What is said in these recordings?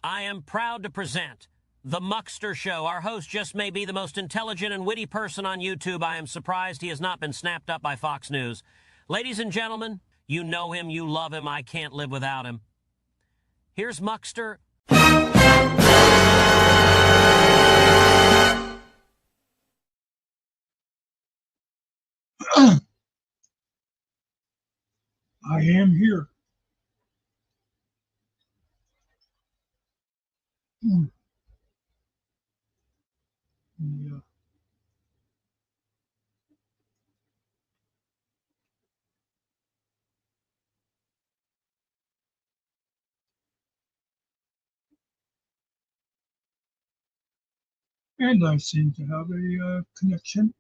I am proud to present the Muckster Show. Our host just may be the most intelligent and witty person on YouTube. I am surprised he has not been snapped up by Fox News. Ladies and gentlemen, you know him, you love him, I can't live without him. Here's Muckster. I am here. Yeah. And I seem to have a connection.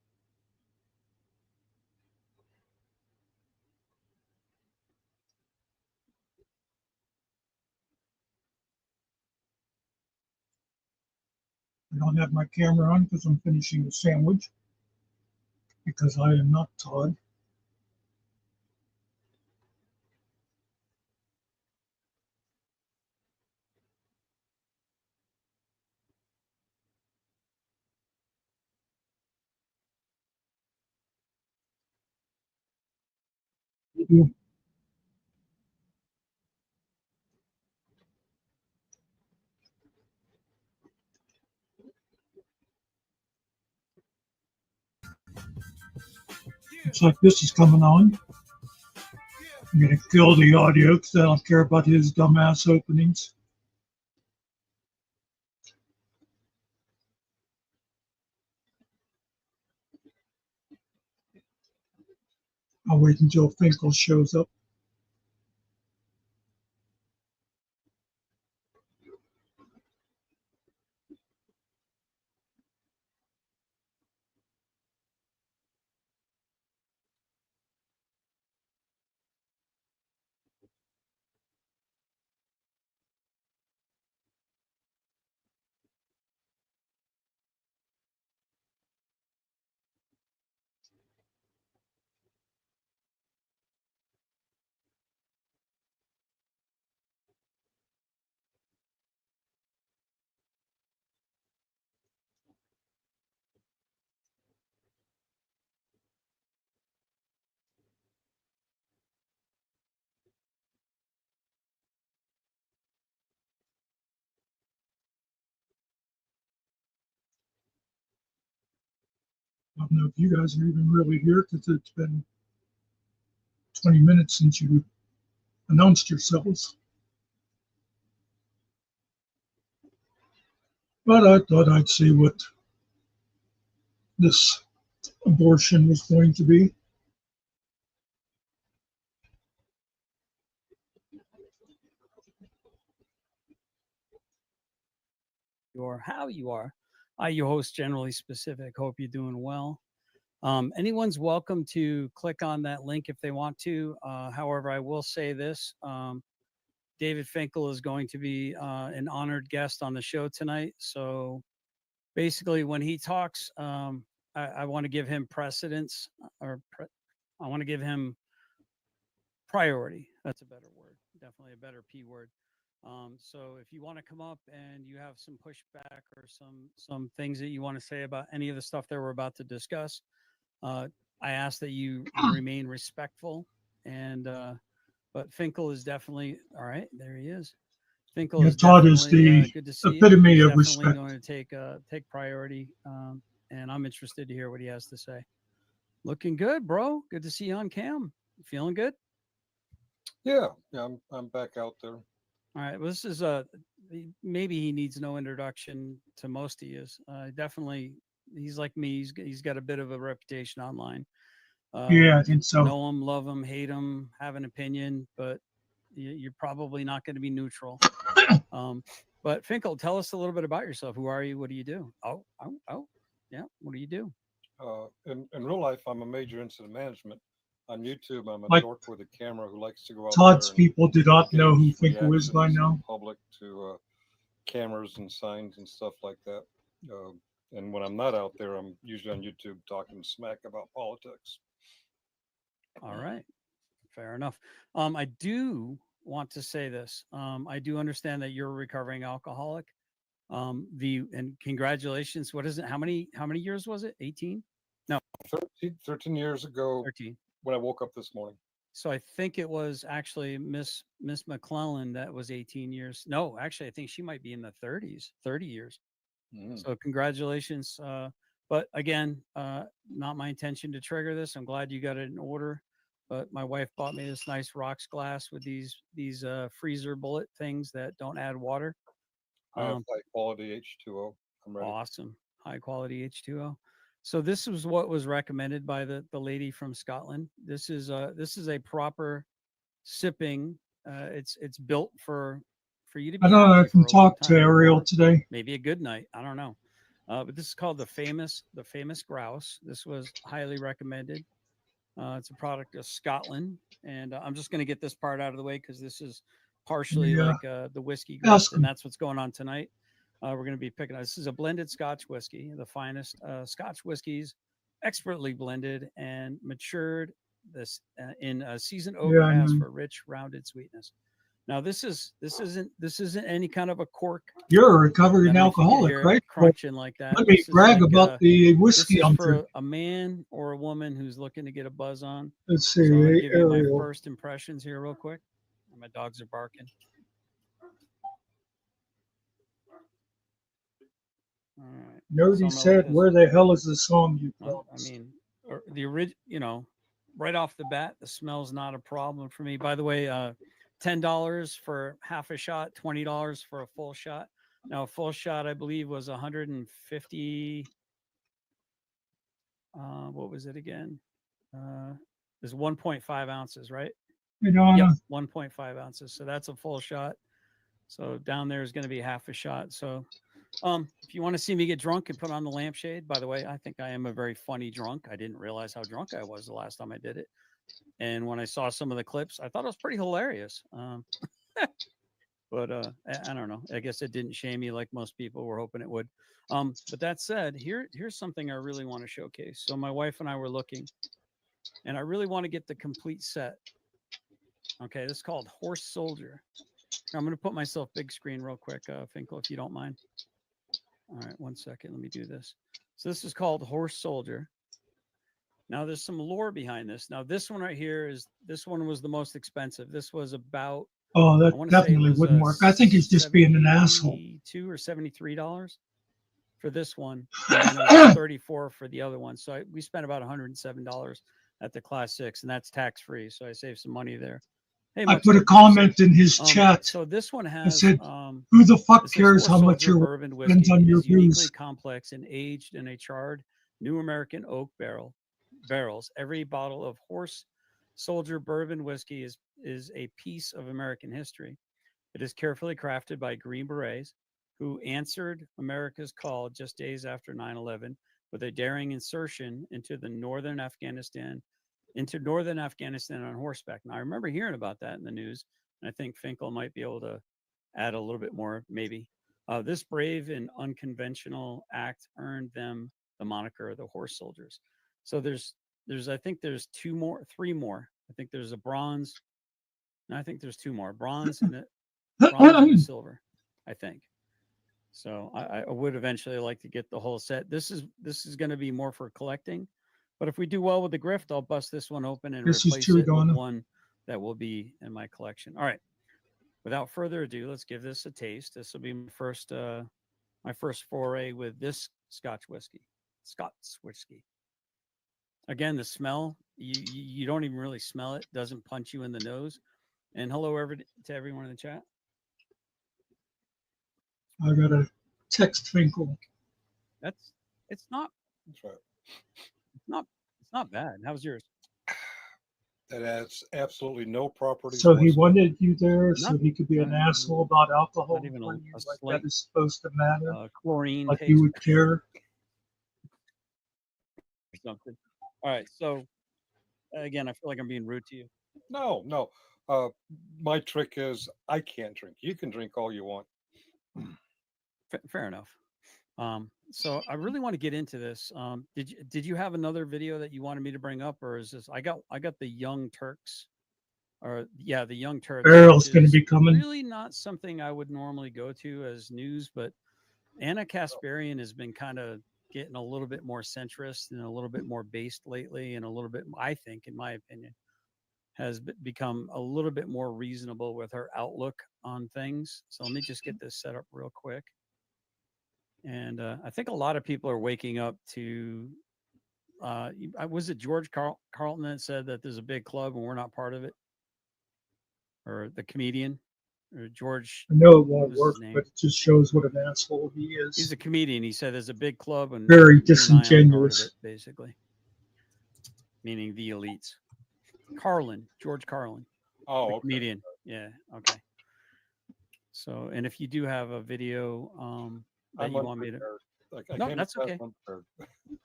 I don't have my camera on because I'm finishing a sandwich, because I am not Todd. Yeah. Looks like this is coming on. I'm going to kill the audio because I don't care about his dumbass openings. I'll wait until Finkel shows up. I don't know if you guys are even really here because it's been 20 minutes since you announced yourselves. But I thought I'd see what this abortion was going to be. You are, how you are. I, your host, Generally Specific. Hope you're doing well. Anyone's welcome to click on that link if they want to. However, I will say this. David Finkel is going to be an honored guest on the show tonight. So basically, when he talks, I want to give him precedence, I want to give him priority. That's a better word. Definitely a better P word. So if you want to come up and you have some pushback or some things that you want to say about any of the stuff that we're about to discuss, I ask that you remain respectful. And but Finkel is definitely all right. There he is. Finkel Yeah, is Todd is definitely the good to see epitome you. of He's definitely respect. going to take priority, and I'm interested to hear what he has to say. Looking good, bro. Good to see you on cam. Feeling good? Yeah, I'm back out there. All right. Well, this is maybe he needs no introduction to most of you. Definitely, he's like me. He's got a bit of a reputation online. Yeah, I think so. Know him, love him, hate him, have an opinion, but you're probably not going to be neutral. But Finkel, tell us a little bit about yourself. Who are you? What do you do? Oh. Yeah. What do you do? In real life, I'm a major incident management. On YouTube, I'm a Like dork with a camera who likes to go out Todd's there and people do not know who gauge Finkel is by reactions in now. public to cameras and signs and stuff like that. And when I'm not out there, I'm usually on YouTube talking smack about politics. All right. Fair enough. I do want to say this. I do understand that you're a recovering alcoholic. And congratulations. What is it? How many years was it? 18? No, 13 years ago 13. when I woke up this morning. So I think it was actually Miss McClellan that was 18 years. No, actually, I think she might be in the 30s, 30 years. So congratulations. But again, not my intention to trigger this. I'm glad you got it in order. But my wife bought me this nice rocks glass with these freezer bullet things that don't add water. I have high quality H2O. I'm ready. Awesome. High quality H2O. So this was what was recommended by the lady from Scotland. This is a proper sipping. It's built for you to be I don't know happy if I can for a long talk to time, Ariel or today. maybe a good night. I don't know. But this is called the famous grouse. This was highly recommended. It's a product of Scotland, and I'm just going to get this part out of the way because this is partially Yeah. like the whiskey grift, Ask and him. that's what's going on tonight. We're going to be picking. This is a blended Scotch whiskey, the finest Scotch whiskeys, expertly blended and matured this in seasoned oak Yeah, I casks know. for rich, rounded sweetness. Now this isn't any kind of a cork. You're a I don't recovering know if you could alcoholic, hear it right? Well, crunching like that. let me This is brag like, about the this whiskey is I'm for drinking. a man or a woman who's looking to get a buzz on. Let's So I'm going to see, give you my Ariel. first impressions here real quick. My dogs are barking. All right. Nobody So I'm gonna let said, this. "Where the hell is the song you Well, promised?" I mean, the original, right off the bat, the smell's not a problem for me. By the way, $10 for half a shot, $20 for a full shot. Now, a full shot, I believe, was 150. What was it again? Is 1.5 ounces, right? You know, Yep, 1.5 ounces. So that's a full shot. So down there is going to be half a shot. So if you want to see me get drunk and put on the lampshade, by the way, I think I am a very funny drunk. I didn't realize how drunk I was the last time I did it. And when I saw some of the clips, I thought it was pretty hilarious. But I don't know. I guess it didn't shame me like most people were hoping it would. But that said, here's something I really want to showcase. So my wife and I were looking, and I really want to get the complete set. Okay, this is called Horse Soldier. Now, I'm going to put myself big screen real quick, Finkel, if you don't mind. All right, 1 second. Let me do this. So this is called Horse Soldier. Now, there's some lore behind this. Now, this one right here this one was the most expensive. This was about, oh, I that want to say it definitely was wouldn't work. I think he's just being an asshole. $72 or $73 for this one. And then it was $34 for the other one. So we spent about $107 at the Class 6, and that's tax free. So I saved some money there. Hey, I put a comment in his chat. So this one I has, said, "Who the fuck cares how much your bourbon depends whiskey on your is uniquely views?" complex and aged in a charred New American oak barrels. Every bottle of Horse Soldier bourbon whiskey is a piece of American history. It is carefully crafted by Green Berets, who answered America's call just days after 9/11 with a daring insertion into northern Afghanistan on horseback. Now, I remember hearing about that in the news, and I think Finkel might be able to add a little bit more, maybe. This brave and unconventional act earned them the moniker of the Horse Soldiers. So I think there's three more. I think there's a bronze. No, I think there's two more: bronze and a silver. I think. So I would eventually like to get the whole set. This is going to be more for collecting. But if we do well with the grift, I'll bust this one open and This is replace true, it with Donna. one that will be in my collection. All right. Without further ado, let's give this a taste. This will be my first foray with this Scots whiskey. Again, the smell, you don't even really smell it. Doesn't punch you in the nose. And hello to everyone in the chat. I got a text Finkel. It's not That's right. it's not bad. How's yours? That has absolutely no properties. So he whatsoever. wanted you there so Not- he could be an not- asshole about alcohol. not even for a you, like slight, that is supposed to matter. Chlorine Like taste you would care. or something. All right. So again, I feel like I'm being rude to you. No. My trick is I can't drink. You can drink all you want. Fair enough. So I really want to get into this. Did you have another video that you wanted me to bring up, or is this? I got the Young Turks or yeah, the Young Turks. Barrel's going to be coming. Really not something I would normally go to as news, but Anna Kasparian has been kind of getting a little bit more centrist and a little bit more based lately, and a little bit, I think, in my opinion, has become a little bit more reasonable with her outlook on things. So let me just get this set up real quick. And I think a lot of people are waking up to, was it George Carlton that said that there's a big club and we're not part of it? Or the comedian? Or George? I know it won't work, but it just shows what an asshole he is. He's a comedian. He said there's a big club and very disingenuous, basically. Meaning the elites. George Carlin. Oh, the okay. Comedian. Yeah. Okay. So, and if you do have a video that you want me to, no, that's okay.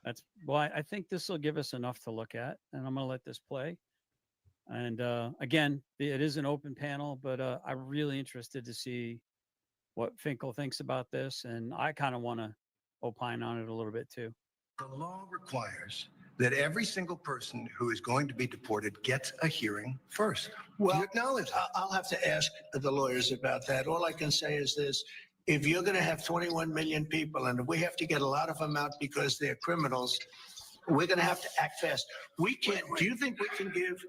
That's I think this will give us enough to look at, and I'm going to let this play. And again, it is an open panel, but I'm really interested to see what Finkel thinks about this, and I kind of want to opine on it a little bit too. The law requires that every single person who is going to be deported gets a hearing first. Well, do you acknowledge that? I'll have to ask the lawyers about that. All I can say is this. If you're going to have 21 million people, and we have to get a lot of them out because they're criminals, we're going to have to act fast. We can't. Do you think we can give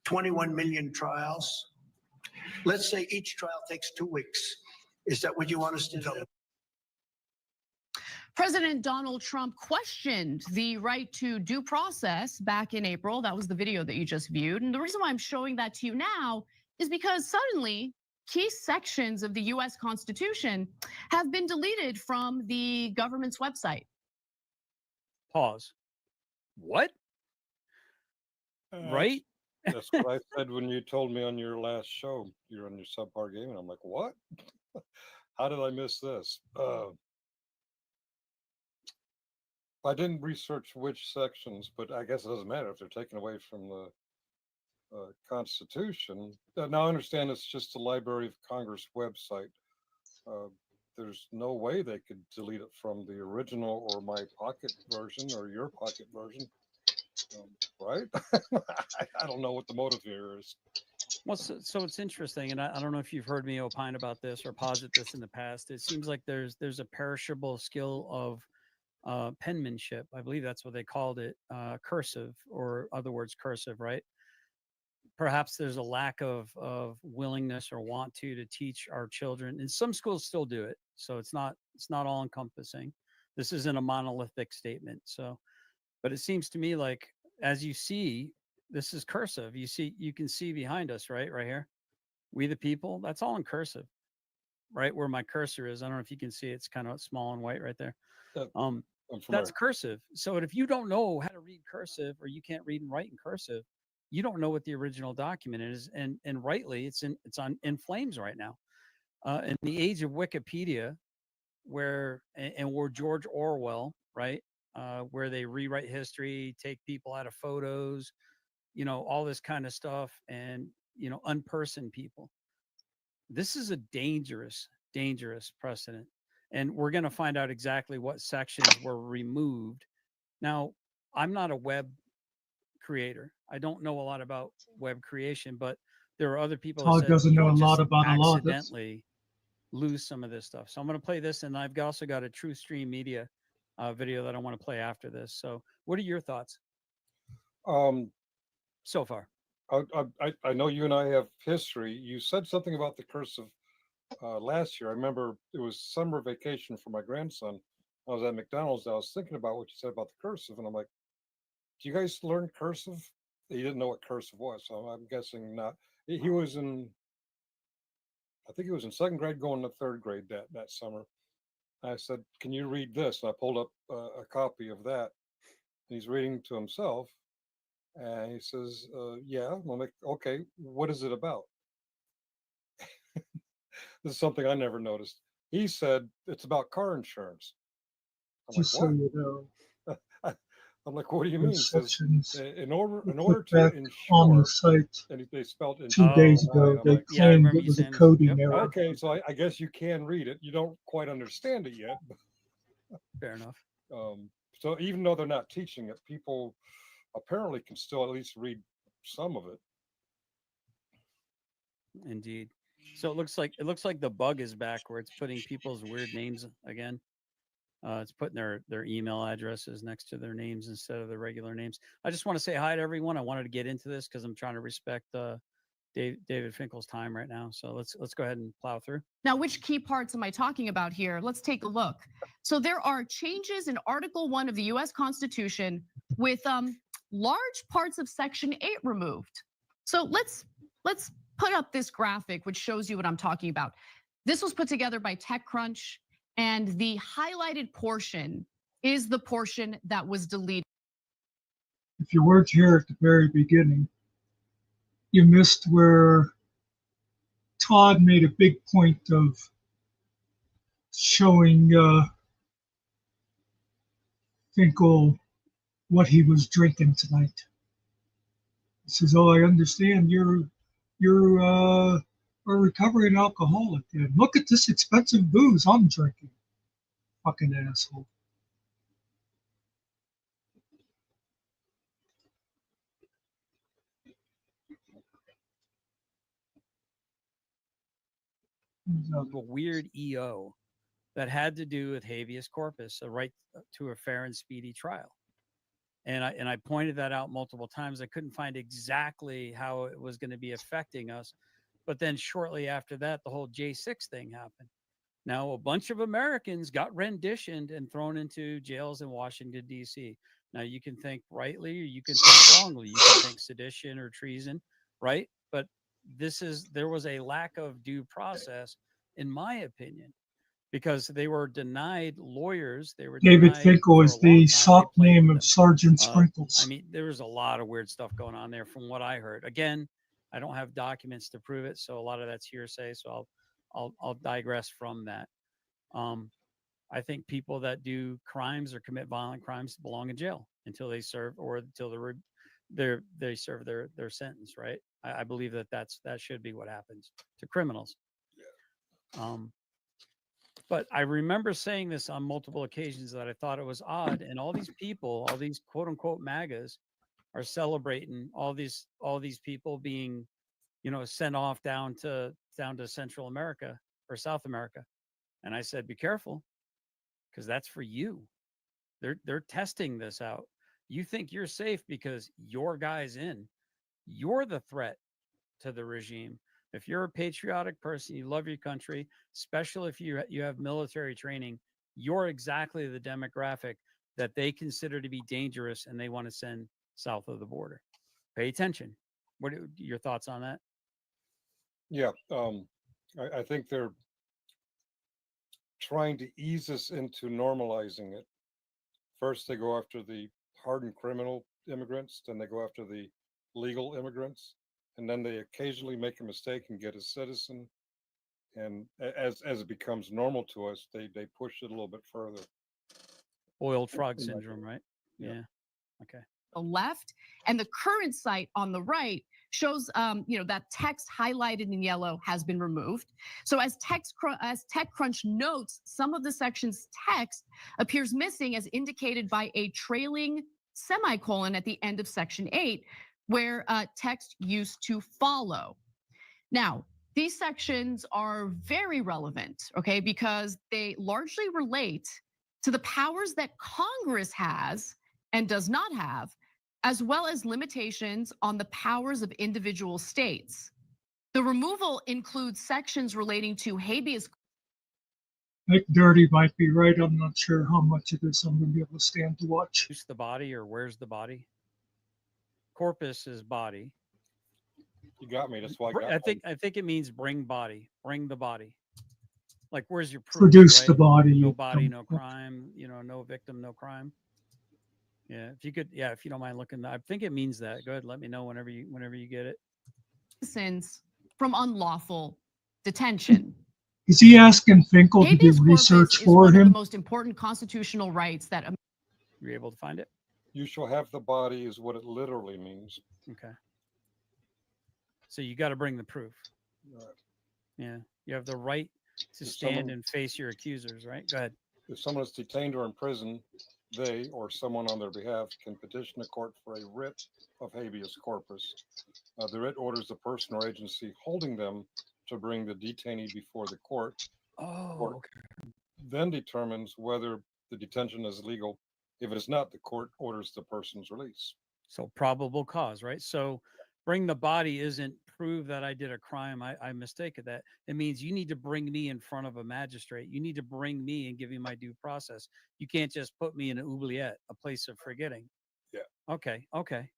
21 million trials? Let's say each trial takes 2 weeks. Is that what you want us to do? President Donald Trump questioned the right to due process back in April. That was the video that you just viewed. And the reason why I'm showing that to you now is because suddenly key sections of the US Constitution have been deleted from the government's website. Pause. What? Right? That's what I said when you told me on your last show. You're on your subpar game, and I'm like, what? How did I miss this? I didn't research which sections, but I guess it doesn't matter if they're taken away from the Constitution. Now I understand it's just the Library of Congress website. There's no way they could delete it from the original or my pocket version or your pocket version, right? I don't know what the motive here is. Well, so it's interesting, and I don't know if you've heard me opine about this or posit this in the past. It seems like there's a perishable skill of penmanship. I believe that's what they called it, cursive, or other words, cursive, right? Perhaps there's a lack of willingness or want to teach our children, and some schools still do it. So it's not all encompassing. This isn't a monolithic statement. So, but it seems to me like, as you see, this is cursive. You can see behind us, right here, we the people. That's all in cursive, right where my cursor is. I don't know if you can see it. It's kind of small and white right there. That's cursive. So if you don't know how to read cursive, or you can't read and write in cursive, you don't know what the original document is. And rightly, it's in flames right now. In the age of Wikipedia, where George Orwell, right, where they rewrite history, take people out of photos, all this kind of stuff, and unperson people. This is a dangerous precedent. And we're going to find out exactly what sections were removed. Now, I'm not a web creator. I don't know a lot about web creation, but there are other people Todd doesn't know a lot about a lot of this. Accidentally lose some of this stuff. So I'm going to play this, and I've also got a True Stream Media video that I want to play after this. So what are your thoughts so far? I know you and I have history. You said something about the cursive last year. I remember it was summer vacation for my grandson. I was at McDonald's. I was thinking about what you said about the cursive, and I'm like, do you guys learn cursive? He didn't know what cursive was, so I'm guessing not. He was in, I think he was in 2nd grade going to 3rd grade that summer. I said, can you read this? And I pulled up a copy of that. He's reading to himself, and he says, yeah. I'm like, okay, what is it about? This is something I never noticed. He said it's about car insurance. I'm just like, so you know. I'm like, what do you mean? Says, in order to ensure, on the site, and they spelled 2 days ago, they claimed it was a coding error. Okay, so I guess you can read it. You don't quite understand it yet. Fair enough. So even though they're not teaching it, people apparently can still at least read some of it. Indeed. So it looks like the bug is back where it's putting people's weird names again. It's putting their email addresses next to their names instead of their regular names. I just want to say hi to everyone. I wanted to get into this because I'm trying to respect David Finkel's time right now. So let's go ahead and plow through. Now, which key parts am I talking about here? Let's take a look. So there are changes in Article 1 of the US Constitution with large parts of Section 8 removed. So let's put up this graphic which shows you what I'm talking about. This was put together by TechCrunch, and the highlighted portion is the portion that was deleted. If you weren't here at the very beginning, you missed where Todd made a big point of showing Finkel what he was drinking tonight. He says, "Oh, I understand you're a recovering alcoholic. And look at this expensive booze I'm drinking." Fucking asshole. A weird EO that had to do with habeas corpus, a right to a fair and speedy trial. And I pointed that out multiple times. I couldn't find exactly how it was going to be affecting us. But then shortly after that, the whole J6 thing happened. Now, a bunch of Americans got renditioned and thrown into jails in Washington, D.C. Now, you can think rightly or you can think wrongly. You can think sedition or treason, right? But there was a lack of due process, in my opinion, because they were denied lawyers. They were David denied Finkel for is a long the time. soft They played name with of them. Sgt Sparkles. I mean, there was a lot of weird stuff going on there from what I heard. Again, I don't have documents to prove it, so a lot of that's hearsay. So I'll digress from that. I think people that do crimes or commit violent crimes belong in jail until they serve or until they serve their sentence. Right? I believe that should be what happens to criminals. But I remember saying this on multiple occasions that I thought it was odd, and all these people, all these quote unquote MAGAs, are celebrating all these people being, sent off down to Central America or South America. And I said, be careful, because that's for you. They're testing this out. You think you're safe because your guy's in. You're the threat to the regime. If you're a patriotic person, you love your country, especially if you have military training, you're exactly the demographic that they consider to be dangerous and they want to send south of the border. Pay attention. What are your thoughts on that? Yeah, I think they're trying to ease us into normalizing it. First, they go after the hardened criminal immigrants, then they go after the legal immigrants, and then they occasionally make a mistake and get a citizen. And as it becomes normal to us, they push it a little bit further. Boiled frog syndrome, right? Yeah. Okay. The left and the current site on the right shows that text highlighted in yellow has been removed. So as TechCrunch notes, some of the section's text appears missing as indicated by a trailing semicolon at the end of section 8, where text used to follow. Now, these sections are very relevant, okay, because they largely relate to the powers that Congress has and does not have, as well as limitations on the powers of individual states. The removal includes sections relating to habeas. Nick Dirty might be right. I'm not sure how much of this I'm going to be able to stand to watch. Who's the body or where's the body? Corpus is body. You got me. That's why I think it means bring body, bring the body. Like, where's your proof? Produce right? the body. No body, no crime. No victim, no crime. Yeah, if you don't mind looking, I think it means that. Go ahead, let me know whenever you get it. Citizens from unlawful detention. Is he asking Finkel to do Habeas research corpus is for one of the him? most important constitutional rights that. Were you able to find it? You shall have the body is what it literally means. Okay. So you got to bring the proof. Right. Yeah, you have the right to stand and face your accusers, right? Go ahead. If someone is detained or in prison, they or someone on their behalf can petition a court for a writ of habeas corpus. The writ orders the person or agency holding them to bring the detainee before the court. Oh, Court okay. then determines whether the detention is legal. If it is not, the court orders the person's release. So probable cause, right? So bring the body isn't prove that I did a crime. I mistaken that. It means you need to bring me in front of a magistrate. You need to bring me and give me my due process. You can't just put me in an oubliette, a place of forgetting. Yeah. Okay. Okay.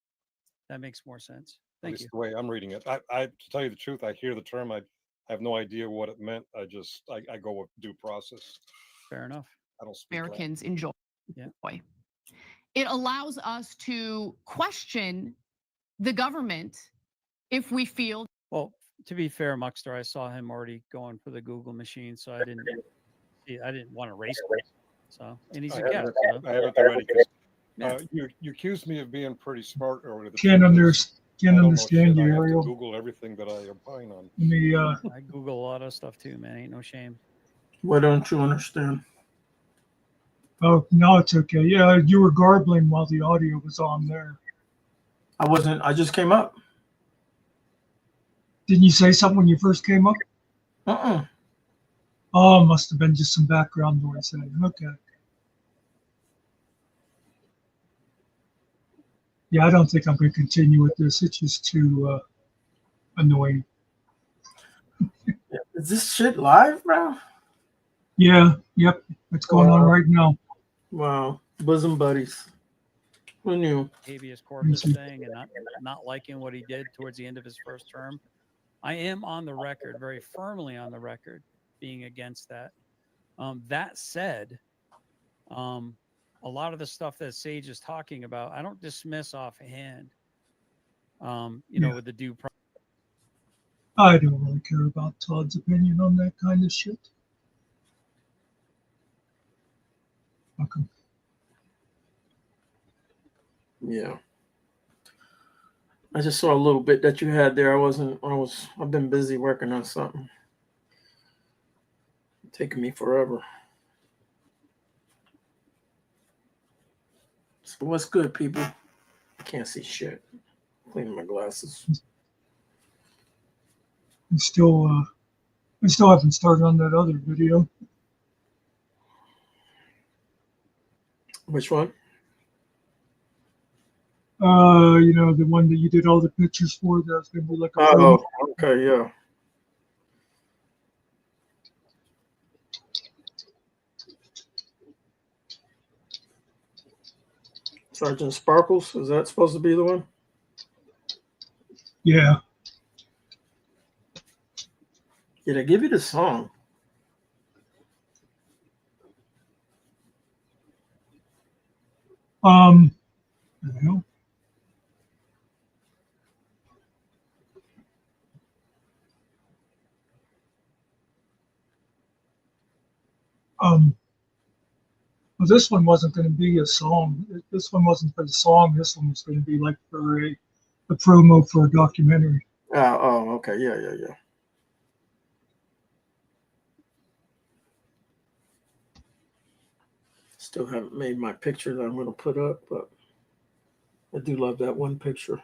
That makes more sense. At Thank least you. the way I'm reading it. To tell you the truth, I hear the term. I have no idea what it meant. I go with due process. Fair enough. I don't speak Latin. Americans enjoy. Yeah. It allows us to question the government if we feel. Well, to be fair, Muckster, I saw him already going for the Google machine, so I didn't want to race him. So, and he's a guest. I have it already because you accused me of being pretty smart earlier. Can't understand you, I have to Ariel. Google everything that I opine on. Let me, I Google a lot of stuff too, man. Ain't no shame. What don't you understand? oh, no, it's okay. Yeah, you were garbling while the audio was on there. I wasn't. I just came up. Didn't you say something when you first came up? Oh, must have been just some background noise then. Okay. Yeah, I don't think I'm going to continue with this. It's just too annoying. Is this shit live, bro? Yeah, yep. It's going on right now. Wow. Bosom buddies. Who knew? Habeas corpus thing and not liking what he did towards the end of his first term. I am on the record, very firmly on the record, being against that. That said, a lot of the stuff that Sage is talking about, I don't dismiss offhand. With the due process. I don't really care about Todd's opinion on that kind of shit. Okay. Yeah. I just saw a little bit that you had there. I've been busy working on something. Taking me forever. So what's good, people? I can't see shit. Cleaning my glasses. We still haven't started on that other video. Which one? The one that you did all the pictures for. That's gonna be like a Oh, okay, yeah. Sgt Sparkles, is that supposed to be the one? Yeah. Did I give you the song? I don't know. Well, this one wasn't going to be a song. This one wasn't for the song. This one was going to be like for a promo for a documentary. Oh, okay. Yeah. Still haven't made my picture that I'm going to put up, but I do love that one picture.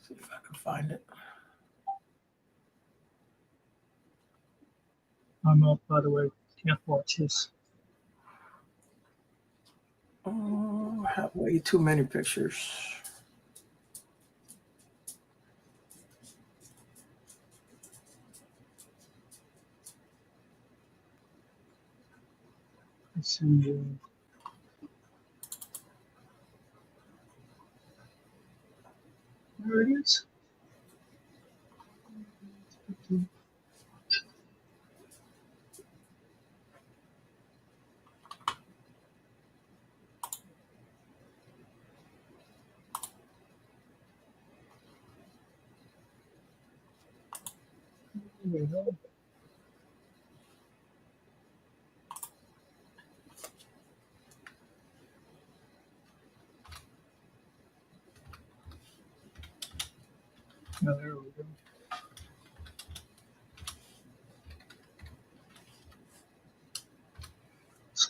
See if I can find it. I'm up, by the way. Can't watch this. Oh, I have way too many pictures. Let's see. There it is.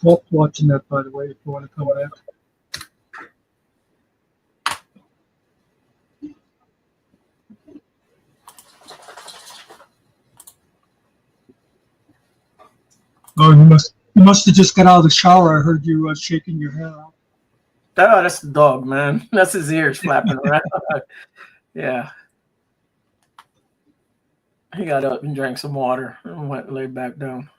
Squawk watching that, by the way, if you want to come back. Oh, you must have just got out of the shower. I heard you shaking your hair out. Oh, that's the dog, man. That's his ears flapping around. Yeah. He got up and drank some water and went and laid back down.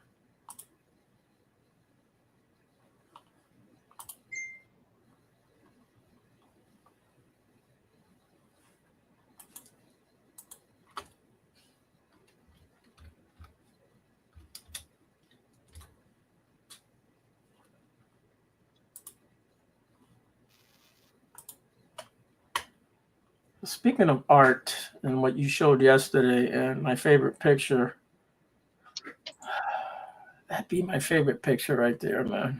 Speaking of art and what you showed yesterday and my favorite picture, that'd be my favorite picture right there, man.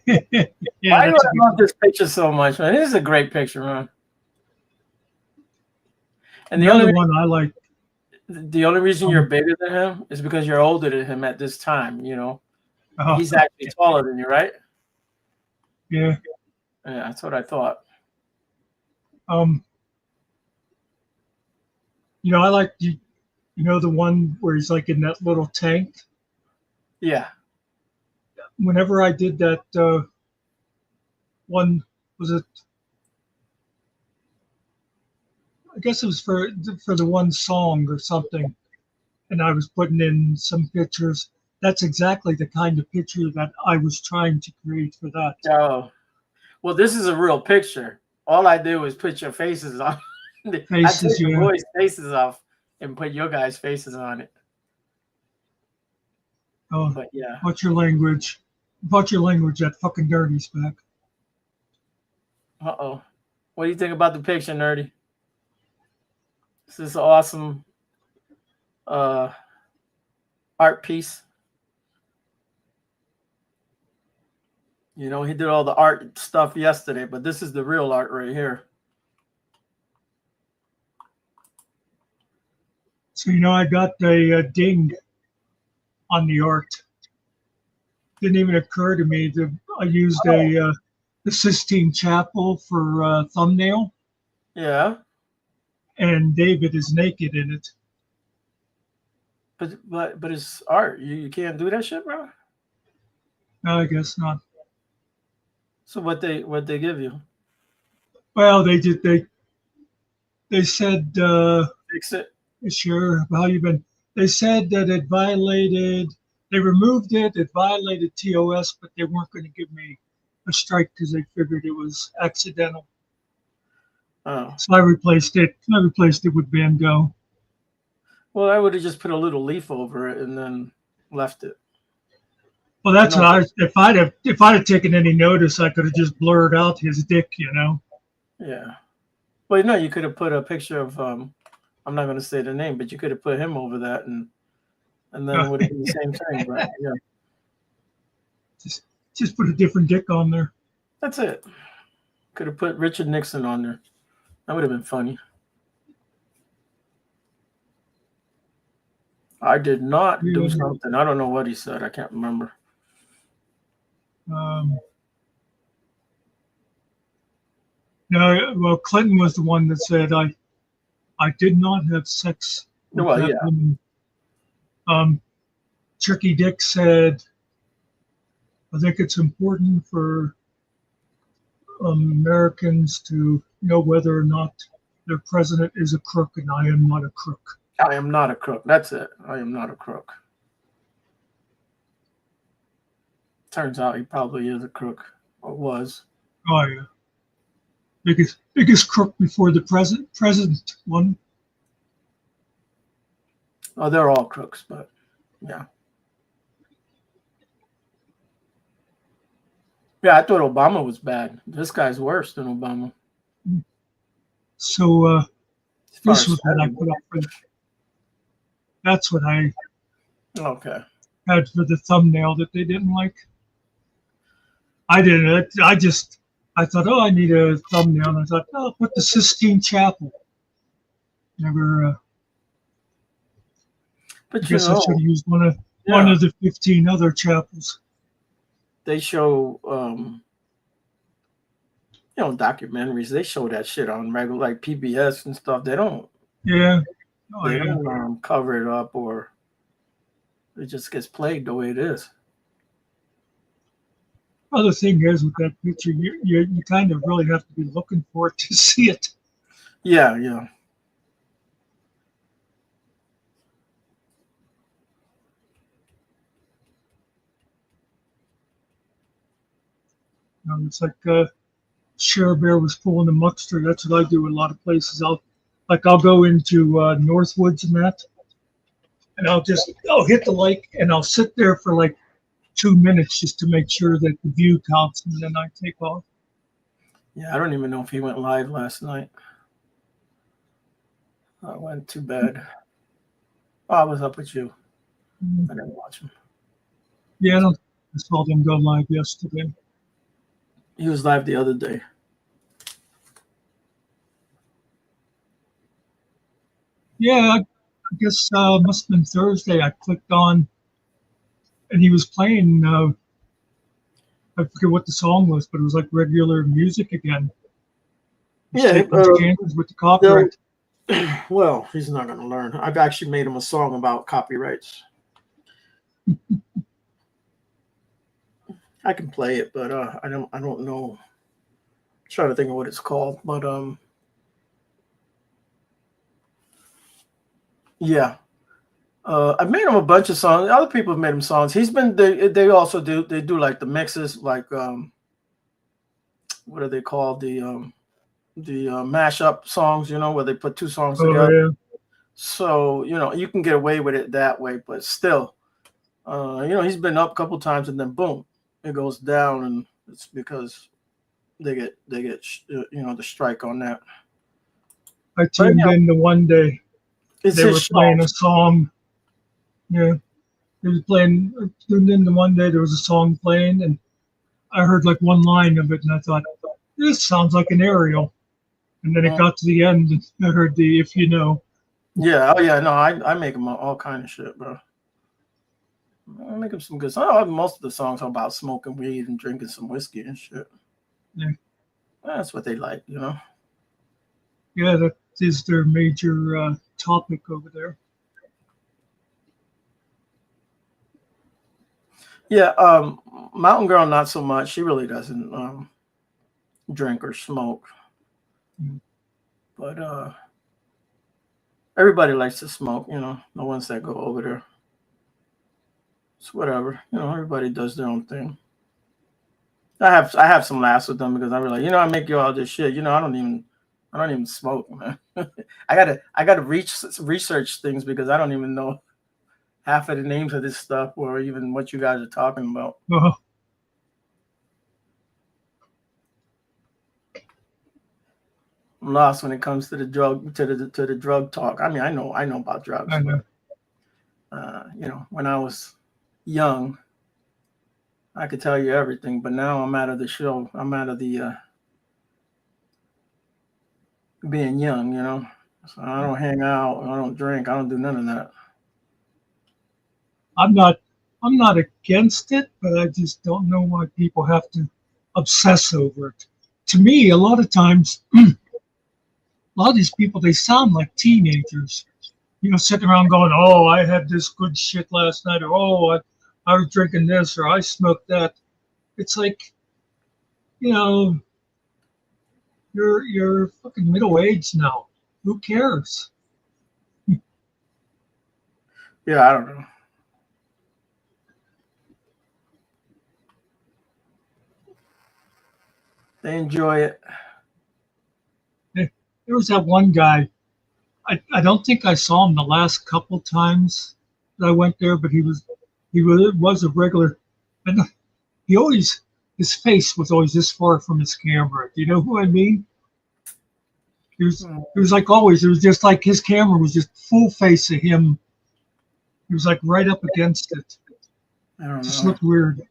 Yeah, Why do I love this picture so much, man? This is a great picture, man. And the only one I like. The only reason you're bigger than him is because you're older than him at this time, you know. Oh. He's actually taller than you, right? Yeah. Yeah, that's what I thought. You know, I like you know the one where he's like in that little tank. Yeah. Whenever I did that one, was it? I guess it was for the one song or something, and I was putting in some pictures. That's exactly the kind of picture that I was trying to create for that. Oh, well, this is a real picture. All I did was put your faces on. Faces, I took your yeah. boys' faces off and put your guys' faces on it. Oh, but yeah. Watch your language. Watch your language. That fucking Nerdy's back. Uh-oh. What do you think about the picture, Nerdy? This is awesome art piece. You know, he did all the art stuff yesterday, but this is the real art right here. So, you know, I got a ding on the art. Didn't even occur to me that I used the Sistine Chapel for thumbnail. Yeah. And David is naked in it. But it's art. You can't do that shit, bro? No, I guess not. So what they give you? Well, they said Fix it. Sure, how you been? They said that it violated. They removed it. It violated TOS, but they weren't going to give me a strike because they figured it was accidental. Oh. So I replaced it. With Van Gogh. Well, I would have just put a little leaf over it and then left it. Well, that's what if I'd have taken any notice, I could have just blurred out his dick, you know. Yeah. Well, no, you could have put a picture of I'm not going to say the name, but you could have put him over that, and then it would have been the same thing. But yeah, just put a different dick on there. That's it. Could have put Richard Nixon on there. That would have been funny. I did not do something. I don't know what he said. I can't remember. No, well, Clinton was the one that said I did not have sex with that woman. Tricky Dick said, I think it's important for Americans to know whether or not their president is a crook, and I am not a crook. I am not a crook. That's it. I am not a crook. Turns out he probably is a crook, or was. Oh yeah, biggest crook before the present one. Oh, they're all crooks, but yeah. Yeah, I thought Obama was bad. This guy's worse than Obama. So this was what I put up for. That's what I had for the thumbnail that they didn't like. I didn't. I thought, oh, I need a thumbnail. And I thought, oh, I'll put the Sistine Chapel. Never. But I guess I should have used one of the 15 other chapels. they show documentaries. They show that shit on regular like PBS and stuff. They don't cover it up, or it just gets played the way it is. Other thing is with that picture, you kind of really have to be looking for it to see it. Yeah. It's like Share Bear was pulling the Muckster. That's what I do in a lot of places. I'll go into Northwoods and that, and I'll hit the like, and I'll sit there for like 2 minutes just to make sure that the view counts, and then I take off. Yeah, I don't even know if he went live last night. I went to bed. Oh, I was up with you. I didn't watch him. Yeah, I saw them go live yesterday. He was live the other day. Yeah, I guess must have been Thursday. I clicked on, and he was playing. I forget what the song was, but it was like regular music again. Yeah, with the copyright. Well, he's not going to learn. I've actually made him a song about copyrights. I can play it, but I don't know. I'm trying to think of what it's called, but yeah. I've made him a bunch of songs. Other people have made him songs. They also do like the mixes, like what are they called? The mashup songs, where they put two songs together. Yeah. So, you can get away with it that way, but still, he's been up a couple times and then boom, it goes down, and it's because they get the strike on that. I tuned in the one day. They were playing a song. Yeah, they were playing. I tuned in the one day. There was a song playing, and I heard like one line of it, and I thought, this sounds like an aerial. And then it got to the end, and I heard the "If You Know." Yeah. Oh yeah. No, I make them all kind of shit, bro. I make them some good songs. Most of the songs are about smoking weed and drinking some whiskey and shit. Yeah. That's what they like, Yeah, that is their major topic over there. Yeah, Mountain Girl, not so much. She really doesn't drink or smoke. But everybody likes to smoke, the ones that go over there. It's whatever, everybody does their own thing. I have some laughs with them because I realize, I make you all this shit. I don't even smoke, man. I gotta research things because I don't even know half of the names of this stuff or even what you guys are talking about. Uh-huh. I'm lost when it comes to the drug talk. I mean, I know about drugs. I know. But, when I was young, I could tell you everything, but now I'm out of the show. I'm out of the being young, So I don't hang out. I don't drink. I don't do none of that. I'm not against it, but I just don't know why people have to obsess over it. To me, a lot of times, a lot of these people, they sound like teenagers, sitting around going, "Oh, I had this good shit last night," or "Oh, I was drinking this," or "I smoked that." It's like, you're fucking middle-aged now. Who cares? Yeah, I don't know. They enjoy it. There was that one guy. I don't think I saw him the last couple times that I went there, but he was a regular, and his face was always this far from his camera. Do you know who I mean? It was like always. It was just like his camera was just full face of him. He was like right up against it. I don't know. Just looked weird.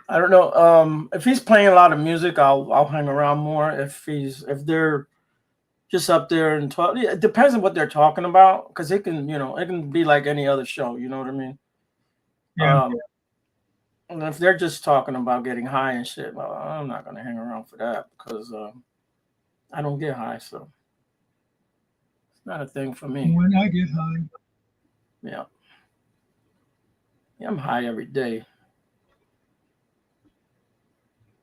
I don't know. If he's playing a lot of music, I'll hang around more. If they're just up there and talk, it depends on what they're talking about, because it can be like any other show. You know what I mean? Yeah. And if they're just talking about getting high and shit, well, I'm not gonna hang around for that because I don't get high, so it's not a thing for me. When I get high. Yeah. Yeah, I'm high every day.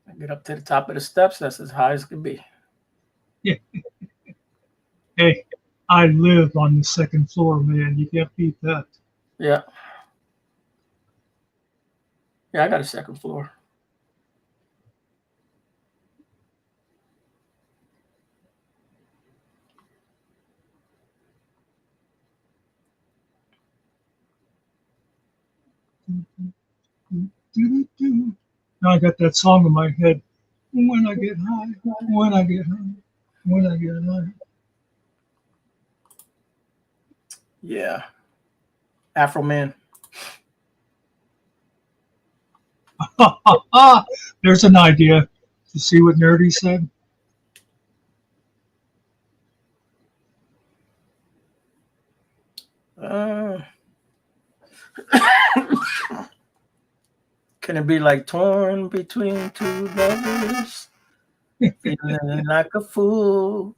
I get up to the top of the steps, that's as high as it can be. Yeah. Hey, I live on the second floor, man. You can't beat that. Yeah. Yeah, I got a second floor. Now I got that song in my head. When I get high, when I get high, when I get high. Yeah. Afro Man. There's an idea. You see what Nerdy said? Can it be like torn between two lovers, feeling like a fool?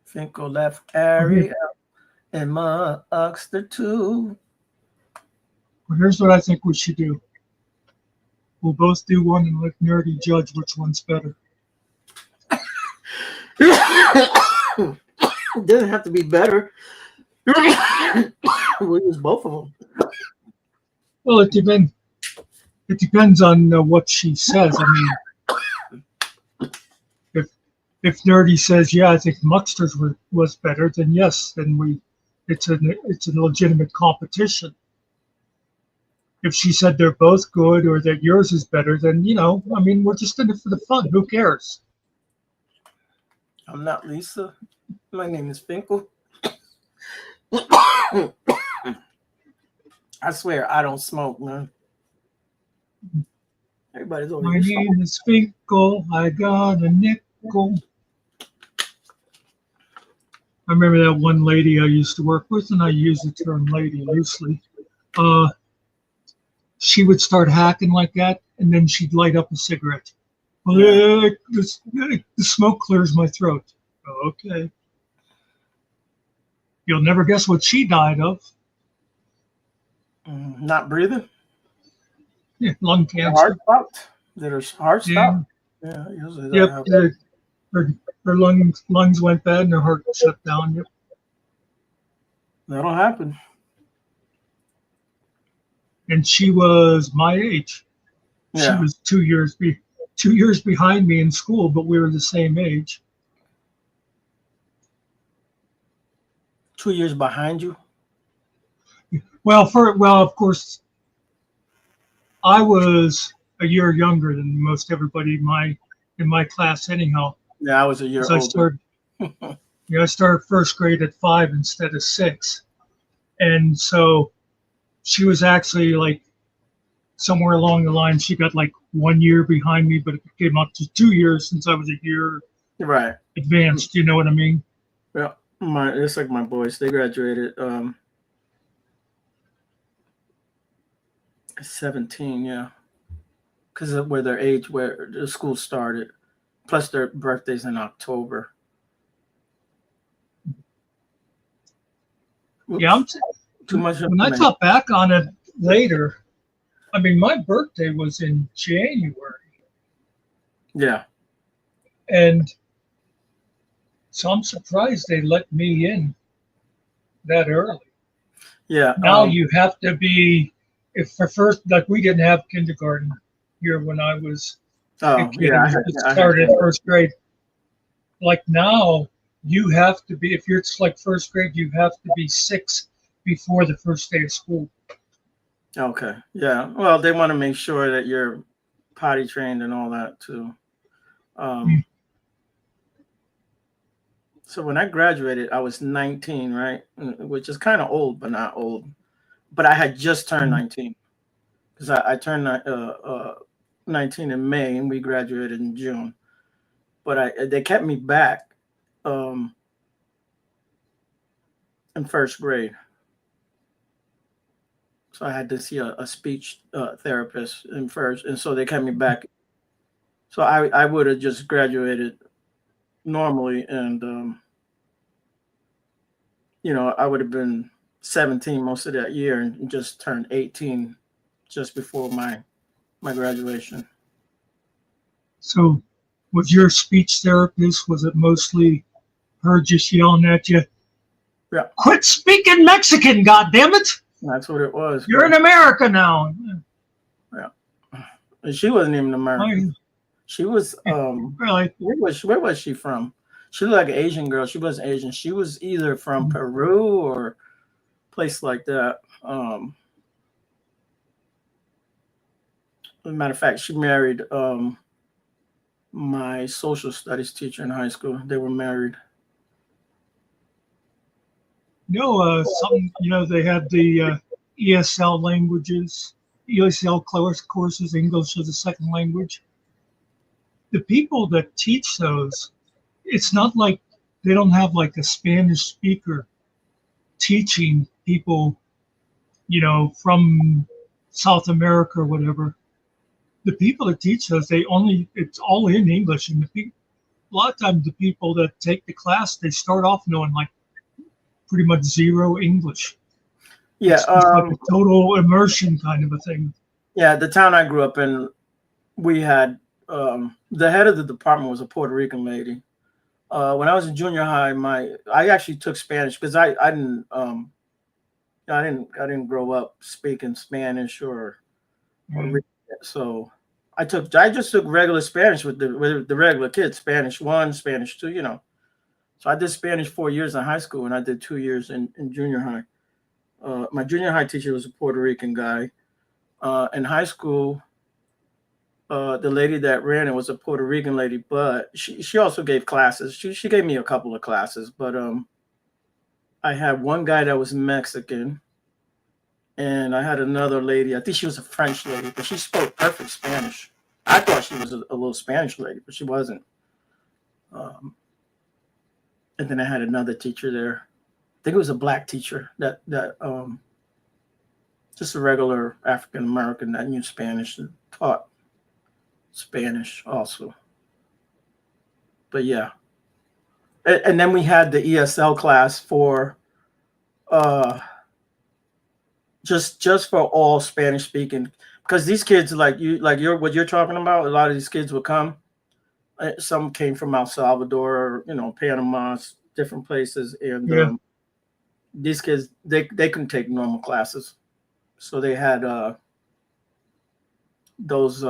Finkel left Ari out and Muckster too. Well, here's what I think we should do. We'll both do one and let Nerdy judge which one's better. It doesn't have to be better. We'll use both of them. Well, it depends. It depends on what she says. I mean, if Nerdy says, "Yeah, I think Muckster's was better," then yes, then it's a legitimate competition. If she said they're both good or that yours is better, then I mean, we're just in it for the fun. Who cares? I'm not Lisa. My name is Finkel. I swear I don't smoke, man. Everybody's over My name is Finkel. I got a nickel. I remember that one lady I used to work with, and I use the term lady loosely. She would start hacking like that, and then she'd light up a cigarette. Well, the smoke clears my throat. Okay. You'll never guess what she died of. Not breathing? Yeah, lung cancer. Heart stopped? Did her heart stop? Yeah, usually yep. Her lungs went bad and her heart shut down. Yep. That'll happen. And she was my age. Yeah. She was 2 years behind me in school, but we were the same age. 2 years behind you? Well, of course, I was a year younger than most everybody in my class anyhow. Yeah, I was a year older. I started first grade at 5 instead of 6. And so she was actually like somewhere along the line, she got like 1 year behind me, but it came up to 2 years since I was a year advanced. You know what I mean? Yeah, it's like my boys. They graduated 17, yeah, because of where their age, where the school started, plus their birthdays in October. Oops. Yeah, too much. When I thought back on it later, I mean, my birthday was in January. Yeah. And so I'm surprised they let me in that early. Yeah. Now you have to be, if for first, like we didn't have kindergarten here when I was a kid. I started first grade. Like now, you have to be, if you're like first grade, you have to be 6 before the first day of school. Okay. Yeah. Well, they want to make sure that you're potty trained and all that too. So when I graduated, I was 19, right? Which is kind of old, but not old. But I had just turned 19 because I turned 19 in May and we graduated in June. But they kept me back in first grade. So I had to see a speech therapist in first, and so they kept me back. So I would have just graduated normally, and I would have been 17 most of that year, and just turned 18 just before my graduation. So, was your speech therapist? Was it mostly her just yelling at you? Yeah. Quit speaking Mexican, goddammit! That's what it was. You're in America now. Yeah. And she wasn't even American. She was really? Where was she from? She looked like an Asian girl. She wasn't Asian. She was either from Peru or a place like that. As a matter of fact, she married my social studies teacher in high school. They were married. They had the ESL languages, ESL courses, English as a second language. The people that teach those, it's not like they don't have like a Spanish speaker teaching people, from South America or whatever. The people that teach those, it's all in English. And a lot of times the people that take the class, they start off knowing like pretty much zero English. Yeah. It's like a total immersion kind of a thing. Yeah. The town I grew up in, we had, the head of the department was a Puerto Rican lady. When I was in junior high, I actually took Spanish because I didn't grow up speaking Spanish or so I just took regular Spanish with the regular kids, Spanish 1, Spanish 2, So I did Spanish 4 years in high school, and I did 2 years in junior high. My junior high teacher was a Puerto Rican guy. In high school, the lady that ran it was a Puerto Rican lady, but she also gave classes. She gave me a couple of classes, but I had one guy that was Mexican, and I had another lady. I think she was a French lady, but she spoke perfect Spanish. I thought she was a little Spanish lady, but she wasn't. And then I had another teacher there. I think it was a black teacher that just a regular African American that knew Spanish and taught Spanish also. But yeah. And then we had the ESL class for just for all Spanish speaking, because these kids what you're talking about, a lot of these kids would come. Some came from El Salvador, Panama, different places, and these kids they couldn't take normal classes, so they had those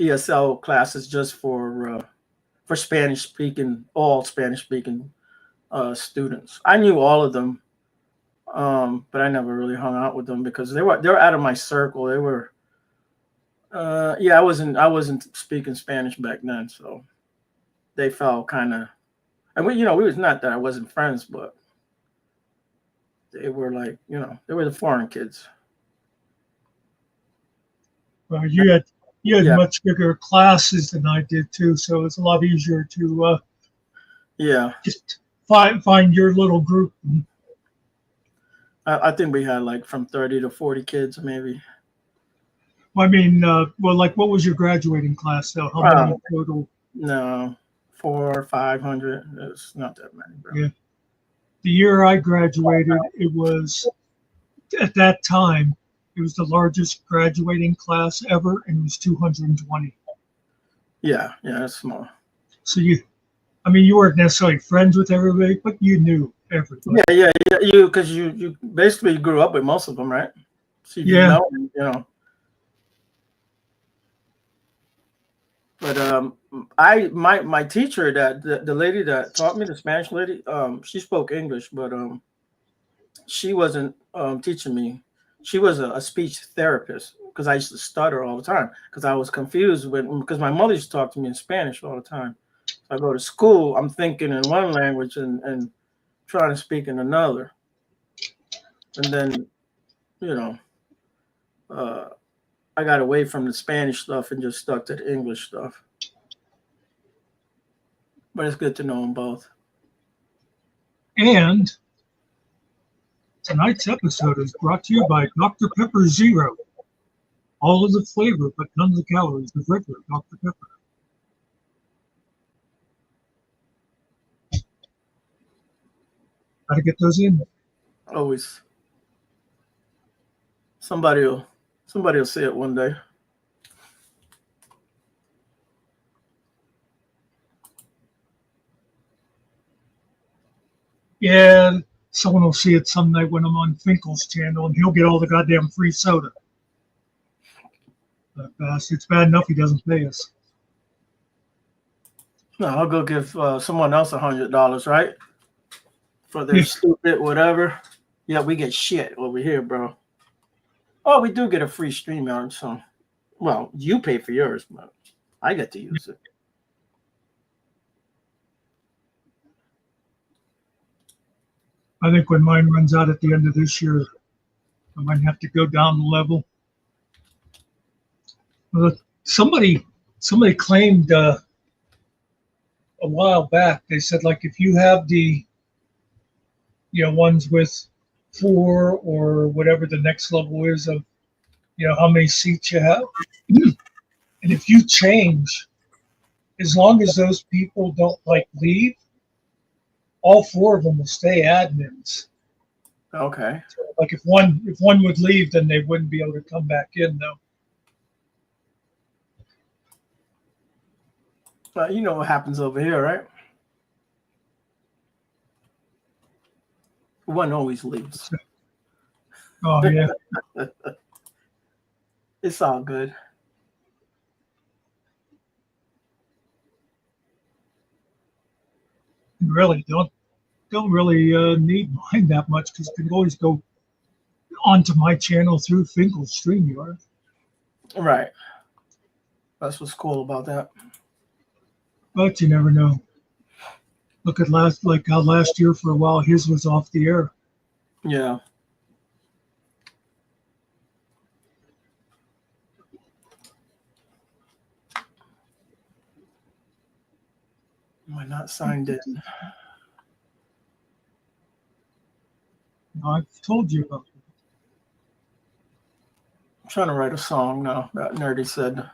ESL classes just for Spanish speaking, all Spanish speaking students. I knew all of them, but I never really hung out with them because they were out of my circle. They were I wasn't speaking Spanish back then, so they felt kind of, and we was not that I wasn't friends, but they were like, they were the foreign kids. Well, you had much bigger classes than I did too, so it's a lot easier to just find your little group. I think we had like from 30 to 40 kids maybe. I mean, what was your graduating class though? How many total? No, 400 or 500. It's not that many, bro. Yeah. The year I graduated, it was, at that time, it was the largest graduating class ever, and it was 220. Yeah, that's small. So you weren't necessarily friends with everybody, but you knew everybody. Yeah. Because you basically grew up with most of them, right? So But my teacher, that the lady that taught me, the Spanish lady, she spoke English, but she wasn't teaching me. She was a speech therapist, because I used to stutter all the time because I was confused because my mother used to talk to me in Spanish all the time. So I go to school, I'm thinking in one language and trying to speak in another, and then I got away from the Spanish stuff and just stuck to the English stuff. But it's good to know them both. And Tonight's episode is brought to you by Dr. Pepper Zero. All of the flavor, but none of the calories of regular Dr. Pepper. Gotta get those in. Always. Somebody will say it one day. Yeah, someone will see it some night when I'm on Finkel's channel, and he'll get all the goddamn free soda. That bastard. It's bad enough he doesn't pay us. No, I'll go give someone else $100, right? For their stupid whatever. Yeah, we get shit over here, bro. Oh, we do get a free stream out, so well, you pay for yours, but I get to use it. I think when mine runs out at the end of this year, I might have to go down the level. Somebody claimed a while back. They said, like, if you have the ones with 4 or whatever the next level is of how many seats you have, and if you change, as long as those people don't leave, all 4 of them will stay admins. Okay. So, like, if one would leave, then they wouldn't be able to come back in, though. But you know what happens over here, right? One always leaves. Oh yeah. It's all good. You really don't really need mine that much, because you can always go onto my channel through Finkel's StreamYard. Right. That's what's cool about that. But you never know. Look at how last year for a while his was off the air. Yeah. Am I not signed in? I've told you about it. I'm trying to write a song now. That nerdy said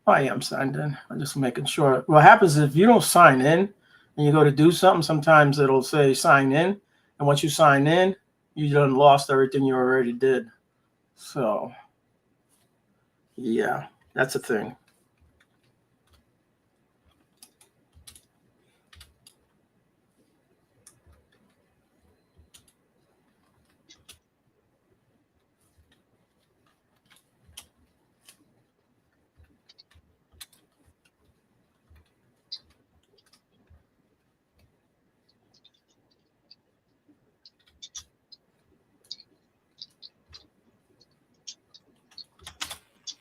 I am signed in. I'm just making sure. What happens is if you don't sign in and you go to do something, sometimes it'll say sign in. And once you sign in, you done lost everything you already did. So, yeah, that's a thing.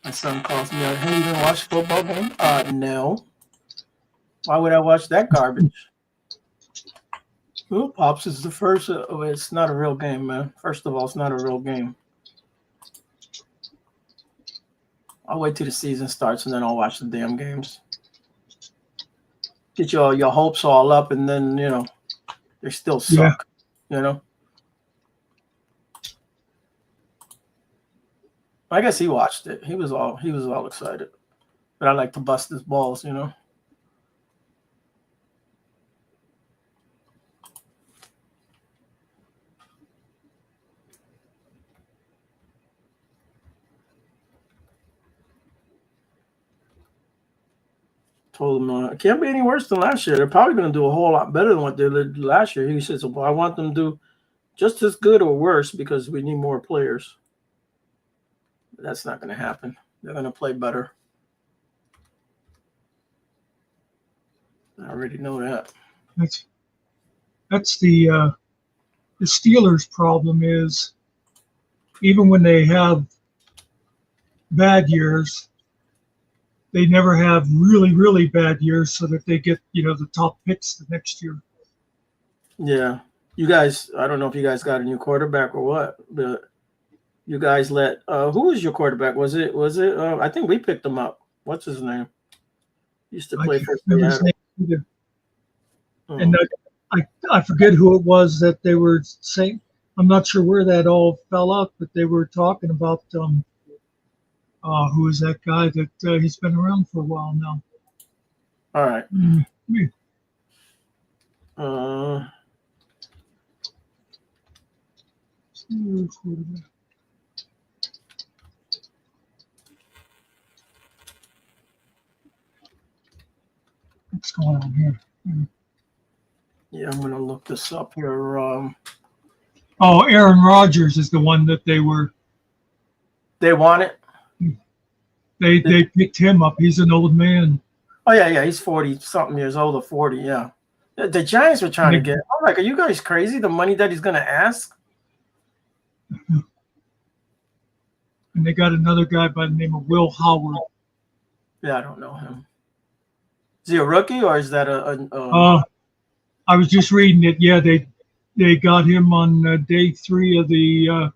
My son calls me out. Hey, you didn't watch a football game? No. Why would I watch that garbage? Ooh, Pops is the first. It's not a real game, man. First of all, it's not a real game. I'll wait till the season starts and then I'll watch the damn games. Get your hopes all up, and then they still suck. Yeah. I guess he watched it. He was all excited. But I like to bust his balls, Told him it can't be any worse than last year. They're probably going to do a whole lot better than what they did last year. He says, well, I want them to do just as good or worse because we need more players. But that's not going to happen. They're going to play better. I already know that. That's the Steelers' problem is, even when they have bad years, they never have really, really bad years so that they get, the top picks the next year. Yeah. You guys, I don't know if you guys got a new quarterback or what, but you guys let who was your quarterback? Was it I think we picked him up. What's his name? He used to play for And I forget who it was that they were saying. I'm not sure where that all fell out, but they were talking about who is that guy that he's been around for a while now. All right. Mm-hmm. What's going on here? Yeah, I'm gonna look this up here. Oh, Aaron Rodgers is the one that they were. They want it. They picked him up. He's an old man. Oh yeah, he's 40 something years old, or 40. Yeah, the Giants were trying to get. I'm like, are you guys crazy? The money that he's gonna ask. And they got another guy by the name of Will Howard. Yeah, I don't know him. Is he a rookie or is that I was just reading it. Yeah, they got him on day 3 of the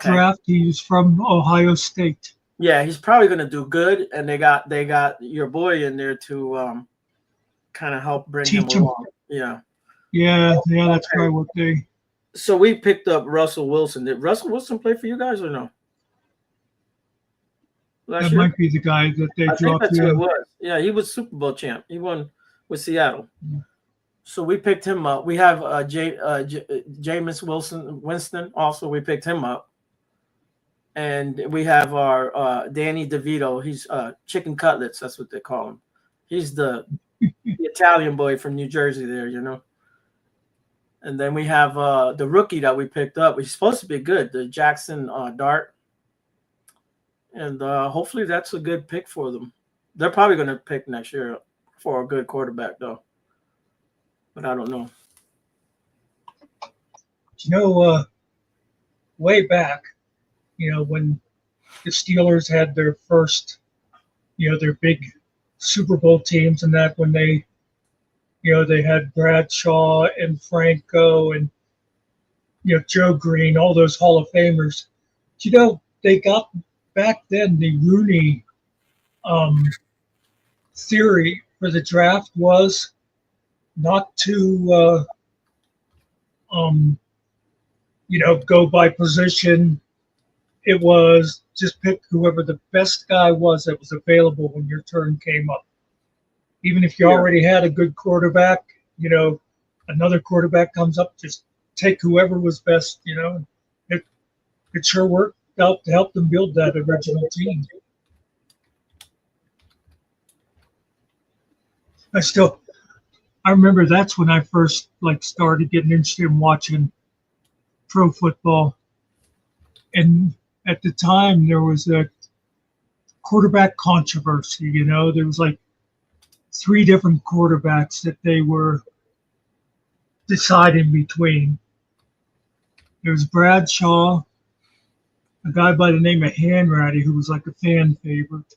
draft. He's from Ohio State. Yeah, he's probably gonna do good, and they got your boy in there to kind of help bring him along. Yeah, that's probably what they. So we picked up Russell Wilson. Did Russell Wilson play for you guys or no? That might be the guy that they dropped. That's who it was. Yeah, he was Super Bowl champ. He won with Seattle. Yeah. So we picked him up. We have Jameis Winston. Also, we picked him up. And we have our Danny DeVito. He's chicken cutlets. That's what they call him. He's the Italian boy from New Jersey there, you know. And then we have the rookie that we picked up. He's supposed to be good, the Jackson Dart. And hopefully that's a good pick for them. They're probably going to pick next year for a good quarterback, though. But I don't know. You know, way back, you know, when the Steelers had their first, you know, their big Super Bowl teams and that, when they, you know, they had Bradshaw and Franco and, you know, Joe Green, all those Hall of Famers. You know, they got back then the Rooney theory for the draft was not to, you know, go by position. It was just pick whoever the best guy was that was available when your turn came up. Even if you already had a good quarterback, you know, another quarterback comes up, just take whoever was best, you know. It sure worked out to help them build that original team. I remember that's when I first started getting interested in watching pro football. And at the time there was a quarterback controversy, you know, there was 3 different quarterbacks that they were deciding between. There was Bradshaw, a guy by the name of Hanratty, who was like a fan favorite.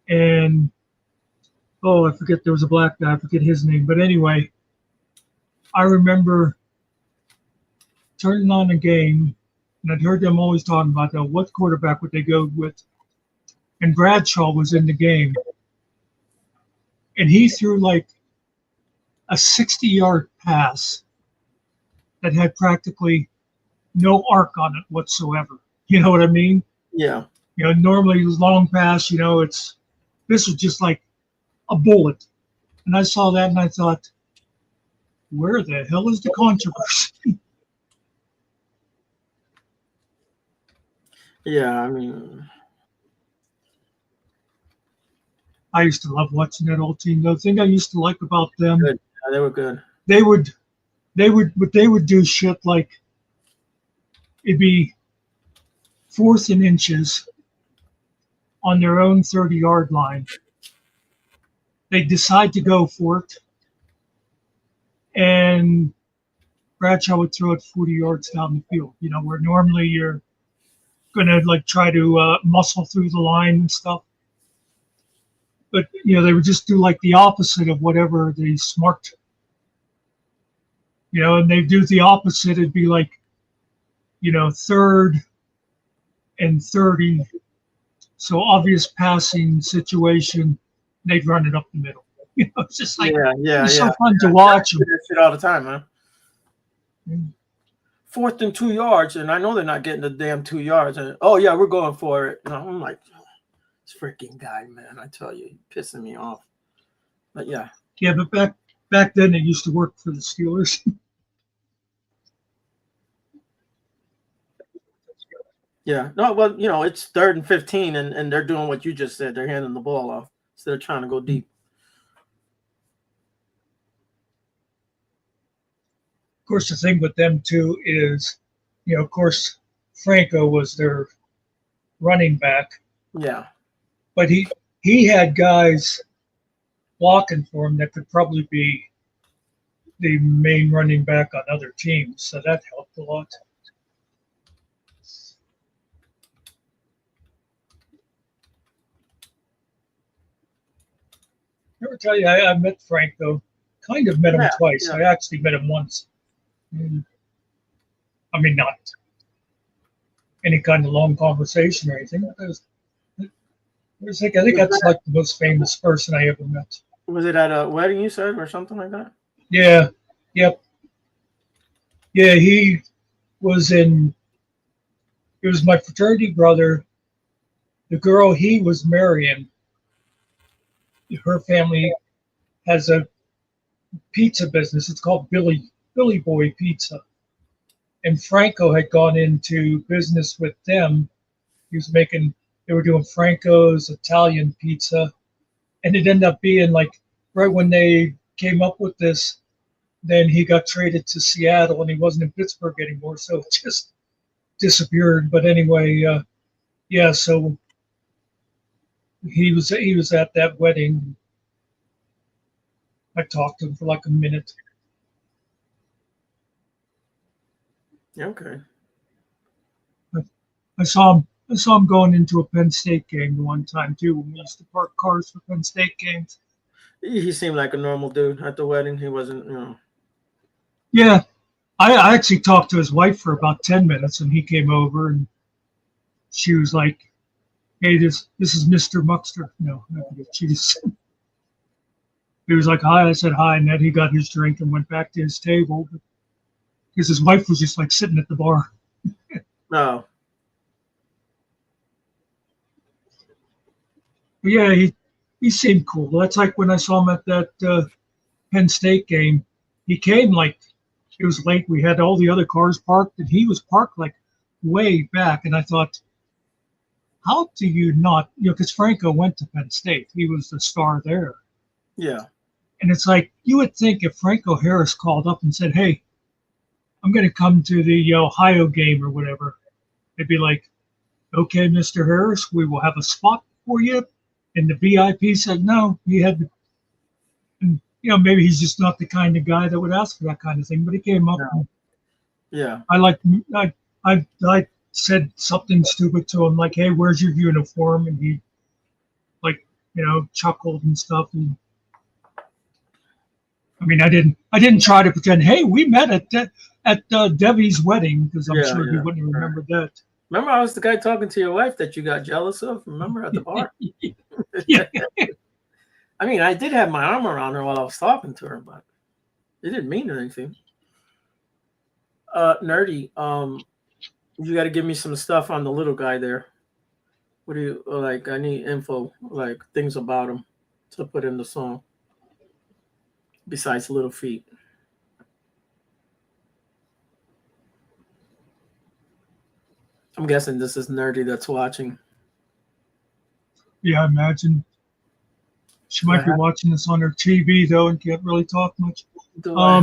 And, I forget, there was a black guy, I forget his name. But anyway, I remember turning on a game, and I'd heard them always talking about that. What quarterback would they go with? And Bradshaw was in the game. And he threw a 60-yard pass that had practically no arc on it whatsoever. You know what I mean? Yeah. You know, normally long pass, you know, this was just like a bullet. And I saw that and I thought, where the hell is the controversy? Yeah, I mean, I used to love watching that old team. The thing I used to like about them, good. Yeah, they were good. They would do shit like it'd be 4th and inches on their own 30-yard line. They decide to go for it, and Bradshaw would throw it 40 yards down the field. You know, where normally you're gonna try to muscle through the line and stuff. But you know, they would just do the opposite of whatever they smart. You know, and they do the opposite. It'd be you know, 3rd and 30. So obvious passing situation, they'd run it up the middle. You know, it's just it's so fun to watch them. That shit all the time, huh? 4th and 2 yards, and I know they're not getting the damn 2 yards. And oh yeah, we're going for it. And I'm like, this freaking guy, man, I tell you, he's pissing me off. But yeah. Yeah, but back then it used to work for the Steelers. Yeah, no, well, it's 3rd and 15, and they're doing what you just said. They're handing the ball off instead of trying to go deep. Of course, the thing with them too is, of course, Franco was their running back. Yeah. But he had guys blocking for him that could probably be the main running back on other teams, so that helped a lot. I never tell you, I met Frank, though. Kind of met him twice. Yeah. I actually met him once. I mean, not any kind of long conversation or anything. I think that's like the most famous person I ever met. Was it at a wedding, you said, or something like that? Yeah. Yep. Yeah, he was my fraternity brother. The girl he was marrying, her family has a pizza business. It's called Billy Boy Pizza. And Franco had gone into business with them. They were doing Franco's Italian pizza. And it ended up being like right when they came up with this, then he got traded to Seattle and he wasn't in Pittsburgh anymore. So it just disappeared. But anyway, yeah, so he was at that wedding. I talked to him for like a minute. Okay. I saw him going into a Penn State game the one time too when we used to park cars for Penn State games. He seemed like a normal dude at the wedding. He wasn't, Yeah. I actually talked to his wife for about 10 minutes and he came over and she was like, "Hey, this is Mr. Muckster." No, she just he was like, "Hi." I said hi, and then he got his drink and went back to his table because his wife was just like sitting at the bar. No. But yeah, he seemed cool. That's like when I saw him at that Penn State game. He came like it was late. We had all the other cars parked, and he was parked like way back. And I thought, how do you not, because Franco went to Penn State. He was the star there. Yeah. And it's like, you would think if Franco Harris called up and said, "Hey, I'm going to come to the Ohio game or whatever," they'd be like, "Okay, Mr. Harris, we will have a spot for you." And the VIP said no. He had to, and maybe he's just not the kind of guy that would ask for that kind of thing. But he came up. No. And yeah. I said something stupid to him like, "Hey, where's your uniform?" And he chuckled and stuff. And I mean, I didn't try to pretend, "Hey, we met at Debbie's wedding," because I'm sure he wouldn't have remembered that. Remember, I was the guy talking to your wife that you got jealous of. Remember at the bar? Yeah. I mean, I did have my arm around her while I was talking to her, but it didn't mean anything. Nerdy, you got to give me some stuff on the little guy there. What do you like? I need info, like things about him to put in the song. Besides little feet. I'm guessing this is Nerdy that's watching. Yeah, I imagine. She might be watching this on her TV though, and can't really talk much. I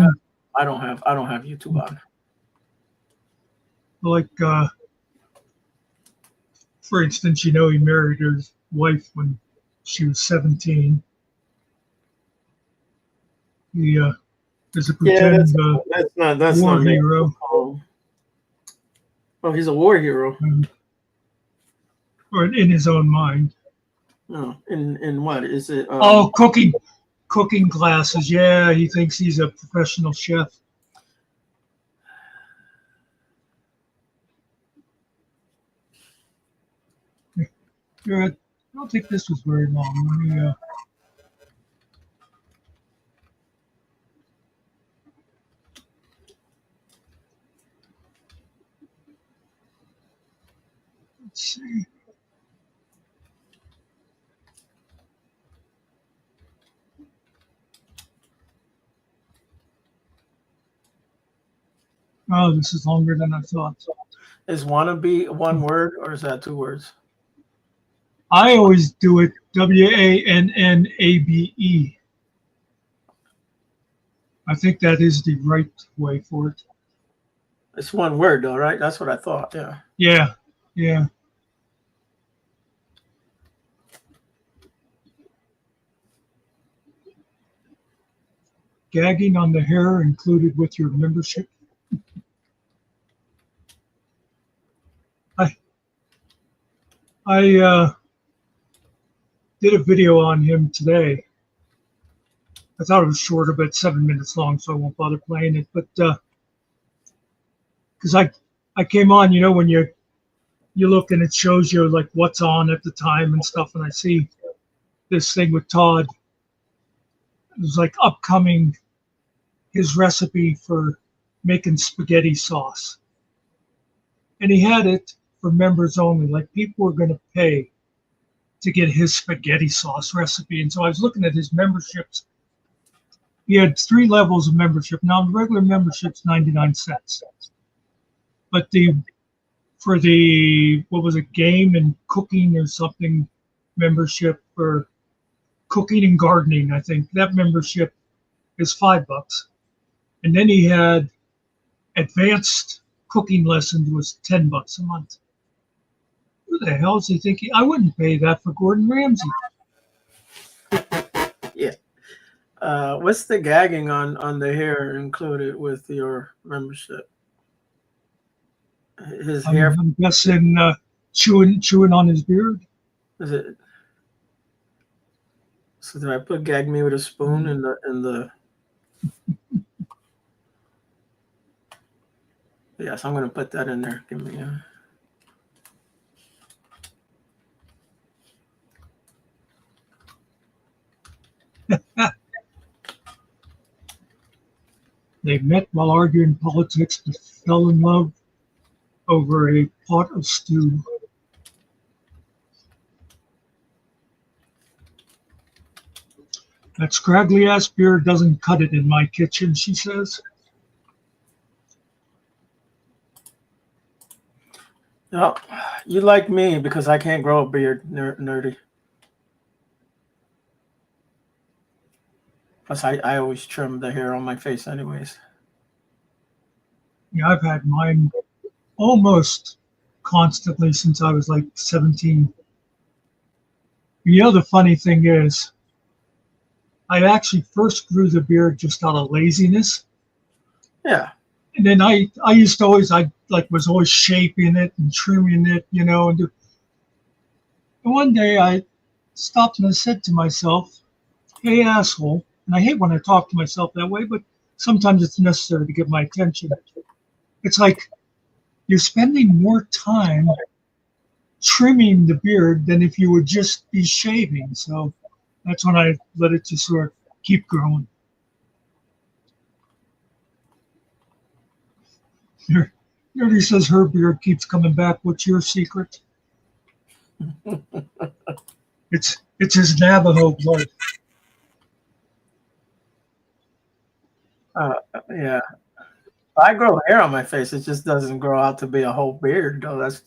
don't have YouTube on. Like, for instance, he married his wife when she was 17. He is a pretend that's war not hero. Oh, he's a war hero. Or in his own mind. No, in what is it? Cooking classes. Yeah, he thinks he's a professional chef. Yeah, I don't think this was very long. see. Oh, this is longer than I thought. Is wannabe one word or is that 2 words? I always do it WANNABE. I think that is the right way for it. It's 1 word though, right? That's what I thought. Yeah. Yeah, yeah. Gagging on the hair included with your membership. I did a video on him today. I thought it was short, about 7 minutes long, so I won't bother playing it. But because I came on, you know, when you look and it shows you like what's on at the time and stuff, and I see this thing with Todd. It was like upcoming his recipe for making spaghetti sauce, and he had it for members only. Like people were going to pay to get his spaghetti sauce recipe, and so I was looking at his memberships. He had 3 levels of membership. Now the regular membership's 99 cents, but for the what was it, game and cooking or something membership for cooking and gardening, I think that membership is $5. And then he had advanced cooking lessons was $10 a month. Who the hell is he thinking? I wouldn't pay that for Gordon Ramsay. Yeah. What's the gagging on the hair included with your membership? His hair. I'm guessing chewing on his beard. Is it? So did I put gag me with a spoon in the? Yes, I'm gonna put that in there. Give me a. They met while arguing politics, but fell in love over a pot of stew. That scraggly ass beard doesn't cut it in my kitchen, she says. No, you like me because I can't grow a beard, nerdy. Plus, I always trim the hair on my face anyways. Yeah, I've had mine almost constantly since I was like 17. You know, the funny thing is, I actually first grew the beard just out of laziness. Yeah. And then I used to always, was always shaping it and trimming it, you know. And one day I stopped and I said to myself, hey, asshole. And I hate when I talk to myself that way, but sometimes it's necessary to get my attention. It's like you're spending more time trimming the beard than if you would just be shaving. So that's when I let it just sort of keep growing. Nerdy says her beard keeps coming back. What's your secret? It's his Navajo blood. Yeah. I grow hair on my face. It just doesn't grow out to be a whole beard, though. That's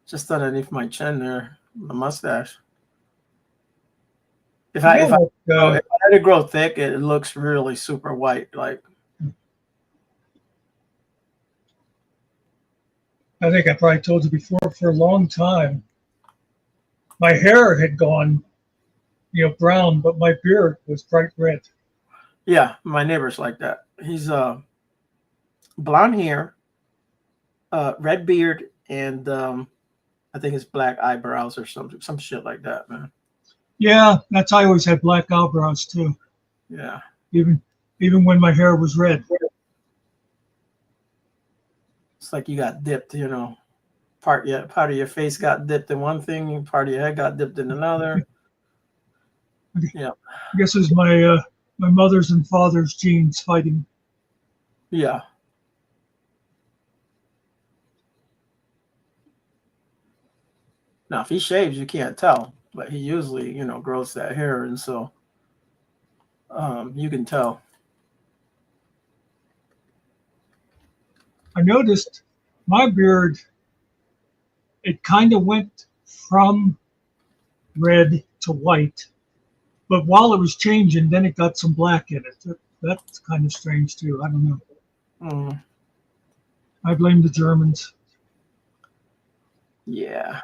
just underneath my chin there, the mustache. If I let it grow thick, it looks really super white. Like I think I probably told you before. For a long time, my hair had gone, brown, but my beard was bright red. Yeah, my neighbor's like that. He's blonde hair, red beard, and I think it's black eyebrows or some shit like that, man. Yeah, I always had black eyebrows too. Yeah. Even when my hair was red. It's like you got dipped, part of your face got dipped in one thing, part of your head got dipped in another. Yeah. I guess it's my mother's and father's genes fighting. Yeah. Now, if he shaves, you can't tell, but he usually, you know, grows that hair, and so you can tell. I noticed my beard, it kind of went from red to white, but while it was changing, then it got some black in it. That's kind of strange too. I don't know. Mm, I blame the Germans. yeah.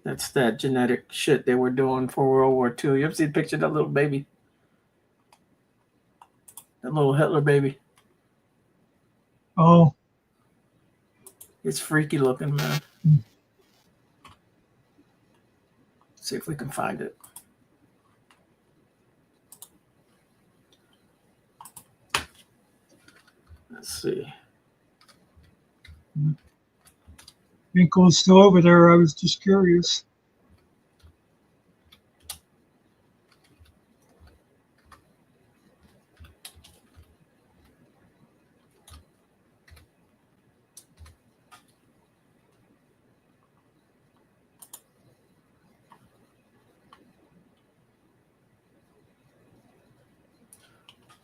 That's that genetic shit they were doing for World War II. You ever see a picture of that little baby? That little Hitler baby. Oh, It's freaky looking, man. See if we can find it. Let's see. Winkle's still over there. I was just curious.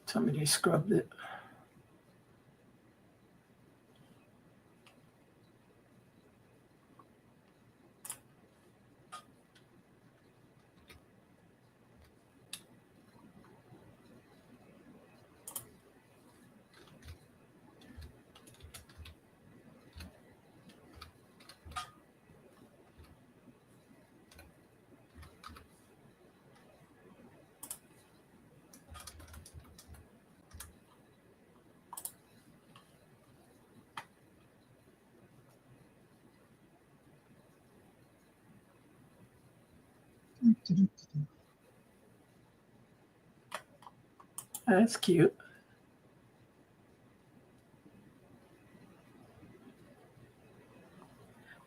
Tell me they scrubbed it. That's cute.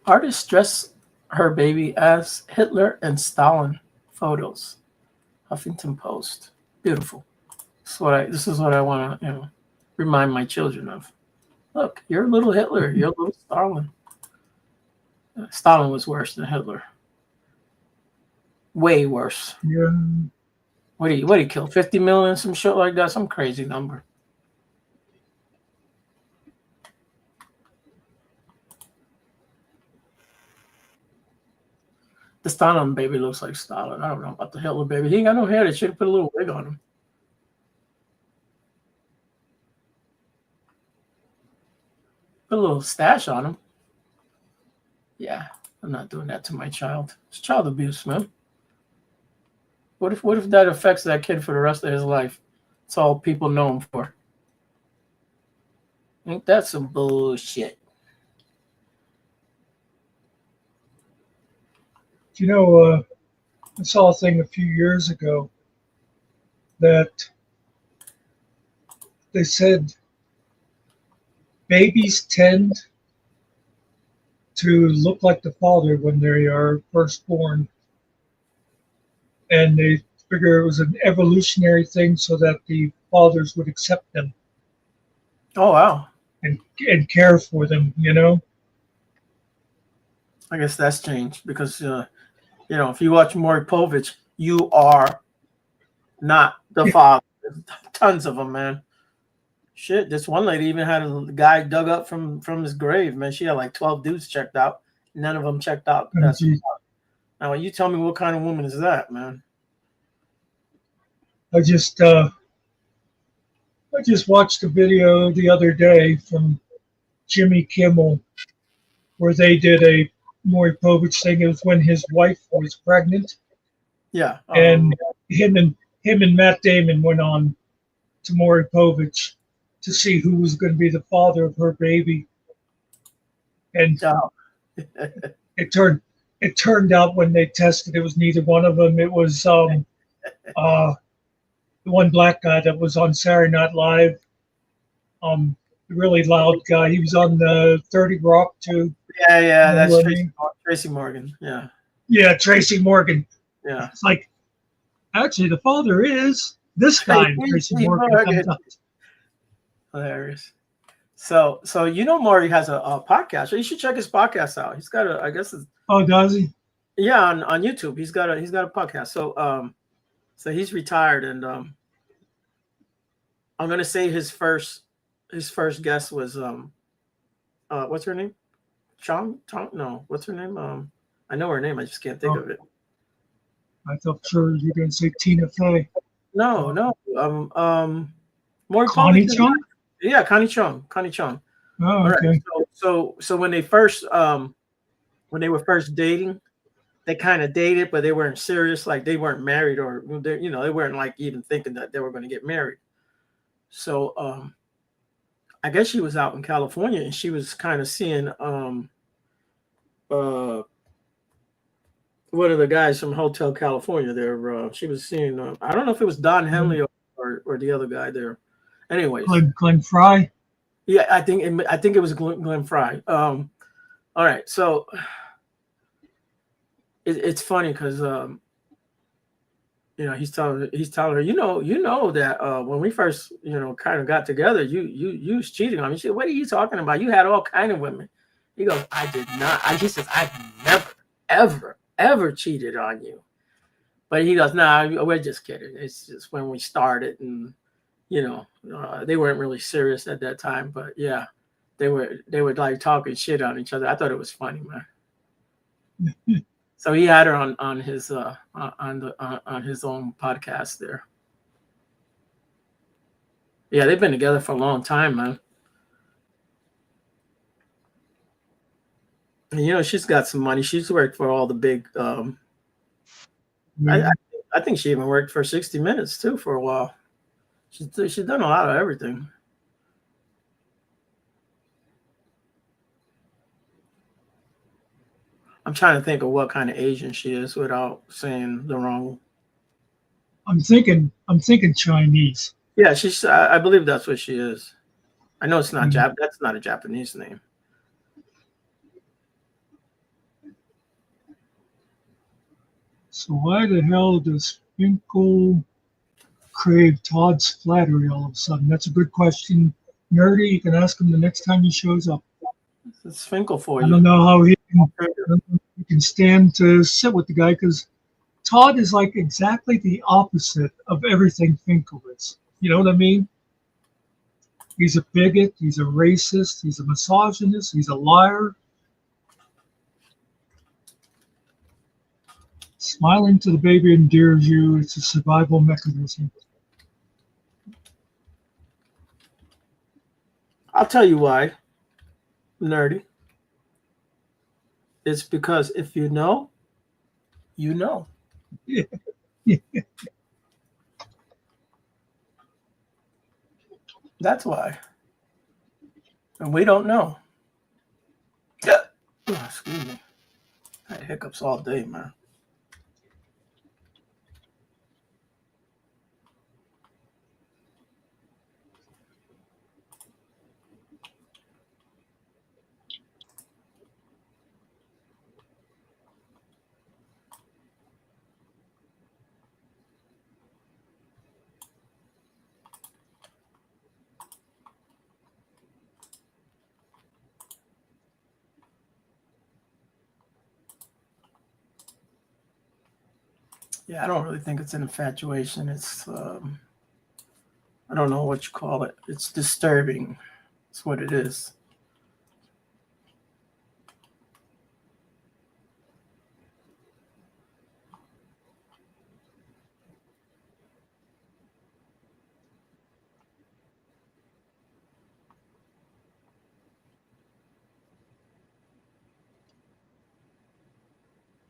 Artist dressed her baby as Hitler and Stalin photos. Huffington Post. Beautiful. This is what I want to, you know, remind my children of. Look, you're a little Hitler. You're a little Stalin. Stalin was worse than Hitler. Way worse. Yeah. What do you kill? 50 million, some shit like that? Some crazy number. The Stalin baby looks like Stalin. I don't know about the Hitler baby. He ain't got no hair. They should have put a little wig on him. Put a little stash on him. Yeah, I'm not doing that to my child. It's child abuse, man. What if that affects that kid for the rest of his life? That's all people know him for. Ain't that some bullshit? You know, I saw a thing a few years ago that they said babies tend to look like the father when they are first born. And they figure it was an evolutionary thing so that the fathers would accept them. Oh, wow. And care for them, you know? I guess that's changed because, you know, if you watch Maury Povich, you are not the father. There's tons of them, man. Shit, this one lady even had a guy dug up from his grave, man. She had like 12 dudes checked out. None of them checked out. Now, you tell me what kind of woman is that, man? I just watched a video the other day from Jimmy Kimmel where they did a Maury Povich thing. It was when his wife was pregnant. Yeah. And him and Matt Damon went on to Maury Povich to see who was going to be the father of her baby. And it turned out when they tested, it was neither one of them. It was the one black guy that was on Saturday Night Live, the really loud guy. He was on the 30 Rock too. Yeah, that's Tracy Morgan. Yeah. Yeah, Tracy Morgan. Yeah. It's like, actually, the father is this guy, Tracy Morgan. Hilarious. So you know, Maury has a podcast. So you should check his podcast out. He's got I guess it's, Oh, does he? yeah, on YouTube. He's got a podcast. So he's retired, and I'm gonna say his first guest was what's her name? Chong? No, what's her name? I know her name. I just can't think of it. I thought sure you were going to say Tina Fey. No. More Connie Chung? Yeah, Connie Chung. Oh, All okay. right. So when they first when they were first dating, they kind of dated, but they weren't serious. Like they weren't married, or they weren't like even thinking that they were going to get married. So I guess she was out in California, and she was kind of seeing one of the guys from Hotel California there. She was seeing I don't know if it was Don Henley or the other guy there. Anyways, Glenn Fry. yeah, I think it was Glenn Fry. All right, so it's funny because he's telling her, you know that when we first kind of got together, you was cheating on me. She said, what are you talking about? You had all kind of women. He goes, I did not. He says, I've never ever cheated on you. But he goes, nah, we're just kidding. It's just when we started, and they weren't really serious at that time. But yeah, they were like talking shit on each other. I thought it was funny, man. So he had her on his on his own podcast there. Yeah, they've been together for a long time, man. And she's got some money. She's worked for all the big. I think she even worked for 60 Minutes too for a while. She's done a lot of everything. I'm trying to think of what kind of Asian she is without saying the wrong. I'm thinking Chinese. Yeah, I believe that's what she is. I know it's not That's not a Japanese name. So why the hell does Finkel crave Todd's flattery all of a sudden? That's a good question. Nerdy, you can ask him the next time he shows up. It's Finkel for you. I don't know how he can stand to sit with the guy, because Todd is like exactly the opposite of everything Finkel is. You know what I mean? He's a bigot. He's a racist. He's a misogynist. He's a liar. Smiling to the baby endears you. It's a survival mechanism. I'll tell you why, Nerdy. It's because if you know, you know. Yeah. That's why. And we don't know. Oh, excuse me. I had hiccups all day, man. Yeah, I don't really think it's an infatuation. It's, I don't know what you call it. It's disturbing. It's what it is.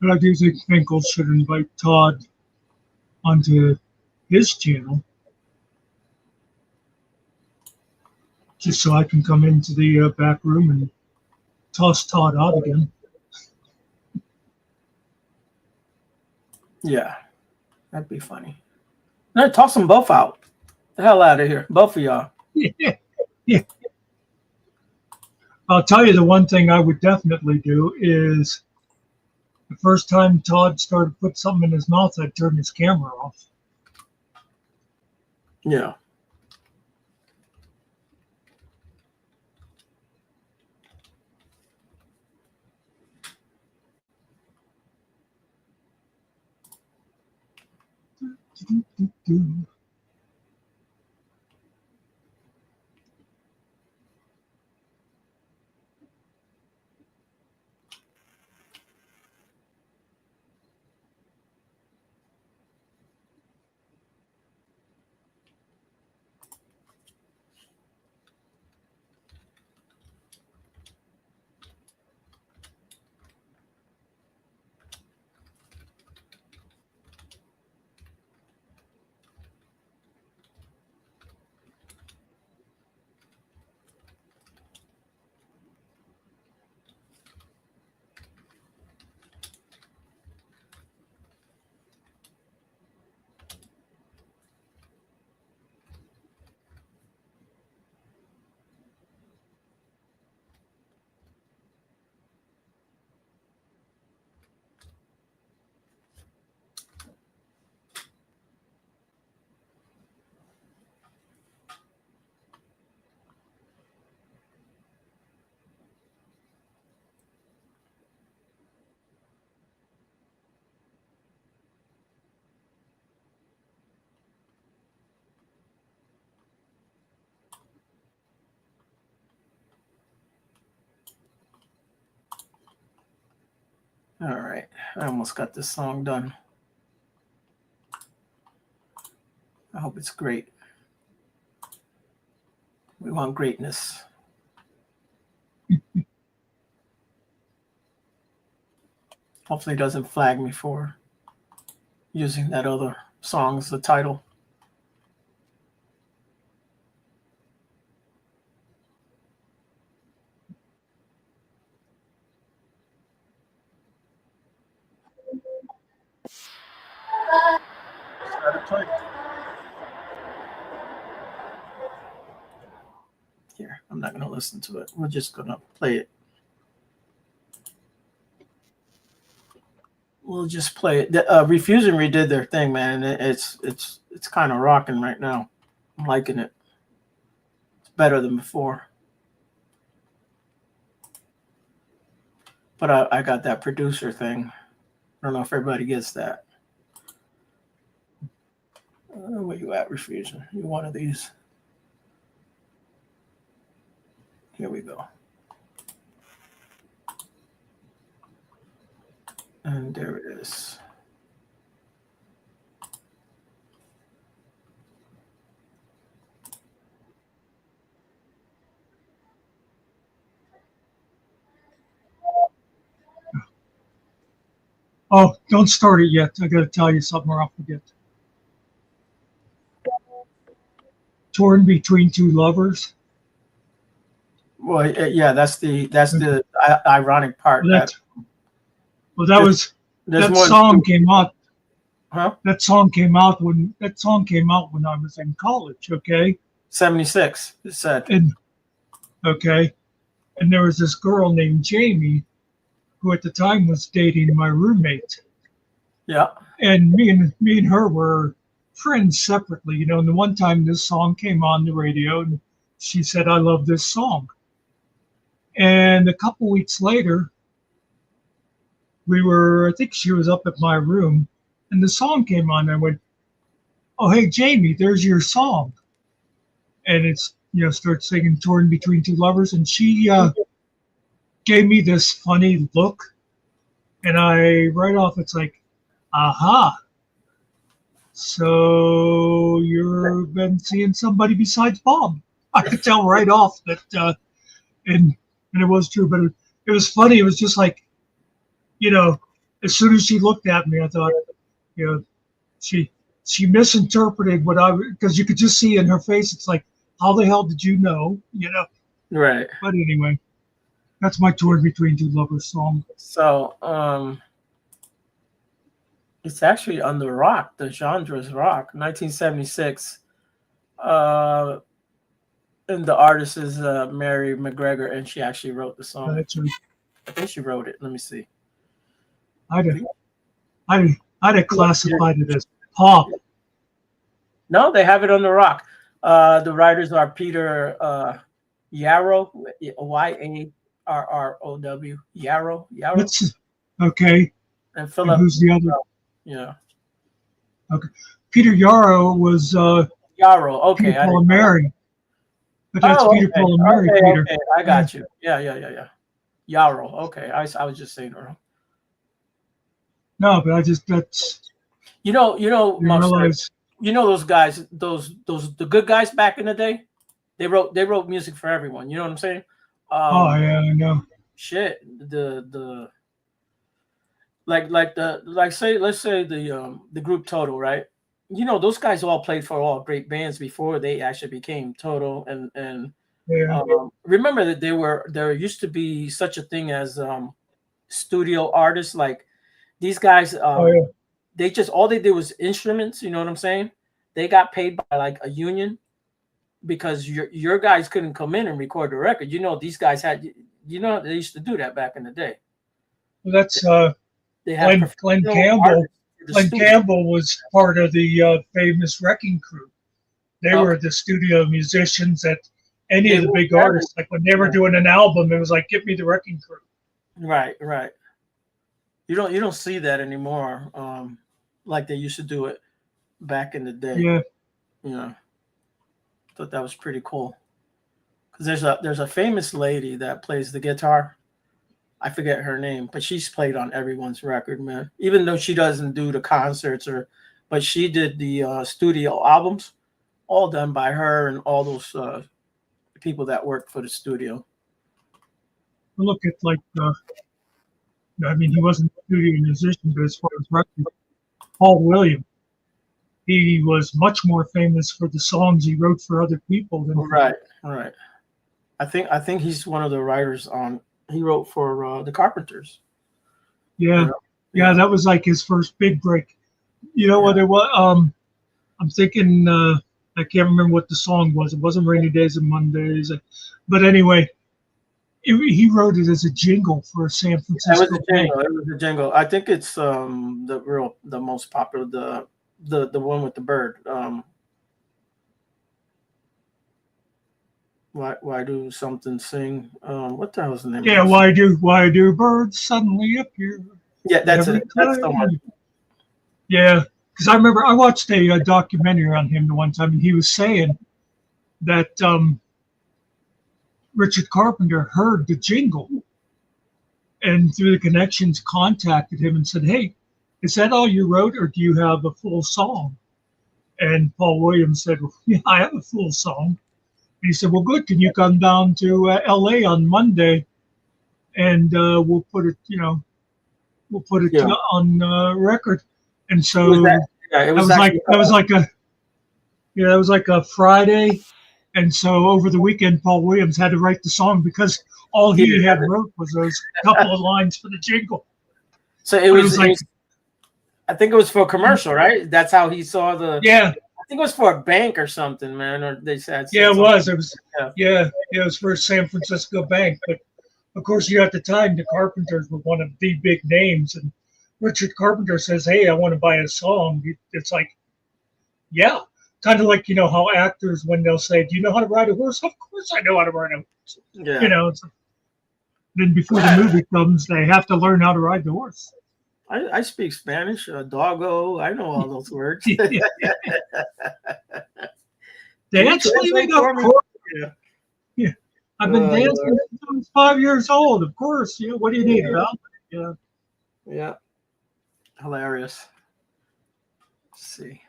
But I do think Finkel should invite Todd onto his channel, just so I can come into the back room and toss Todd out again. Yeah, that'd be funny. No, toss them both out. The hell out of here, both of y'all. Yeah. I'll tell you, the one thing I would definitely do is the first time Todd started to put something in his mouth, I'd turn his camera off. Yeah. do. All right, I almost got this song done. I hope it's great. We want greatness. Hopefully it doesn't flag me for using that other song as the title. Here, I'm not going to listen to it. We're just going to play it. We'll just play it. Refuse and redid their thing, man. It's kind of rocking right now. I'm liking it. It's better than before. But I got that producer thing. I don't know if everybody gets that. Where you at, Refusion? You one of these? Here we go. And there it is. Oh, don't start it yet. I got to tell you something or I'll forget. Torn between two lovers. Well, yeah, that's the ironic part. That song came out. Huh? That song came out when I was in college. Okay. 76. It said. And there was this girl named Jamie, who at the time was dating my roommate. Yeah. And me and her were friends separately, you know. And the one time this song came on the radio, and she said, "I love this song." And a couple weeks later, I think she was up at my room, and the song came on. And I went, "Oh, hey, Jamie, there's your song." And it's, starts singing "Torn Between Two Lovers." And she gave me this funny look. And right off, it's like, aha. So you've been seeing somebody besides Bob. I could tell right off that, and it was true, but it was funny. It was just like, as soon as she looked at me, I thought, she misinterpreted because you could just see in her face, it's like, how the hell did you know, Right. But anyway, that's my Torn Between Two Lovers song. So, it's actually on the rock. The genre is rock. 1976. And the artist is Mary McGregor, and she actually wrote the song. That's right. I think she wrote it. Let me see. I'd have classified it as pop. No, they have it on the rock. The writers are Peter Yarrow, Yarrow, Yarrow. Okay. And Philip. Who's the other? Yeah. Okay. Peter Yarrow was Yarrow. Okay. Peter, Paul, and Mary. But that's Peter, okay. Paul, and Mary. Okay, Peter. okay. I got you. Yeah. Yarrow. Okay. I was just saying it wrong. No, but that's You know, Muckster, realize. you know those guys, the good guys back in the day, they wrote music for everyone. You know what I'm saying? Oh yeah, I know. Shit. Let's say the group Total, right? You know, those guys all played for all great bands before they actually became Total. And Yeah. remember that there used to be such a thing as studio artists. Like these guys, Oh yeah. they just all they did was instruments. You know what I'm saying? They got paid by like a union because your guys couldn't come in and record the record. You know, these guys had. You know, they used to do that back in the day. Well, that's They had Glenn Campbell. Glenn Campbell was part of the famous Wrecking Crew. They were the studio musicians that any of the big artists, like when they were doing an album, it was like, give me the Wrecking Crew. Right. You don't see that anymore, like they used to do it back in the day. Yeah. Yeah. Thought that was pretty cool. Because there's a famous lady that plays the guitar. I forget her name, but she's played on everyone's record, man. Even though she doesn't do the concerts but she did the studio albums, all done by her and all those people that worked for the studio. Look at like, I mean, he wasn't a studio musician, but as far as record, Paul Williams, he was much more famous for the songs he wrote for other people than Right. I think he's one of the writers on. He wrote for the Carpenters. Yeah, that was like his first big break. You know what it was? I'm thinking I can't remember what the song was. It wasn't Rainy Days and Mondays, but anyway, he wrote it as a jingle for a San Francisco. It was a jingle. I think it's the most popular, the one with the bird. Why do something sing? What the hell's the name? Yeah, why do birds suddenly appear? Yeah, that's it. That's the one. Yeah, because I remember I watched a documentary on him the one time, and he was saying that Richard Carpenter heard the jingle, and through the connections contacted him and said, "Hey, is that all you wrote, or do you have a full song?" And Paul Williams said, "Well, yeah, I have a full song." He said, "Well, good. Can you come down to LA on Monday, and we'll put it, on record." And so that was like a Friday, and so over the weekend, Paul Williams had to write the song because all he had wrote was those couple of lines for the jingle. So it was like, I think it was for a commercial, right? That's how he saw the. Yeah. I think it was for a bank or something, man. Or they said. Yeah, it was. It was. Yeah, it was for a San Francisco bank. But of course, at the time, the Carpenters were one of the big names. And Richard Carpenter says, "Hey, I want to buy a song." It's like, yeah, kind of like how actors, when they'll say, "Do you know how to ride a horse?" Of course, I know how to ride a horse. Yeah. Then before the movie comes, they have to learn how to ride the horse. I speak Spanish, doggo. I know all those words. Dance leaving, of course. Yeah. I've been dancing since I was 5 years old, of course. Yeah. What do you need, Al? Yeah. Hilarious. Let's see.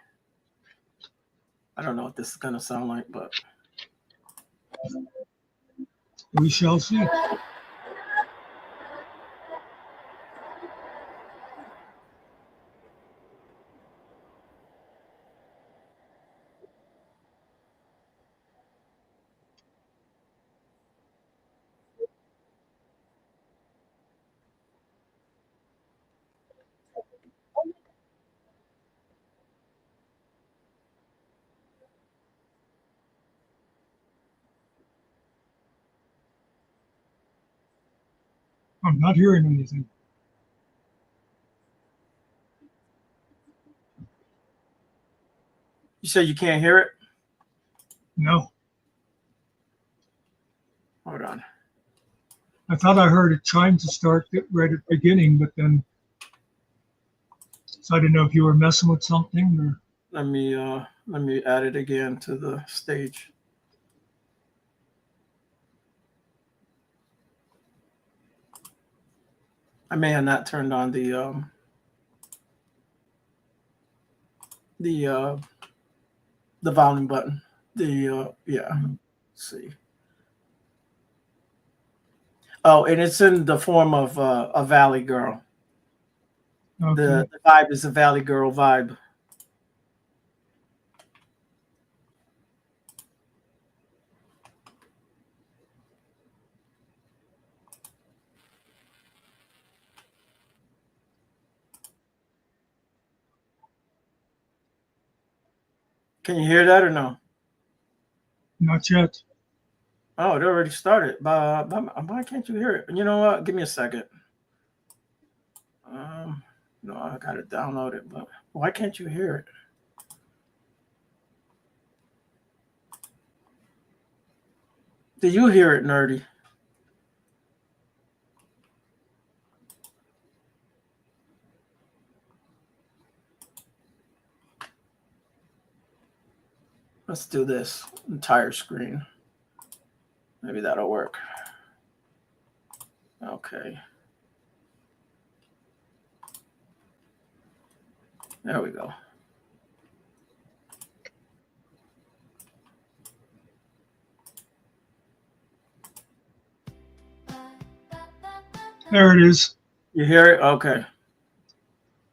I don't know what this is gonna sound like, but we shall see. I'm not hearing anything. You said you can't hear it? No. Hold on. I thought I heard it chime to start right at the beginning, but then, so I didn't know if you were messing with something or. let me add it again to the stage. I may have not turned on the volume button. Yeah. Let's see. Oh, and it's in the form of a Valley Girl. Okay. The vibe is a Valley Girl vibe. Can you hear that or no? Not yet. Oh, it already started. Why can't you hear it? You know what? Give me a second. No, I got to download it, but why can't you hear it? Do you hear it, Nerdy? Let's do this entire screen. Maybe that'll work. Okay. There we go. There it is. You hear it? Okay.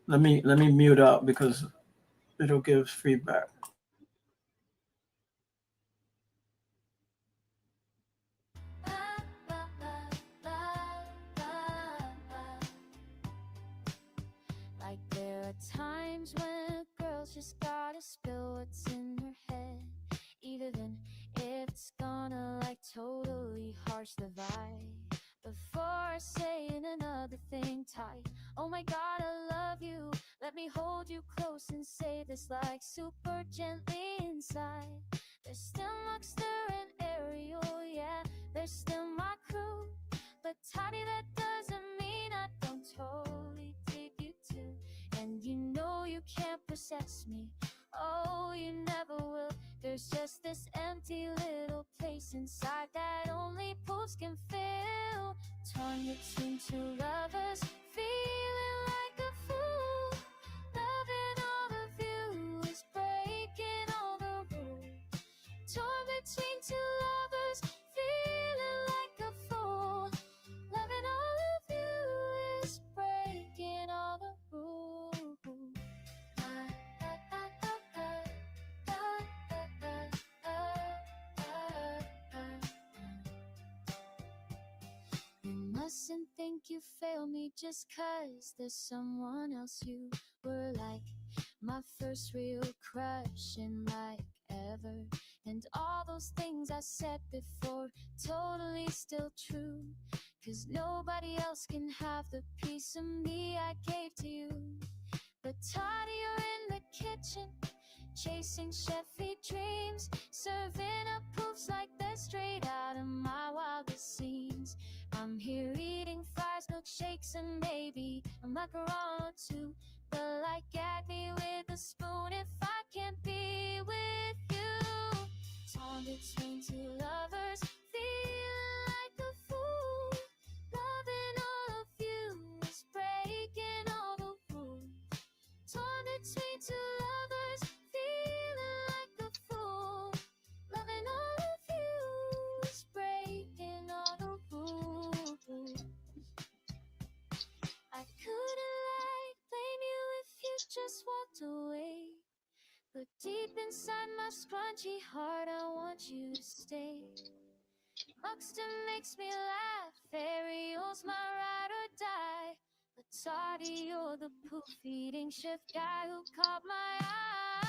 Let me mute up because it'll give feedback. Like there are times when a girl's just gotta spill what's in her head, even if it's gonna like totally harsh the vibe. Before saying another thing tight, oh my god, I love you. Let me hold you close and say this like super gently inside. There's still Muckster and Ariel, yeah, there's still my crew. But Toddy, that doesn't mean I don't totally dig you too. And you know you can't possess me, oh, you never will. There's just this empty little place inside that only pools can fill. Torn between two lovers, feeling like a fool. Loving all of you is breaking all the rules. Torn between two lovers, feeling like a fool. Loving all of you is breaking all the rules. You mustn't think you failed me just 'cause there's someone else. You were like my first real crush in like ever. And all those things I said before, totally still true. 'Cause nobody else can have the piece of me I gave to you. But Toddy, you're in the kitchen, chasing chefy dreams, serving up proofs like they're straight out of my wildest scenes. I'm here eating fries, milkshakes, and maybe a macaron or two. But like, gag me with a spoon if I can't be with you. Torn between two lovers, feeling like a fool. Loving all of you is breaking all the rules. Torn between two lovers, feeling like a fool. Loving all of you is breaking all the rules. I couldn't like blame you if you just walked away. But deep inside my scrunchy heart, I want you to stay. Muckster makes me laugh, Ariel's my ride or die. But Toddy, you're the poof-eating chef guy who caught my eye.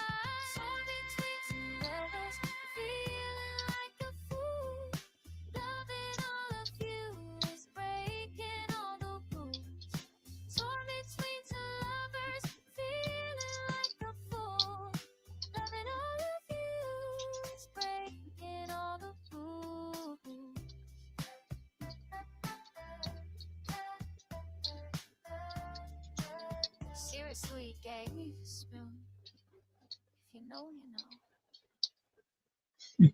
Torn between two lovers, feeling like a fool. Loving all of you is breaking all the rules. Torn between two lovers, feeling like a fool. Loving all of you is breaking all the rules. Seriously, gave me a spoon. know, you know.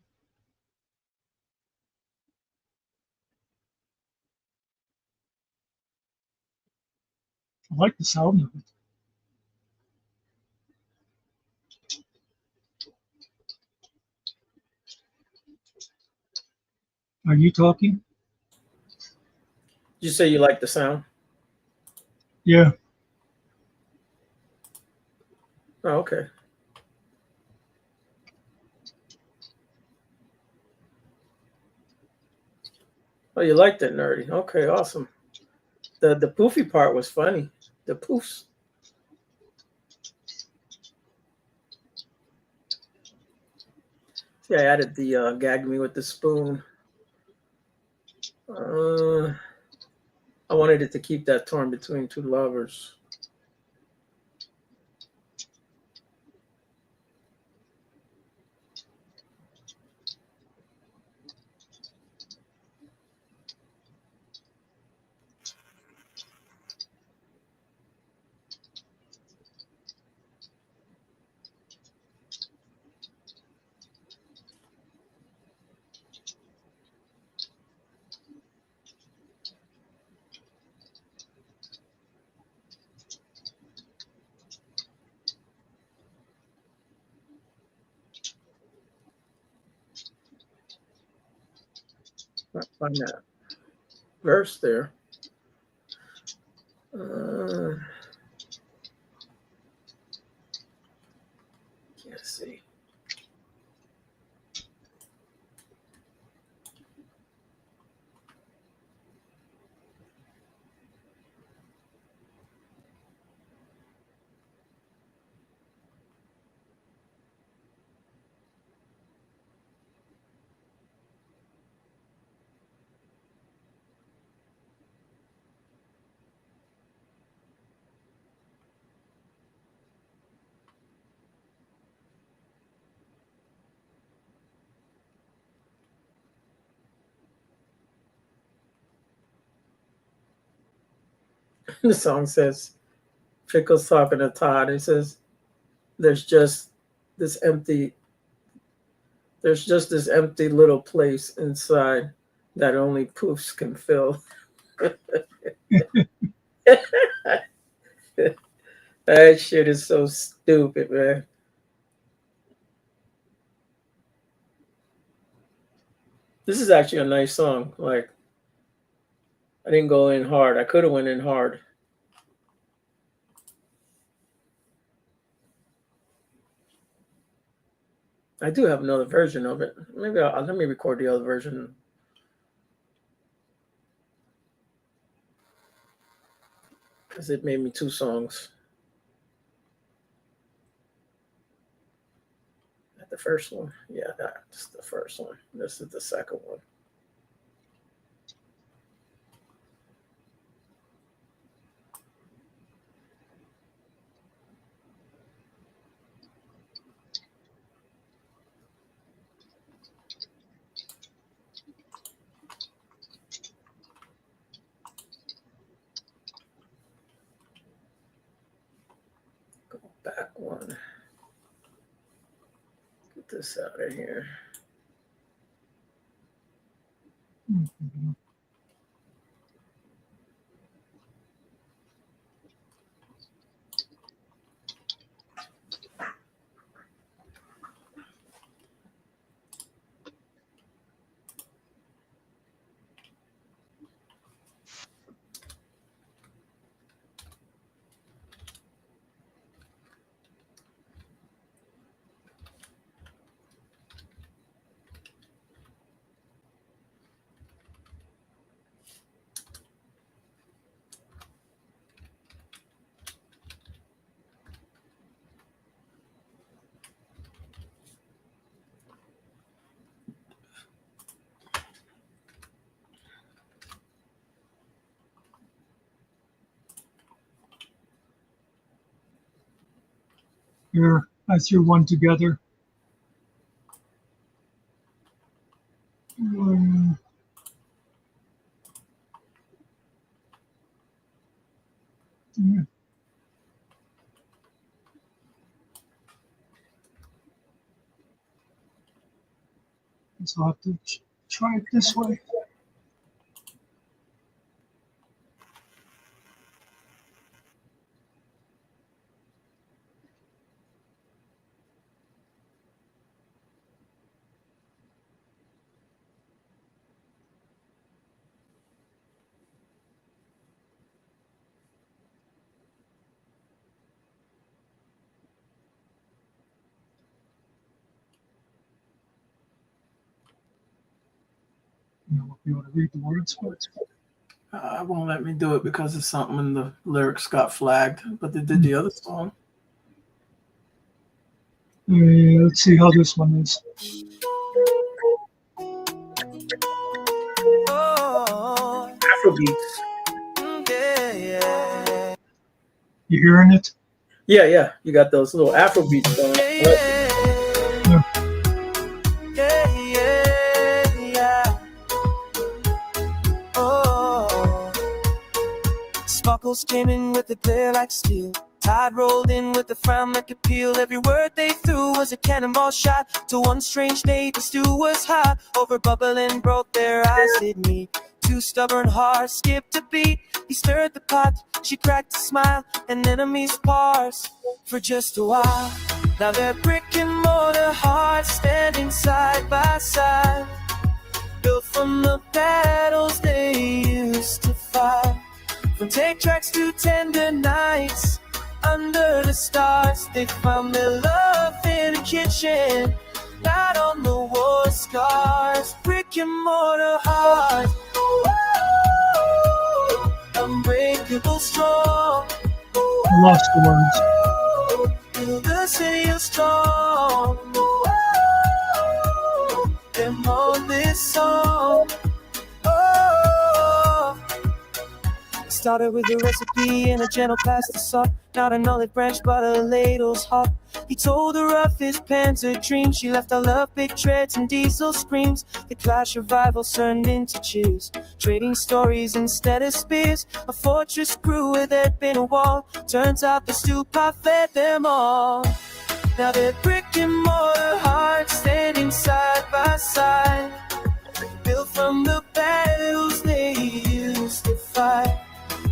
I like the sound of it. Are you talking? Did you say you like the sound? Yeah. Oh, okay. Oh, you liked it, nerdy. Okay, awesome. The poofy part was funny. The poofs. See, I added the gag me with the spoon. I wanted it to keep that torn between two lovers. Find that verse there. Can't see. The song says, Pickle's talking to Todd. He says, there's just this empty little place inside that only poofs can fill. That shit is so stupid, man. This is actually a nice song. Like, I didn't go in hard. I could have went in hard. I do have another version of it. Maybe let me record the other version. Because it made me 2 songs. The first one? Yeah, that's the first one. This is the second one. Go back one. Get this out of here. Mm-hmm. Here, I threw one together. Yeah. So I'll have to try it this way. You won't be able to read the words, but I won't let me do it because of something in the lyrics got flagged, but they did the other song. let's see how this one is. Afrobeats. You hearing it? Yeah. You got those little Afrobeats going. Sparkles came in with a glare like steel. Tide rolled in with a frown that could peel. Every word they threw was a cannonball shot. To one strange day the stew was hot. Over bubbling broke, their eyes did meet. Two stubborn hearts skipped a beat. He stirred the pot, she cracked a smile. And enemies parsed for just a while. Now they're brick and mortar hearts standing side by side, built from the battles they used to fight. From take tracks to tender nights under the stars, they found their love in the kitchen, not on the war scars. Brick and mortar hearts, unbreakable strong. I lost the words. Build the city of strong. Them on this song. Started with a recipe and a gentle pasta sauce, not an olive branch but a ladle's hot. He told her of his panzer dreams. She left all love, big treads and diesel screams. The clash of rivals turned into cheers, trading stories instead of spears. A fortress grew where there'd been a wall. Turns out the stew pot fed them all. Now they're brick and mortar hearts standing side by side, built from the battles they used to fight.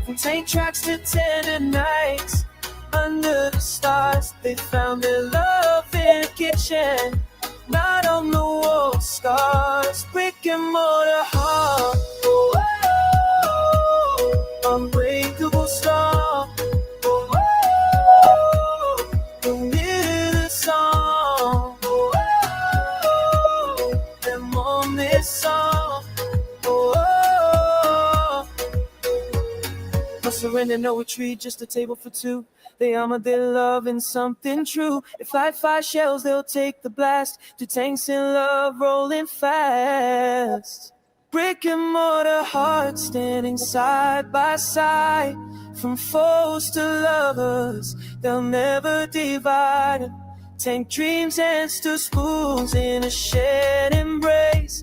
From tank tracks to tender nights under the stars, they found their love in the kitchen, not on the wall scars. Brick and mortar heart, unbreakable strong. The song, them on this song. No surrender, no retreat, just a table for two. They armored their love in something true. If I fire shells, they'll take the blast. To tanks in love rolling fast. Brick and mortar hearts standing side by side. From foes to lovers, they'll never divide. Tank dreams and stew spoons in a shared embrace.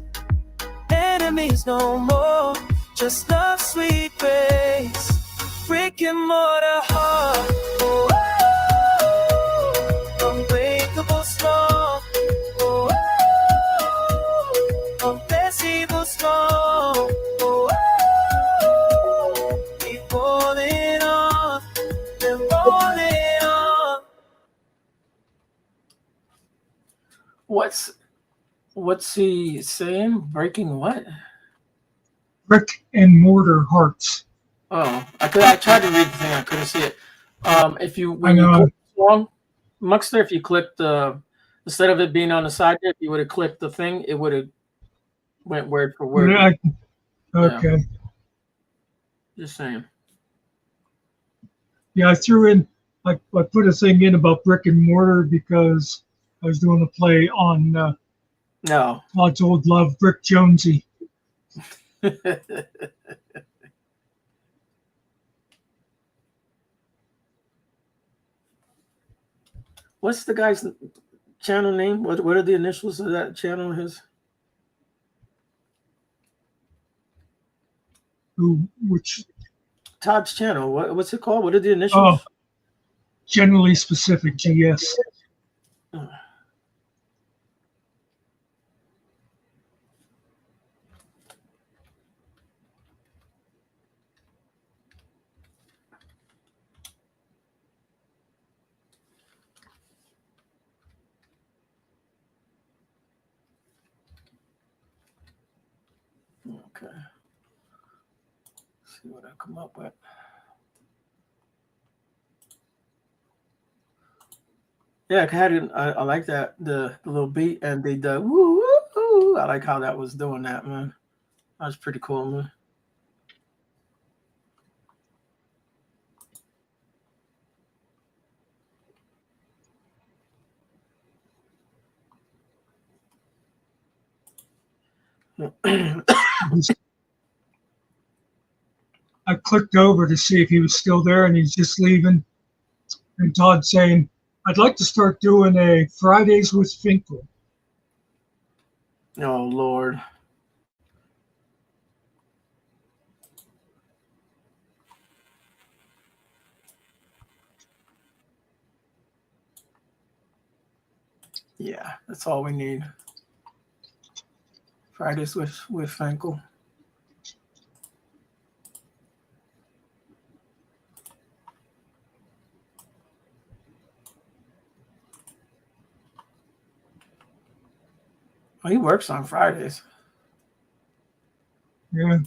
Enemies no more, just love, sweet grace. Brick and mortar heart, unbreakable strong, unbreakable strong. Keep rolling on, then rolling on. What's he saying? Breaking what? Brick and mortar hearts. Oh, I tried to read the thing. I couldn't see it. If you when you click the song, Muckster, if you clicked instead of it being on the side, if you would have clicked the thing, it would have went word for word. Okay. Yeah. Just saying. Yeah, I threw in. I put a thing in about brick and mortar because I was doing a play on Todd's old love, Brick Jonesy. What's the guy's channel name? What are the initials of that channel? Which Todd's channel? What's it called? What are the initials? Oh, generally specific, GS. Okay. Let's see what I come up with. Yeah, I like that the little beat and the woo woo woo. I like how that was doing that, man. That was pretty cool, man. I clicked over to see if he was still there, and he's just leaving. And Todd's saying, "I'd like to start doing a Fridays with Finkel." Oh Lord. Yeah, that's all we need. Fridays with Finkel. Oh, he works on Fridays. Yeah.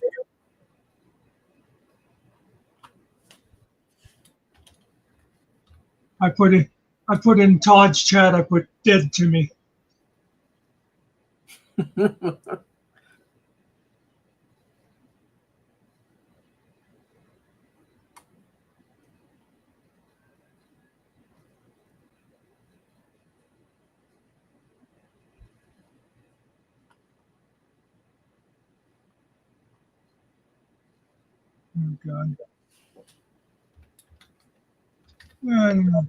I put in Todd's chat, I put dead to me. Oh God. I don't know.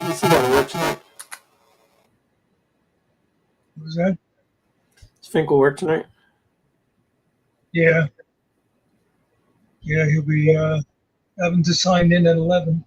You see that work tonight? What was that? Does Finkel work tonight? Yeah. Yeah, he'll be having to sign in at 11.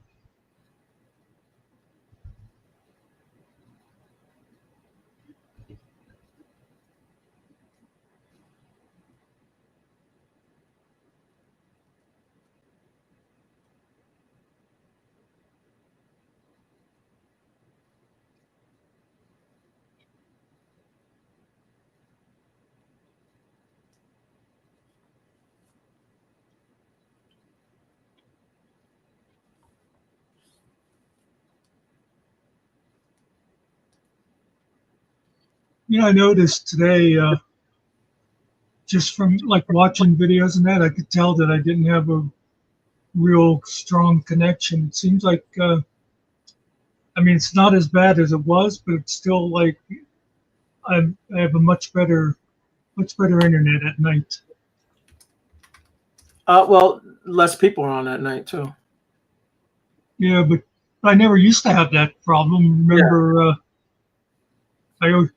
You know, I noticed today, just from like watching videos and that, I could tell that I didn't have a real strong connection. It seems like, I mean, it's not as bad as it was, but it's still like I have a much better internet at night. Well, less people are on that night too. Yeah, but I never used to have that problem. Remember, I would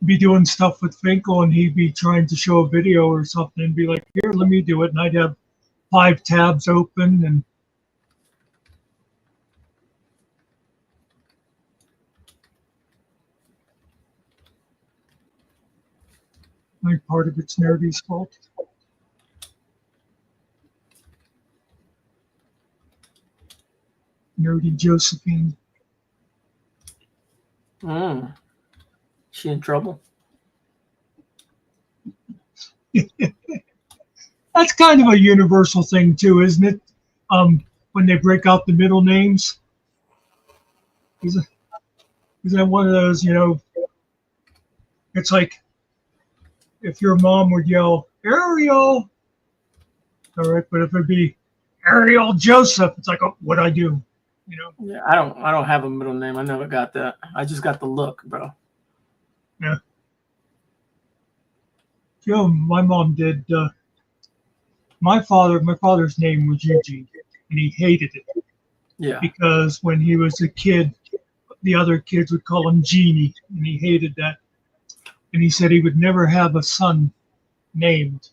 be doing stuff with Finkel, and he'd be trying to show a video or something, and be like, "Here, let me do it," and I'd have 5 tabs open, and like part of it's Nerdy's fault. Nerdy Josephine. She in trouble? That's kind of a universal thing too, isn't it? When they break out the middle names. Is that one of those, you know, it's like if your mom would yell, "Ariel," All right, but if it'd be Ariel Joseph, it's like, oh, what'd I do? You know? Yeah, I don't have a middle name. I never got that. I just got the look, bro. Yeah. You know, my mom did. My father's name was Eugene, and he hated it Yeah. because when he was a kid, the other kids would call him Genie, and he hated that. And he said he would never have a son named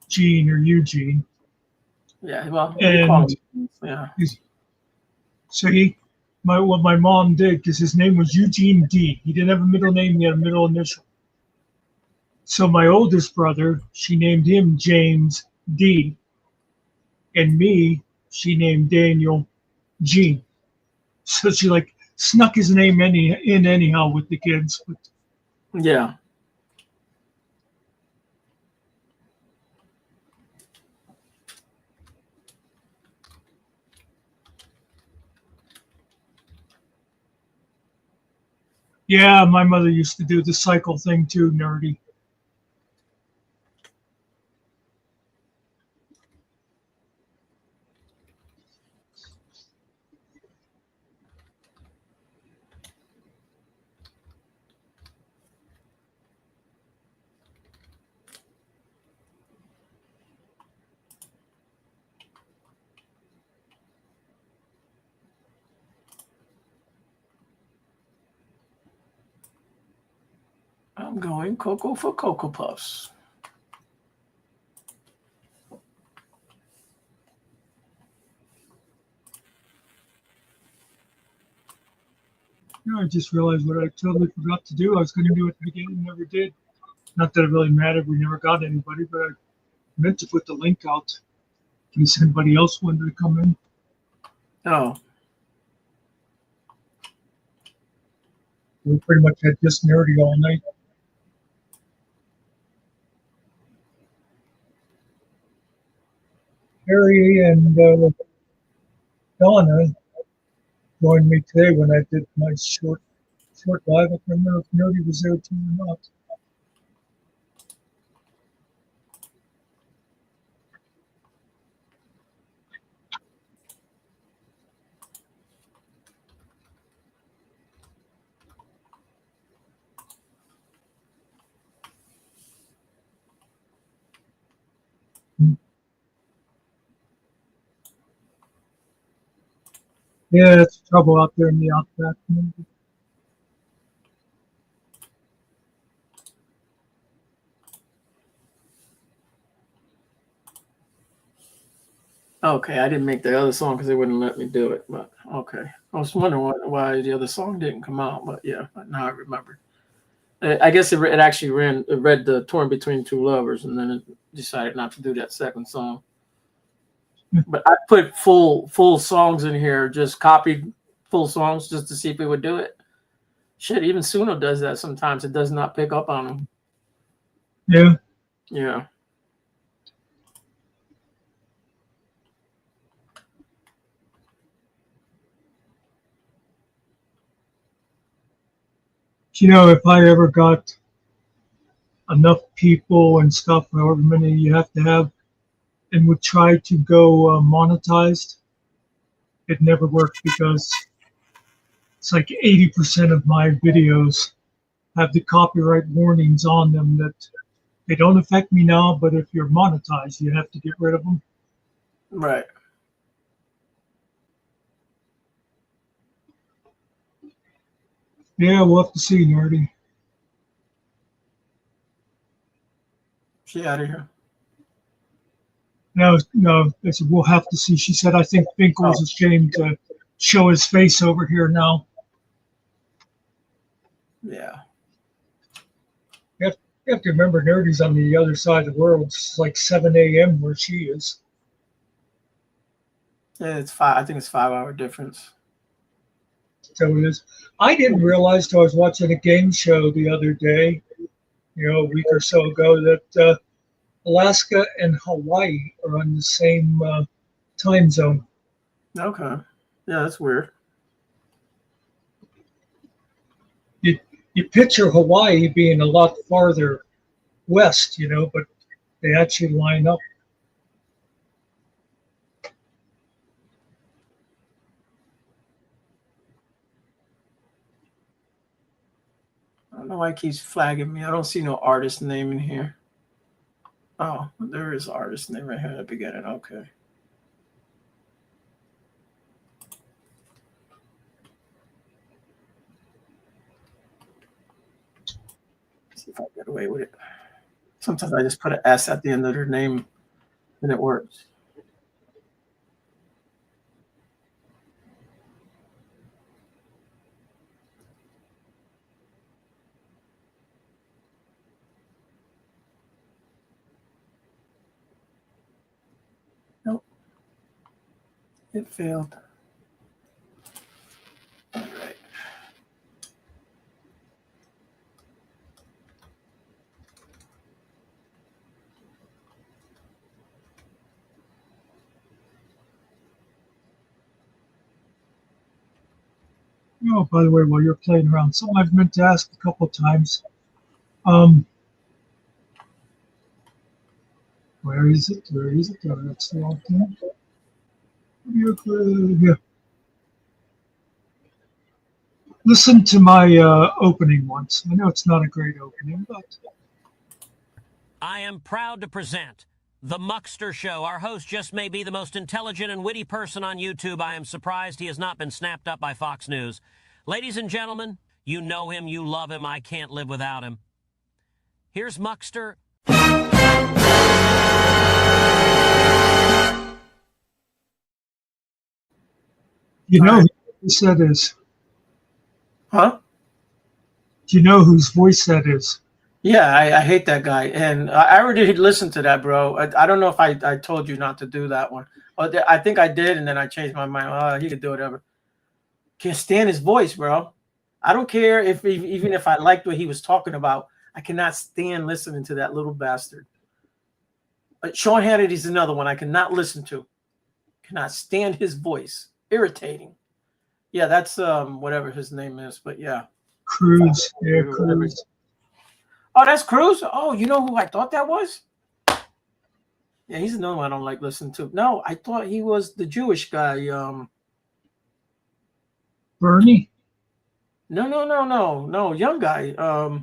Gene or Eugene. Yeah. Well, we And call him. Yeah. so what my mom did, because his name was Eugene D. He didn't have a middle name; he had a middle initial. So my oldest brother, she named him James D. And me, she named Daniel Gene. So she like snuck his name in anyhow with the kids. But Yeah. yeah, my mother used to do the cycle thing too, nerdy. I'm going Cocoa for Cocoa Puffs. You know, I just realized what I totally forgot to do. I was going to do it at the beginning, never did. Not that it really mattered. We never got anybody, but I meant to put the link out in case anybody else wanted to come in. Oh. We pretty much had just nerdy all night. Harry and Donna joined me today when I did my short live. I can't remember if Nerdy was there too or not. Yeah, it's trouble out there in the outback. Okay, I didn't make the other song because they wouldn't let me do it. But okay, I was wondering why the other song didn't come out. But yeah, now I remember. I guess it actually read the Torn Between Two Lovers, and then it decided not to do that second song. But I put full songs in here, just copied full songs just to see if it would do it. Shit, even Suno does that sometimes. It does not pick up on them. Yeah. Yeah. You know, if I ever got enough people and stuff, however many you have to have, and would try to go monetized, it never worked because it's like 80% of my videos have the copyright warnings on them that they don't affect me now, but if you're monetized, you have to get rid of them. Right. Yeah, we'll have to see, Nerdy. She out of here. No, I said, we'll have to see. She said, I think Finkel's ashamed to show his face over here now. Yeah. You have to remember, Nerdy's on the other side of the world. It's like 7 a.m. where she is. Yeah, it's 5. I think it's 5-hour difference. So it is. I didn't realize till I was watching a game show the other day, a week or so ago, that Alaska and Hawaii are on the same time zone. Okay. Yeah, that's weird. You picture Hawaii being a lot farther west, but they actually line up. I don't know why it keeps flagging me. I don't see no artist name in here. Oh, there is artist name right here at the beginning. Okay. See if I get away with it. Sometimes I just put an S at the end of their name and it works. Nope. It failed. All right. Oh, by the way, while you're playing around, something I've meant to ask a couple times. Where is it? Where is it? Oh, that's the wrong thing. Yeah. Listen to my opening once. I know it's not a great opening, but I am proud to present The Muckster Show. Our host just may be the most intelligent and witty person on YouTube. I am surprised he has not been snapped up by Fox News. Ladies and gentlemen, you know him, you love him, I can't live without him. Here's Muckster. you know whose voice that is. Huh? Do you know whose voice that is? Yeah, I hate that guy. And I already listened to that, bro. I don't know if I told you not to do that one. But I think I did, and then I changed my mind. He could do whatever. Can't stand his voice, bro. I don't care if even if I liked what he was talking about. I cannot stand listening to that little bastard. Sean Hannity's another one I cannot listen to. Cannot stand his voice. Irritating. Yeah, that's whatever his name is. But yeah. Cruz. Yeah, Cruz. Oh, that's Cruz? Oh, you know who I thought that was? Yeah, he's another one I don't like listening to. No, I thought he was the Jewish guy. Bernie? No. Young guy.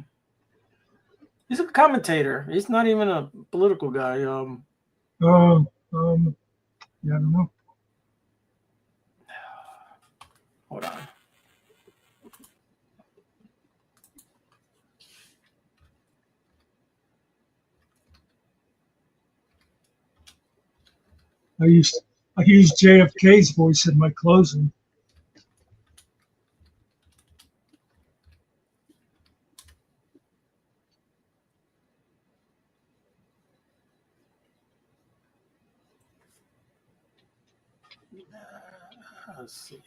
He's a commentator. He's not even a political guy. Yeah, I don't know. Hold on. I used JFK's voice in my closing. Let's see.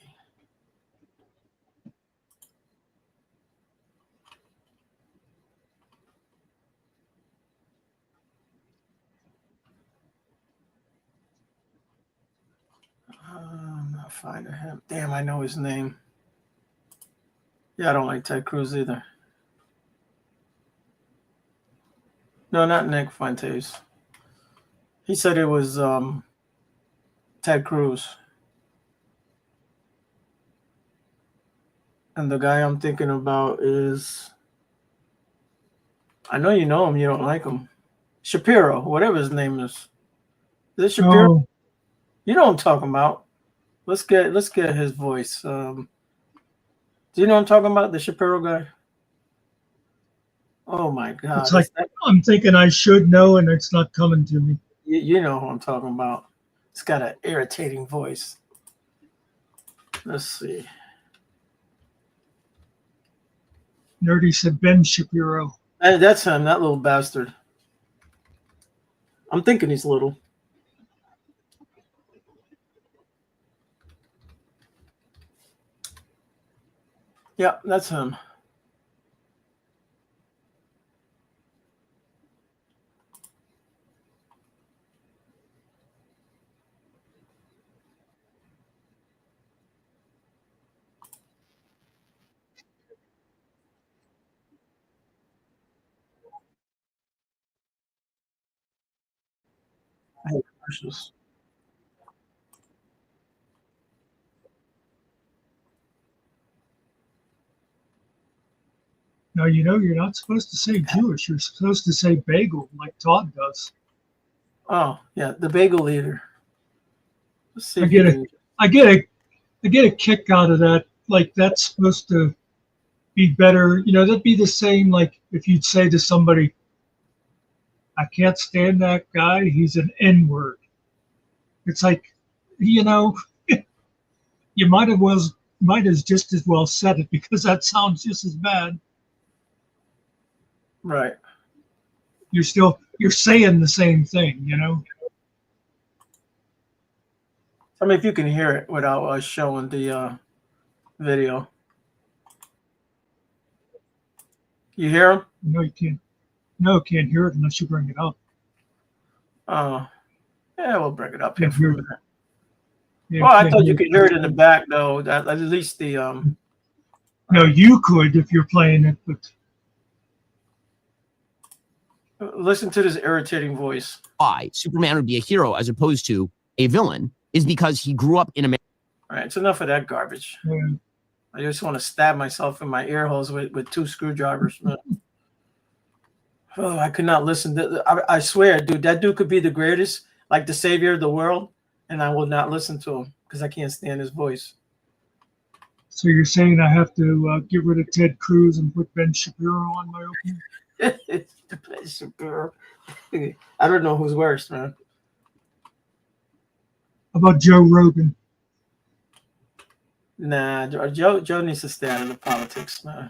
I'm not finding him. Damn, I know his name. Yeah, I don't like Ted Cruz either. No, not Nick Fuentes. He said it was Ted Cruz. And the guy I'm thinking about is, I know you know him, you don't like him. Shapiro, whatever his name is. Is it Shapiro? Oh, You know what I'm talking about. Let's get his voice. Do you know what I'm talking about? The Shapiro guy? Oh my God. it's like I'm thinking I should know, and it's not coming to me. You know who I'm talking about. It's got an irritating voice. Let's see. Nerdy said Ben Shapiro. That's him, that little bastard. I'm thinking he's little. Yeah, that's him. I hate commercials. Now, you know, you're not supposed to say Jewish. You're supposed to say bagel, like Todd does. Oh, yeah, the bagel eater. Let's see I if you get a, can. I get a, I get a kick out of that. Like that's supposed to be better. You know, that'd be the same. Like if you'd say to somebody, "I can't stand that guy. He's an N-word." It's like, you know, you might as just as well said it because that sounds just as bad. Right. You're saying the same thing, you know. Tell me if you can hear it without us showing the video. You hear him? No, you can't. No, can't hear it unless you bring it up. Oh, yeah, we'll bring it up here Can't for a hear it. minute. Yeah, Well, I can't thought hear you it. could hear it in the back though. At least the No, you could if you're playing it, but listen to this irritating voice. Why Superman would be a hero as opposed to a villain is because he grew up in America. All right, it's enough of that garbage. I just want to stab myself in my ear holes with 2 screwdrivers. Oh, I could not listen. I swear, dude, that dude could be the greatest, like the savior of the world, and I will not listen to him because I can't stand his voice. So you're saying I have to get rid of Ted Cruz and put Ben Shapiro on my opening? It's the Ben Shapiro. I don't know who's worse, man. How about Joe Rogan? Nah, Joe needs to stay out of the politics, man.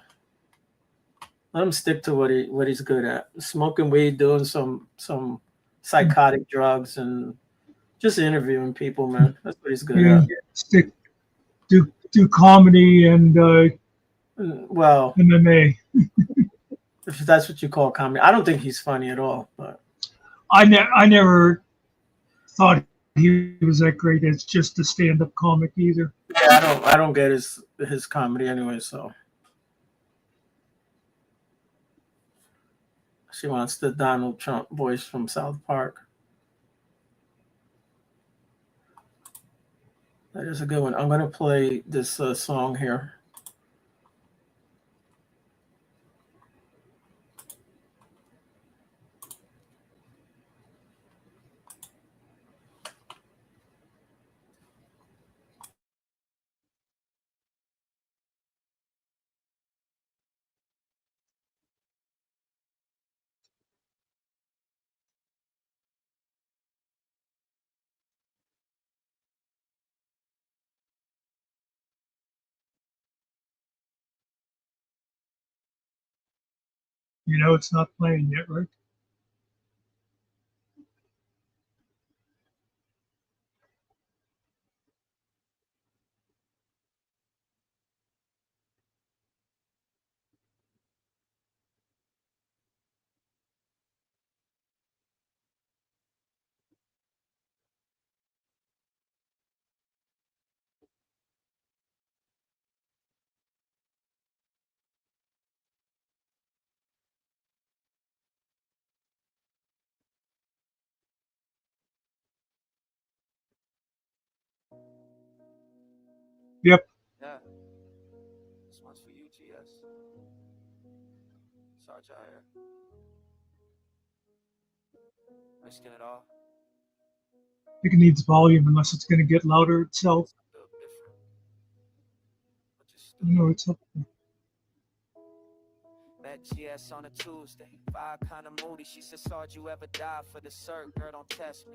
Let him stick to what he's good at: smoking weed, doing some psychotic drugs, and just interviewing people, man. That's what he's good at. Do comedy and well, MMA. If that's what you call comedy, I don't think he's funny at all. But I never thought he was that great as just a stand-up comic either. Yeah, I don't get his comedy anyway. So she wants the Donald Trump voice from South Park. That is a good one. I'm gonna play this song here. You know, it's not playing yet, right? Yep. Yeah. This one's for you, GS. Sarge out here. Risking it all. I think it needs volume unless it's going to get louder itself. No, it's up there. Met GS on a Tuesday, vibe kinda moody. She said, Sarge, you ever die for dessert? Girl, don't test me.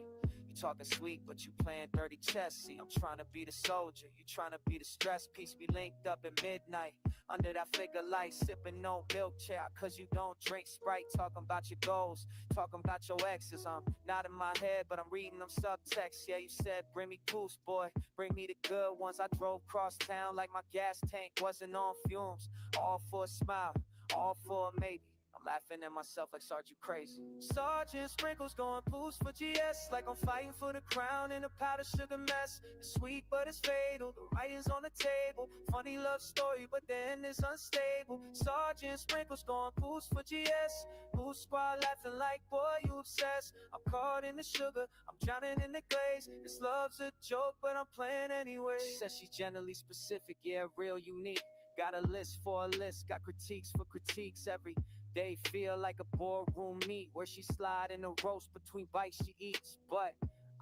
You talking sweet, but you playing dirty chess. See, I'm trying to be the soldier, you trying to be the stress piece. We linked up at midnight, under that figure light, sipping no milk chair, cause you don't drink Sprite. Talking about your goals, talking about your exes. I'm not in my head, but I'm reading them subtexts. Yeah, you said, bring me goose, boy, bring me the good ones. I drove cross town like my gas tank wasn't on fumes. All for a smile, all for a maybe. I'm laughing at myself like, Sarge, you crazy. Sergeant Sprinkles going boost for GS, like I'm fighting for the crown in a powder sugar mess. It's sweet, but it's fatal. The writing's on the table. Funny love story, but the end is unstable. Sergeant Sprinkles going boost for GS. Boost squad laughing like, boy, you obsessed. I'm caught in the sugar, I'm drowning in the glaze. This love's a joke, but I'm playing anyway. She says she's generally specific, yeah, real unique. Got a list for a list, got critiques for critiques. Every day feel like a boardroom meet where she slide in a roast between bites she eats. But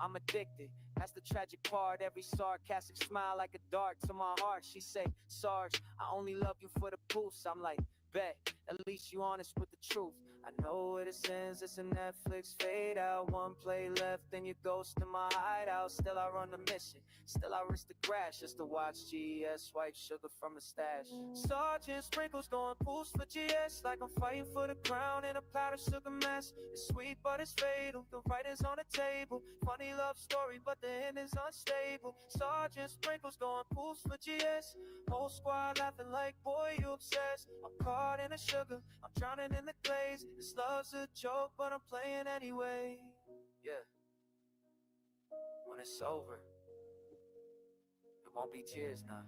I'm addicted, that's the tragic part. Every sarcastic smile like a dart to my heart. She say, Sarge, I only love you for the poofs. I'm like, bet, at least you honest with the truth. I know it ends, it's a Netflix fade out. One play left, then you ghost in my hideout. Still I run the mission, still I risk the crash just to watch GS wipe sugar from the stash. Sergeant Sprinkles going poofs for GS like I'm fighting for the crown in a powder sugar mess. It's sweet but it's fatal, the writing's on the table. Funny love story but the end is unstable. Sergeant Sprinkles going poofs for GS. Whole squad laughing like, boy, you obsessed. I'm caught in the sugar, I'm drowning in the glaze. This love's a joke, but I'm playing anyway. Yeah. When it's over, it won't be tears now.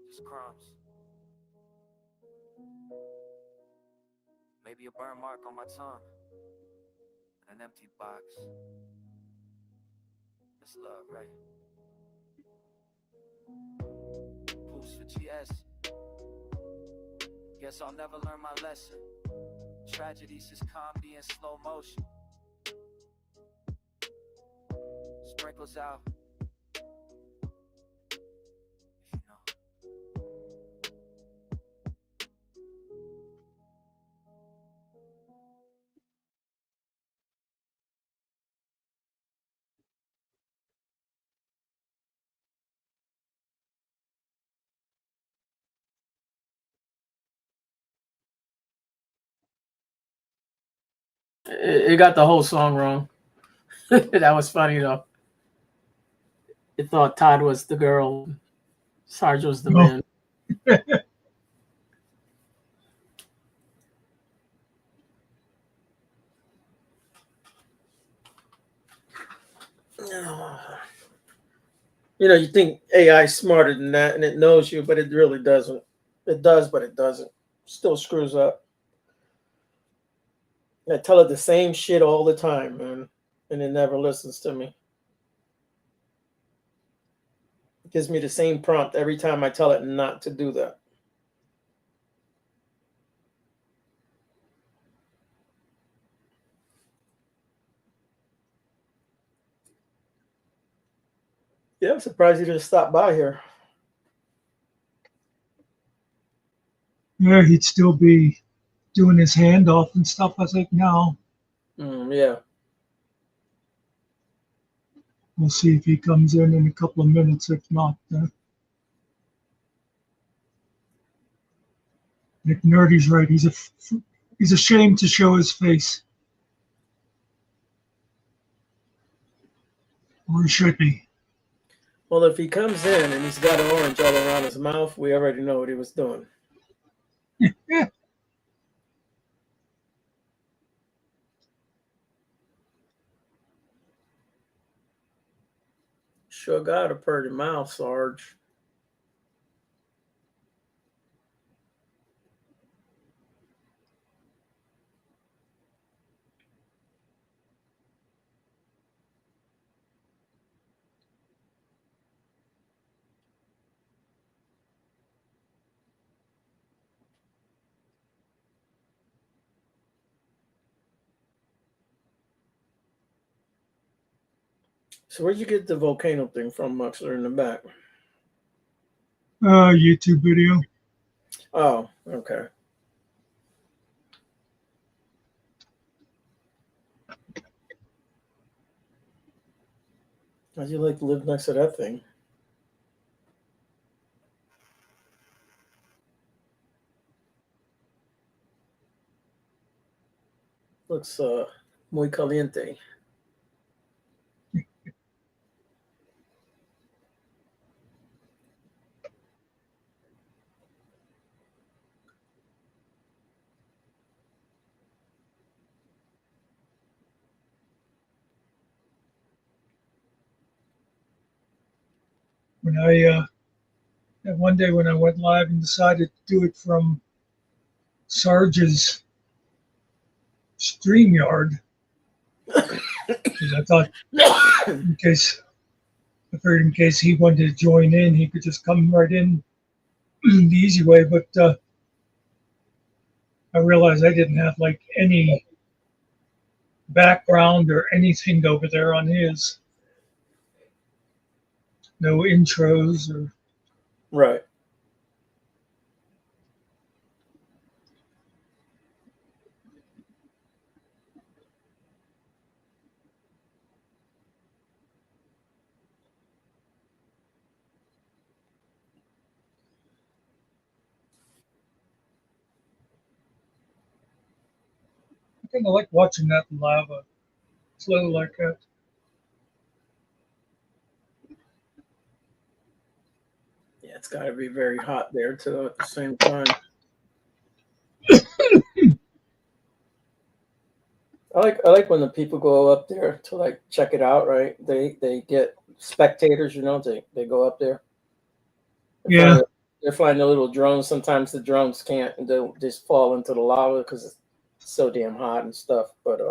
Just crumbs. Maybe a burn mark on my tongue. And an empty box. That's love, right? Poofs for GS. Guess I'll never learn my lesson. Tragedies is comedy in slow motion. Sprinkles out. If you know. It got the whole song wrong. That was funny though. It thought Todd was the girl, Sarge was the man. You know, you think AI is smarter than that, and it knows you, but it really doesn't. It does, but it doesn't. Still screws up. I tell it the same shit all the time, man, and it never listens to me. It gives me the same prompt every time I tell it not to do that. Yeah, I'm surprised he didn't stop by here. Yeah, he'd still be doing his handoff and stuff, I think, now. Yeah. We'll see if he comes in a couple of minutes. If not, Nick Nerdy's right. He's ashamed to show his face. Or he should be. Well, if he comes in and he's got an orange all around his mouth, we already know what he was doing. Yeah. Sure got a pretty mouth, Sarge. So where'd you get the volcano thing from, Muckster, in the back? YouTube video. Oh, okay. How'd you like to live next to that thing? Looks muy caliente. When that one day when I went live and decided to do it from Sarge's StreamYard, because I thought in case he wanted to join in, he could just come right in the easy way, but I realized I didn't have like any background or anything over there on his. No intros or Right. I kind of like watching that lava flow like that. Yeah, it's got to be very hot there too at the same time. I like when the people go up there to like check it out, right? They get spectators, they go up there. Yeah. They're flying the little drones. Sometimes the drones can't, and they'll just fall into the lava because it's so damn hot and stuff. But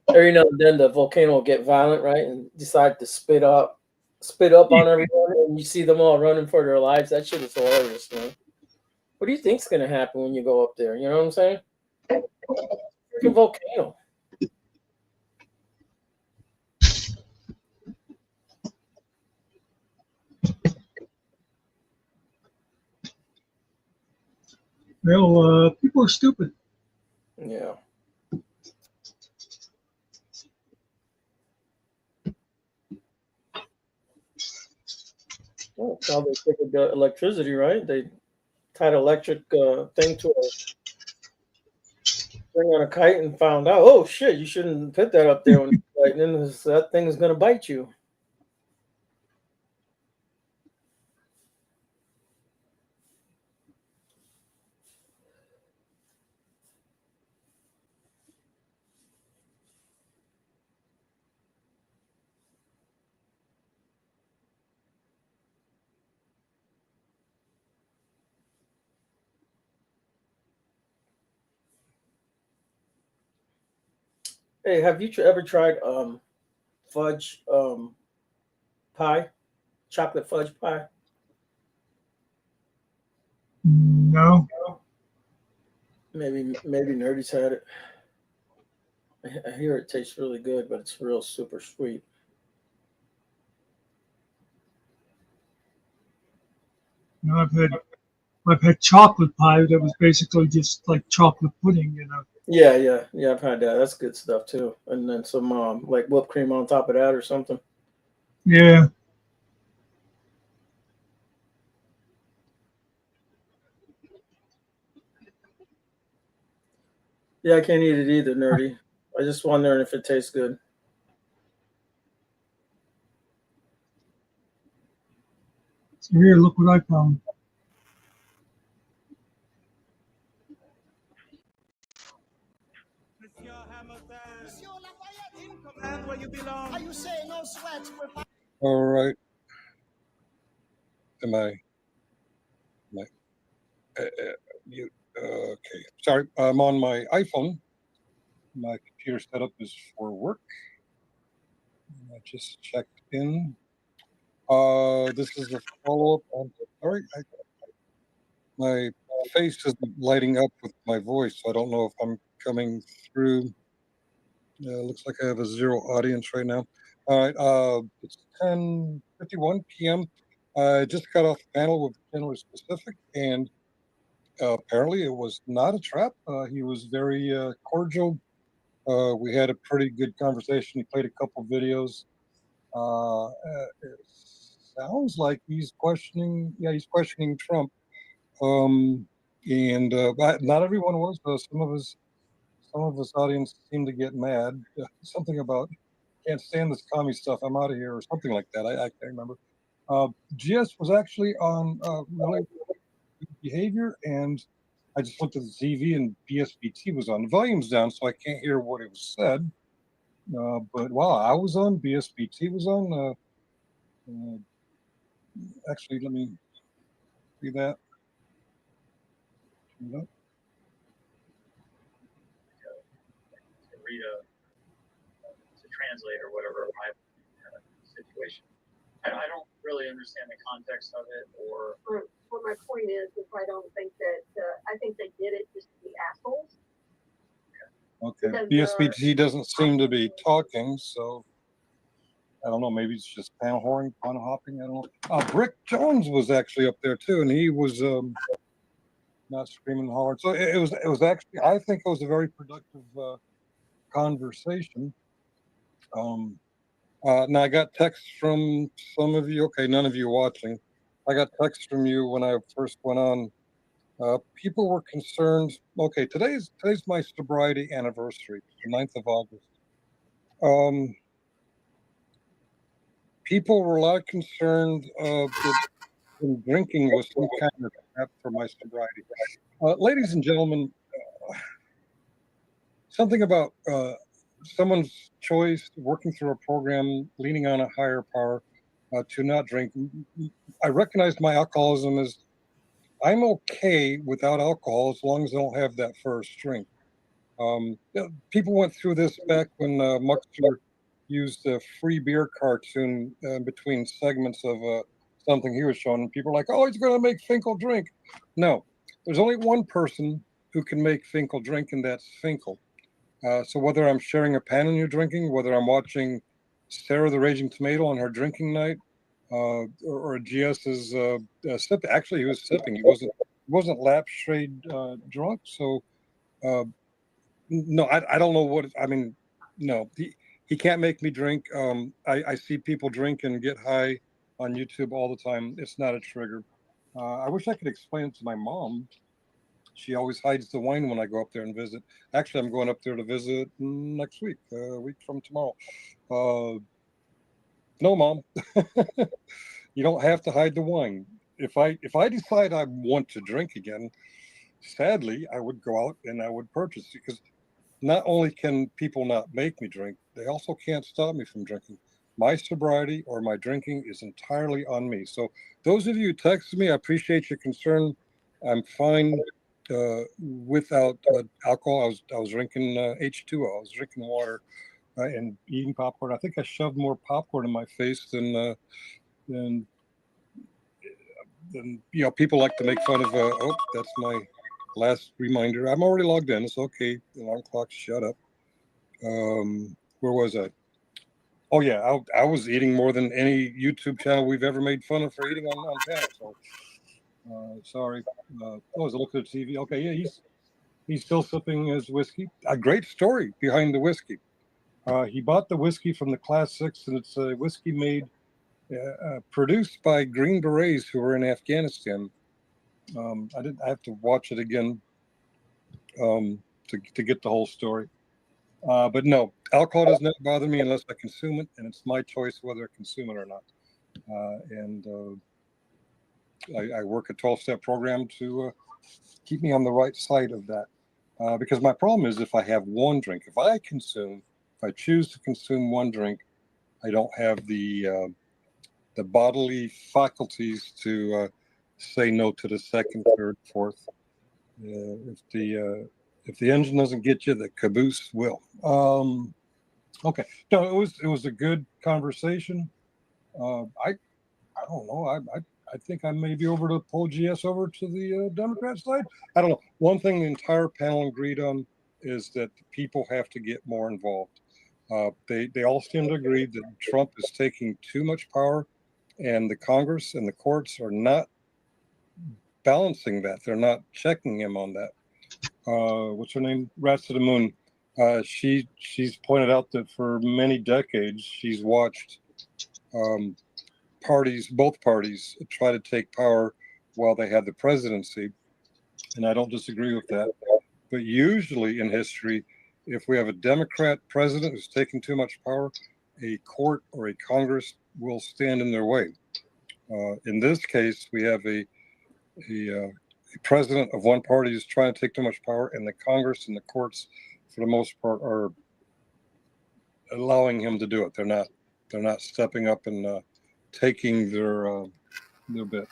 every now and then the volcano will get violent, right, and decide to spit up on everyone, and you see them all running for their lives. That shit is hilarious, man. What do you think's gonna happen when you go up there? You know what I'm saying? Freaking volcano. Well, people are stupid. Yeah. Well, that's how they figured the electricity, right? They tied an electric thing to a string on a kite and found out, oh shit, you shouldn't put that up there when it's lightning. That thing is gonna bite you. Hey, have you ever tried fudge pie, chocolate fudge pie? No. Maybe Nerdy's had it. I hear it tastes really good, but it's real super sweet. No, I've had chocolate pie that was basically just like chocolate pudding, you know. Yeah, I've had that. That's good stuff too. And then some like whipped cream on top of that or something. Yeah. Yeah, I can't eat it either, Nerdy. I just wondering if it tastes good. So here, look what I found. All right. Am I? You? Okay. Sorry. I'm on my iPhone. My computer setup is for work. I just checked in. This is a follow-up on. Sorry, my face isn't lighting up with my voice. So I don't know if I'm coming through. Looks like I have a zero audience right now. All right, it's 10:51 p.m. I just got off the panel with Generally Specific, and apparently it was not a trap. He was very cordial. We had a pretty good conversation. He played a couple videos. It sounds like he's questioning. Yeah, he's questioning Trump. And but not everyone was. Some of his audience seemed to get mad. Something about can't stand this commie stuff. I'm out of here, or something like that. I can't remember. GS was actually on really good behavior, and I just looked at the TV, and BSBT was on. The volume's down, so I can't hear what it was said. But wow, I was on. BSBT was on. Actually, let me see that. Read to translate or whatever my situation. I don't really understand the context of it, or. Well, my point is I don't think that, I think they did it just to be assholes. Okay. Because, BSBT doesn't seem to be talking, so I don't know. Maybe it's just panel hopping. I don't know. Brick Jones was actually up there too, and he was not screaming and hollering. So it was actually, I think it was a very productive conversation. Now I got texts from some of you. Okay, none of you watching. I got texts from you when I first went on. People were concerned. Okay, today's my sobriety anniversary, the 9th of August. People were a lot concerned that drinking was some kind of trap for my sobriety. Ladies and gentlemen, something about someone's choice, working through a program, leaning on a higher power to not drink. I recognize my alcoholism as I'm okay without alcohol as long as I don't have that first drink. People went through this back when Muckster used a free beer cartoon between segments of something he was showing, and people were like, "Oh, he's going to make Finkel drink." No, there's only one person who can make Finkel drink, and that's Finkel. So whether I'm sharing a pan and you're drinking, whether I'm watching Sarah the Raging Tomato on her drinking night, or GS's sip. Actually, he was sipping. He wasn't lap shade drunk. So no, I don't know what. I mean, no, he can't make me drink. I see people drink and get high on YouTube all the time. It's not a trigger. I wish I could explain it to my mom. She always hides the wine when I go up there and visit. Actually, I'm going up there to visit next week, a week from tomorrow. No, Mom, you don't have to hide the wine. If I decide I want to drink again, sadly, I would go out and I would purchase it, because not only can people not make me drink, they also can't stop me from drinking. My sobriety or my drinking is entirely on me. So those of you who texted me, I appreciate your concern. I'm fine without alcohol. I was drinking H2O. I was drinking water and eating popcorn. I think I shoved more popcorn in my face than people like to make fun of. Oh, that's my last reminder. I'm already logged in. It's okay. The alarm clock shut up. Where was I? Oh yeah, I was eating more than any YouTube channel we've ever made fun of for eating on panel. So sorry. I was looking at TV. Okay, yeah, he's still sipping his whiskey. A great story behind the whiskey. He bought the whiskey from the Class 6, and it's a whiskey made, produced by Green Berets who were in Afghanistan. I have to watch it again to get the whole story. But no, alcohol does not bother me unless I consume it, and it's my choice whether I consume it or not. I work a 12-step program to keep me on the right side of that. Because my problem is if I have one drink, if I choose to consume one drink, I don't have the bodily faculties to say no to the second, third, fourth. If the engine doesn't get you, the caboose will. Okay, no, it was a good conversation. I don't know. I think I may be over to pull GS over to the Democrat side. I don't know. One thing the entire panel agreed on is that people have to get more involved. They all seem to agree that Trump is taking too much power, and the Congress and the courts are not balancing that. They're not checking him on that. What's her name? Rats to the Moon. She's pointed out that for many decades she's watched both parties try to take power while they had the presidency, and I don't disagree with that. But usually in history, if we have a Democrat president who's taking too much power, a court or a Congress will stand in their way. In this case, we have a president of one party who's trying to take too much power, and the Congress and the courts, for the most part, are allowing him to do it. They're not stepping up and taking their bit.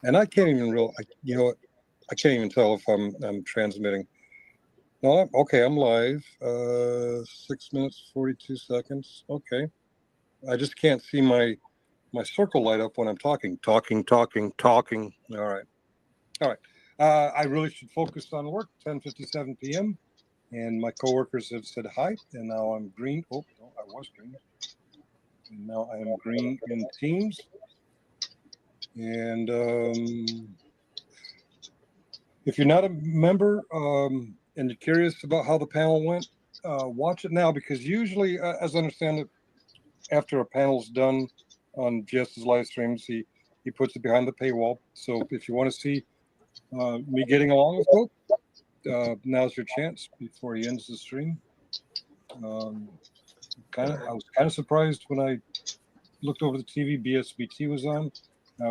And I can't even I can't even tell if I'm transmitting. No, okay, I'm live. 6 minutes 42 seconds. Okay, I just can't see my my circle light up when I'm talking. All right. I really should focus on work. 10:57 p.m. And my coworkers have said hi, and now I'm green. Oh, no, I was green. And now I am green in Teams. And if you're not a member and you're curious about how the panel went, watch it now, because usually, as I understand it, after a panel's done on GS's live streams, he puts it behind the paywall. So if you want to see me getting along with folks, now's your chance before he ends the stream. I was kind of surprised when I looked over the TV. BSBT was on.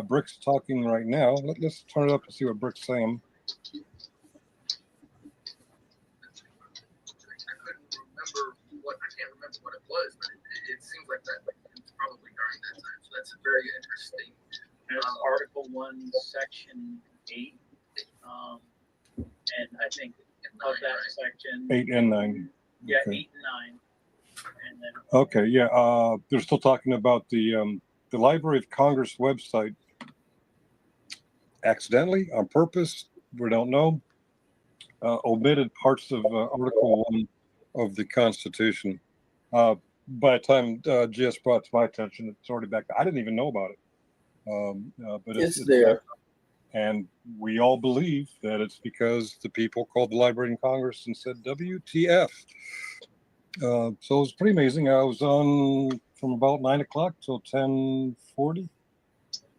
Brick's talking right now. Let's turn it up and see what Brick's saying. I can't remember what it was, but it seems like that it was probably during that time. So that's very interesting. There's Article 1, Section 8. And I think of that section 8 and 9. Yeah, Okay. 8 and 9. And then Okay, yeah. They're still talking about the Library of Congress website. Accidentally, on purpose, we don't know, omitted parts of Article 1 of the Constitution. By the time GS brought it to my attention, it's already back. I didn't even know about it. But it's there. And we all believe that it's because the people called the Library of Congress and said WTF. So it was pretty amazing. I was on from about 9 o'clock till 10:40.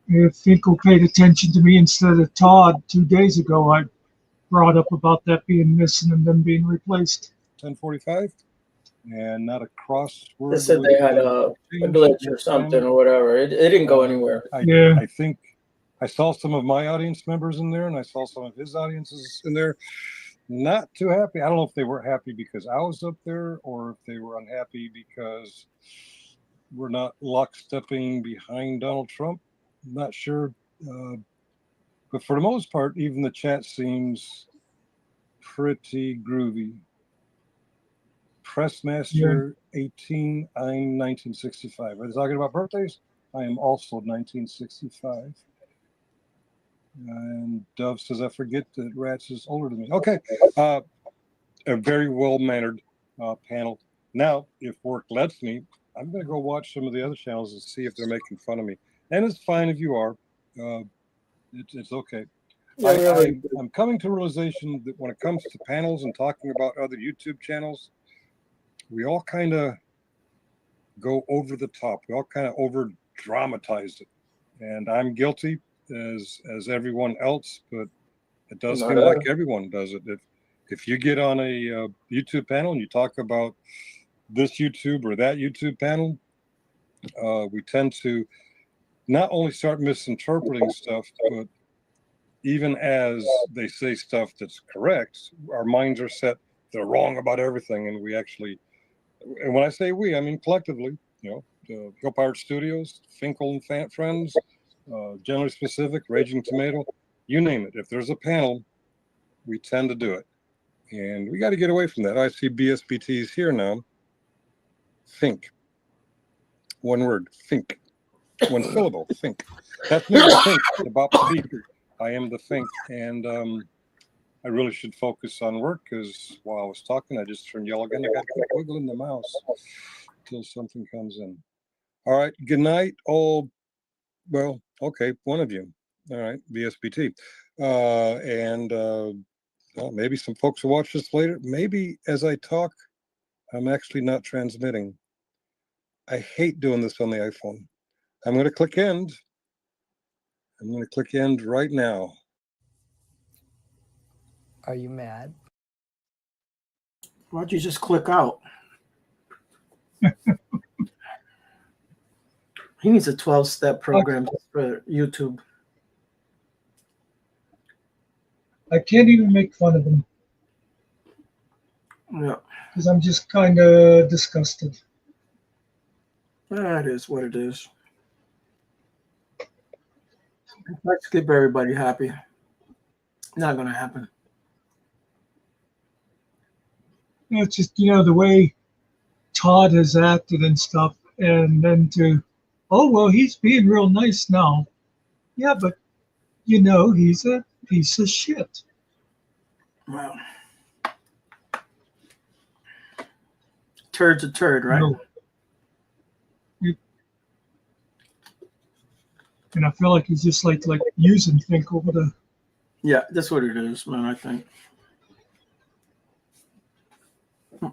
If Finkel paid attention to me instead of Todd 2 days ago, I brought up about that being missing and then being replaced. 10:45, and not a crossword. They said they had a glitch or something or whatever. It didn't go anywhere. I think I saw some of my audience members in there, and I saw some of his audiences in there. Not too happy. I don't know if they were happy because I was up there, or if they were unhappy because we're not lockstepping behind Donald Trump. I'm not sure. But for the most part, even the chat seems pretty groovy. Pressmaster 18, I'm 1965. Are they talking about birthdays? I am also 1965. And Dove says, I forget that Rats is older than me. Okay. A very well-mannered panel. Now, if work lets me, I'm going to go watch some of the other channels and see if they're making fun of me. And it's fine if you are. It's okay. I'm coming to a realization that when it comes to panels and talking about other YouTube channels, we all kind of go over the top. We all kind of over dramatize it. And I'm guilty as everyone else, but it does seem like everyone does it. If you get on a YouTube panel and you talk about this YouTube or that YouTube panel, we tend to not only start misinterpreting stuff, but even as they say stuff that's correct, our minds are set, they're wrong about everything. And we actually, and when I say we, I mean collectively, Hill Pirate Studios, Finkel and Friends, Generally Specific, Raging Tomato, you name it. If there's a panel, we tend to do it. And we got to get away from that. I see BSBTs here now. Think. One word, think. One syllable, think. That's me, think, about the speaker. I am the think. And I really should focus on work, because while I was talking, I just turned yellow again. I got to keep wiggling the mouse until something comes in. All right. Good night, all. Well, okay, one of you. All right, BSBT. Well, maybe some folks will watch this later. Maybe as I talk, I'm actually not transmitting. I hate doing this on the iPhone. I'm going to click end. I'm going to click end right now. Are you mad? Why'd you just click out? He needs a 12-step program for YouTube. I can't even make fun of him. Yeah. Because I'm just kind of disgusted. That is what it is. Let's keep everybody happy. Not going to happen. It's just, the way Todd has acted and stuff, and then to oh, well, he's being real nice now. Yeah, but, you know, he's a piece of shit. Well, turd's a turd, right? No. And I feel like he's just like using Finkel to. Yeah, that's what it is, man. I think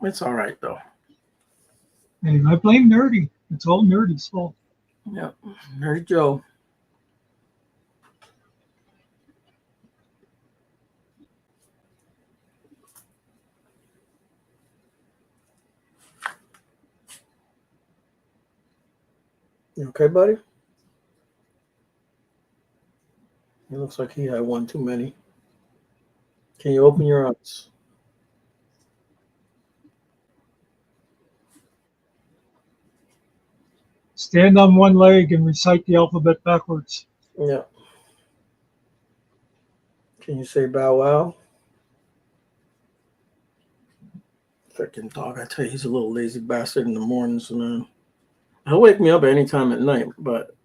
it's all right though. And I blame Nerdy. It's all Nerdy's fault. Yeah, Nerdy Joe. You okay, buddy? It looks like he had one too many. Can you open your eyes? Stand on one leg and recite the alphabet backwards. Yeah. Can you say bow wow? Freaking dog, I tell you, he's a little lazy bastard in the mornings, man. He'll wake me up any time at night, but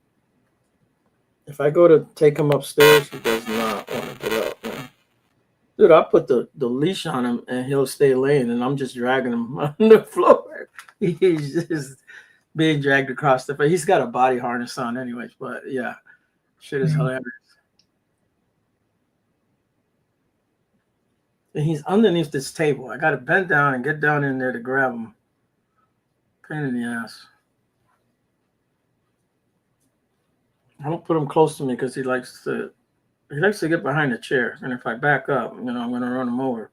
if I go to take him upstairs, he does not want to get up, man. Dude, I put the leash on him and he'll stay laying, and I'm just dragging him on the floor. He's just being dragged across the floor. He's got a body harness on anyways, but yeah, shit is hilarious. And he's underneath this table. I got to bend down and get down in there to grab him. Pain in the ass. I don't put him close to me because he likes to get behind the chair. And if I back up, I'm going to run him over.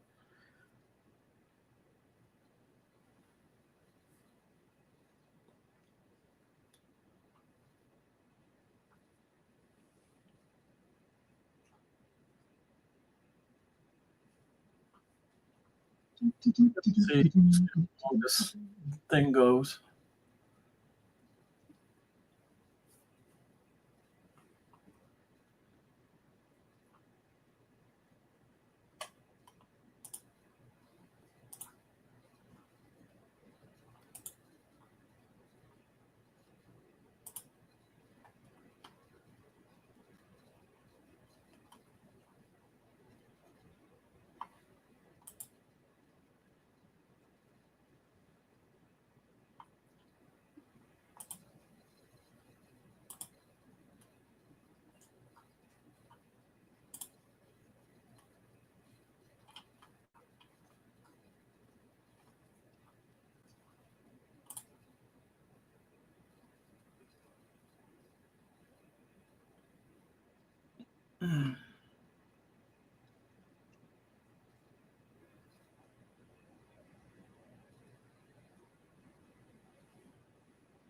See how this thing goes.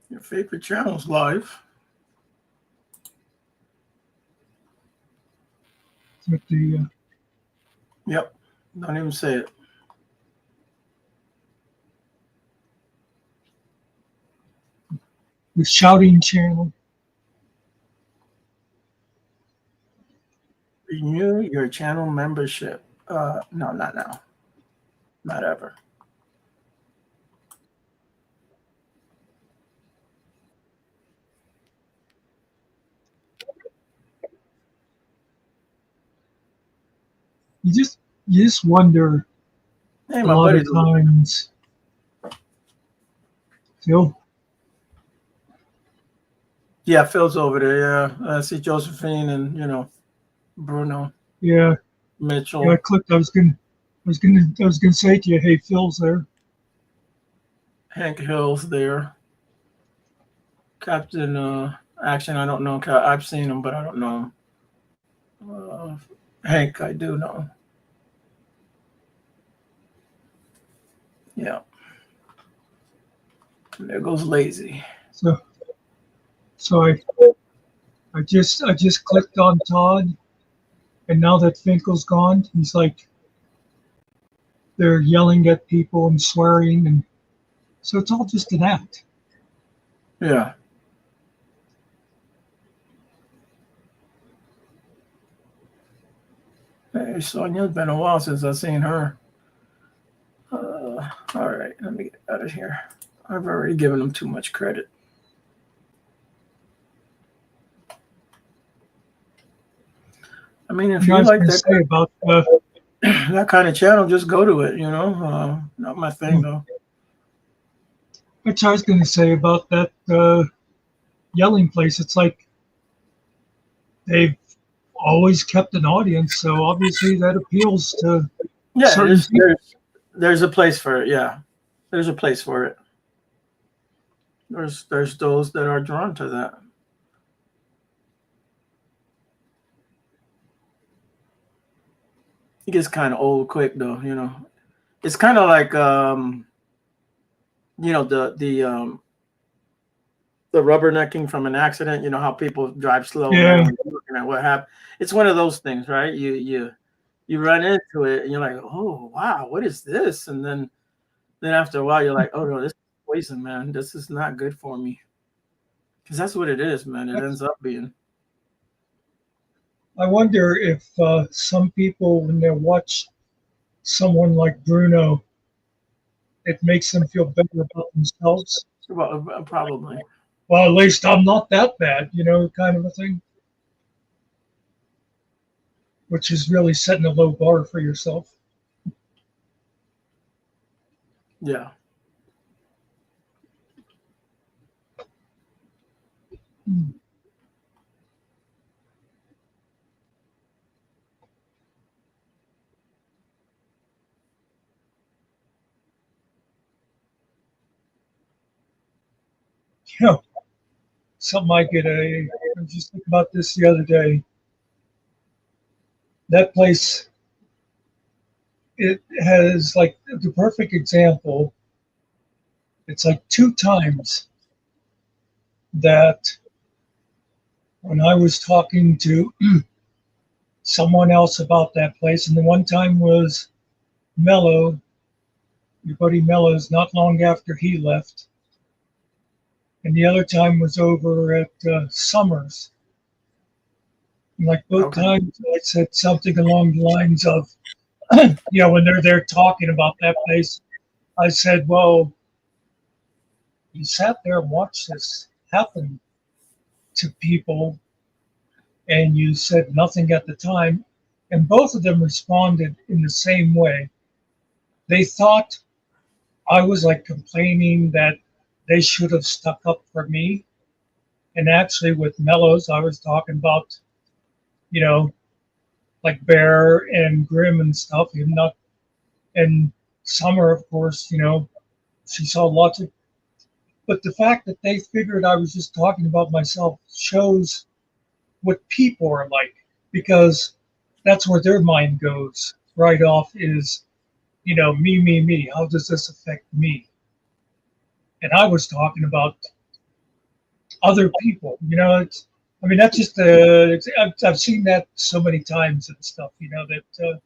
Your favorite channel's live. With the, Yep. Don't even say it. the shouting channel. Renew your channel membership. No, not now. Not ever. You just wonder Hey, a my lot buddy. of times. Phil, Yeah, Phil's over there. Yeah, I see Josephine and Bruno, yeah, Mitchell, yeah. I clicked. I was gonna say to you, hey, Phil's there. Hank Hill's there. Captain Action, I don't know. I've seen him, but I don't know him. Hank, I do know. Yeah. And there goes Lazy. So I just clicked on Todd, and now that Finkel's gone, he's like they're yelling at people and swearing, and so it's all just an act. Yeah. Hey, Sonia, it's been a while since I've seen her. All right, let me get out of here. I've already given them too much credit. I mean, if You know, I you was like going to that say about that kind of channel, just go to it. You know, not my thing though. which I was going to say about that yelling place. It's like they've always kept an audience, so obviously that appeals to Yeah, certain people. there's a place for it. Yeah, there's a place for it. There's those that are drawn to that. It gets kind of old quick though, you know. It's kind of like you know, the rubbernecking from an accident. You know how people drive slow Yeah. now and looking at what happened. It's one of those things, right? You run into it and you're like, oh wow, what is this? And then after a while you're like, oh no, this is poison, man. This is not good for me. Because that's what it is, man. It ends up being. I wonder if some people, when they watch someone like Bruno, it makes them feel better about themselves. Probably. Well, at least I'm not that bad, you know, kind of a thing. Which is really setting a low bar for yourself. Yeah. You know, something I was just thinking about this the other day. That place, it has like the perfect example. It's like 2 times that when I was talking to someone else about that place, and the one time was Mello, your buddy Mello's, not long after he left. And the other time was over at Summers. And like both times, I said something along the lines of, you know, when they're there talking about that place, I said, well, you sat there and watched this happen to people, and you said nothing at the time. And both of them responded in the same way. They thought I was like complaining that they should have stuck up for me. And actually, with Mellows, I was talking about, you know, like Bear and Grim and stuff. And Summer, of course, you know, she saw lots of. But the fact that they figured I was just talking about myself shows what people are like, because that's where their mind goes right off is, you know, me. How does this affect me? And I was talking about other people, you know. I mean, that's just I've seen that so many times and stuff, you know, that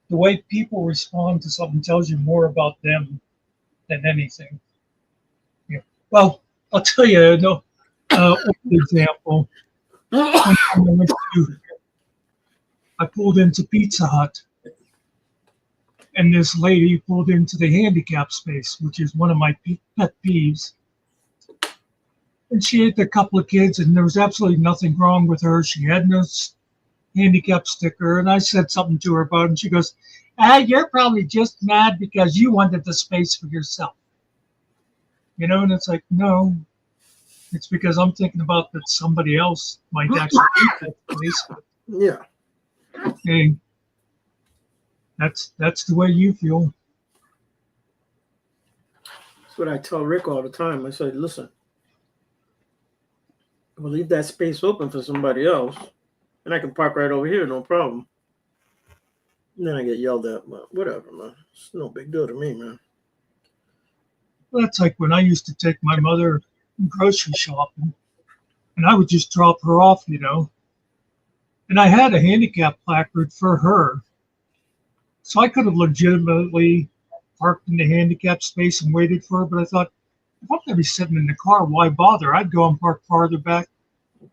the way people respond to something tells you more about them than anything. Yeah. Well, I'll tell you, one example. I pulled into Pizza Hut, and this lady pulled into the handicap space, which is one of my pet peeves. And she had a couple of kids, and there was absolutely nothing wrong with her. She had no handicap sticker, and I said something to her about it, and she goes, you're probably just mad because you wanted the space for yourself. You know, and it's like, no, it's because I'm thinking about that somebody else might actually take that space. Yeah. Hey, that's the way you feel. That's what I tell Rick all the time. I said, listen, we'll leave that space open for somebody else, and I can park right over here, no problem. And then I get yelled at, but whatever, man. It's no big deal to me, man. Well, that's like when I used to take my mother grocery shopping, and I would just drop her off, you know. And I had a handicap placard for her, so I could have legitimately parked in the handicap space and waited for her. But I thought, if I'm going to be sitting in the car, why bother? I'd go and park farther back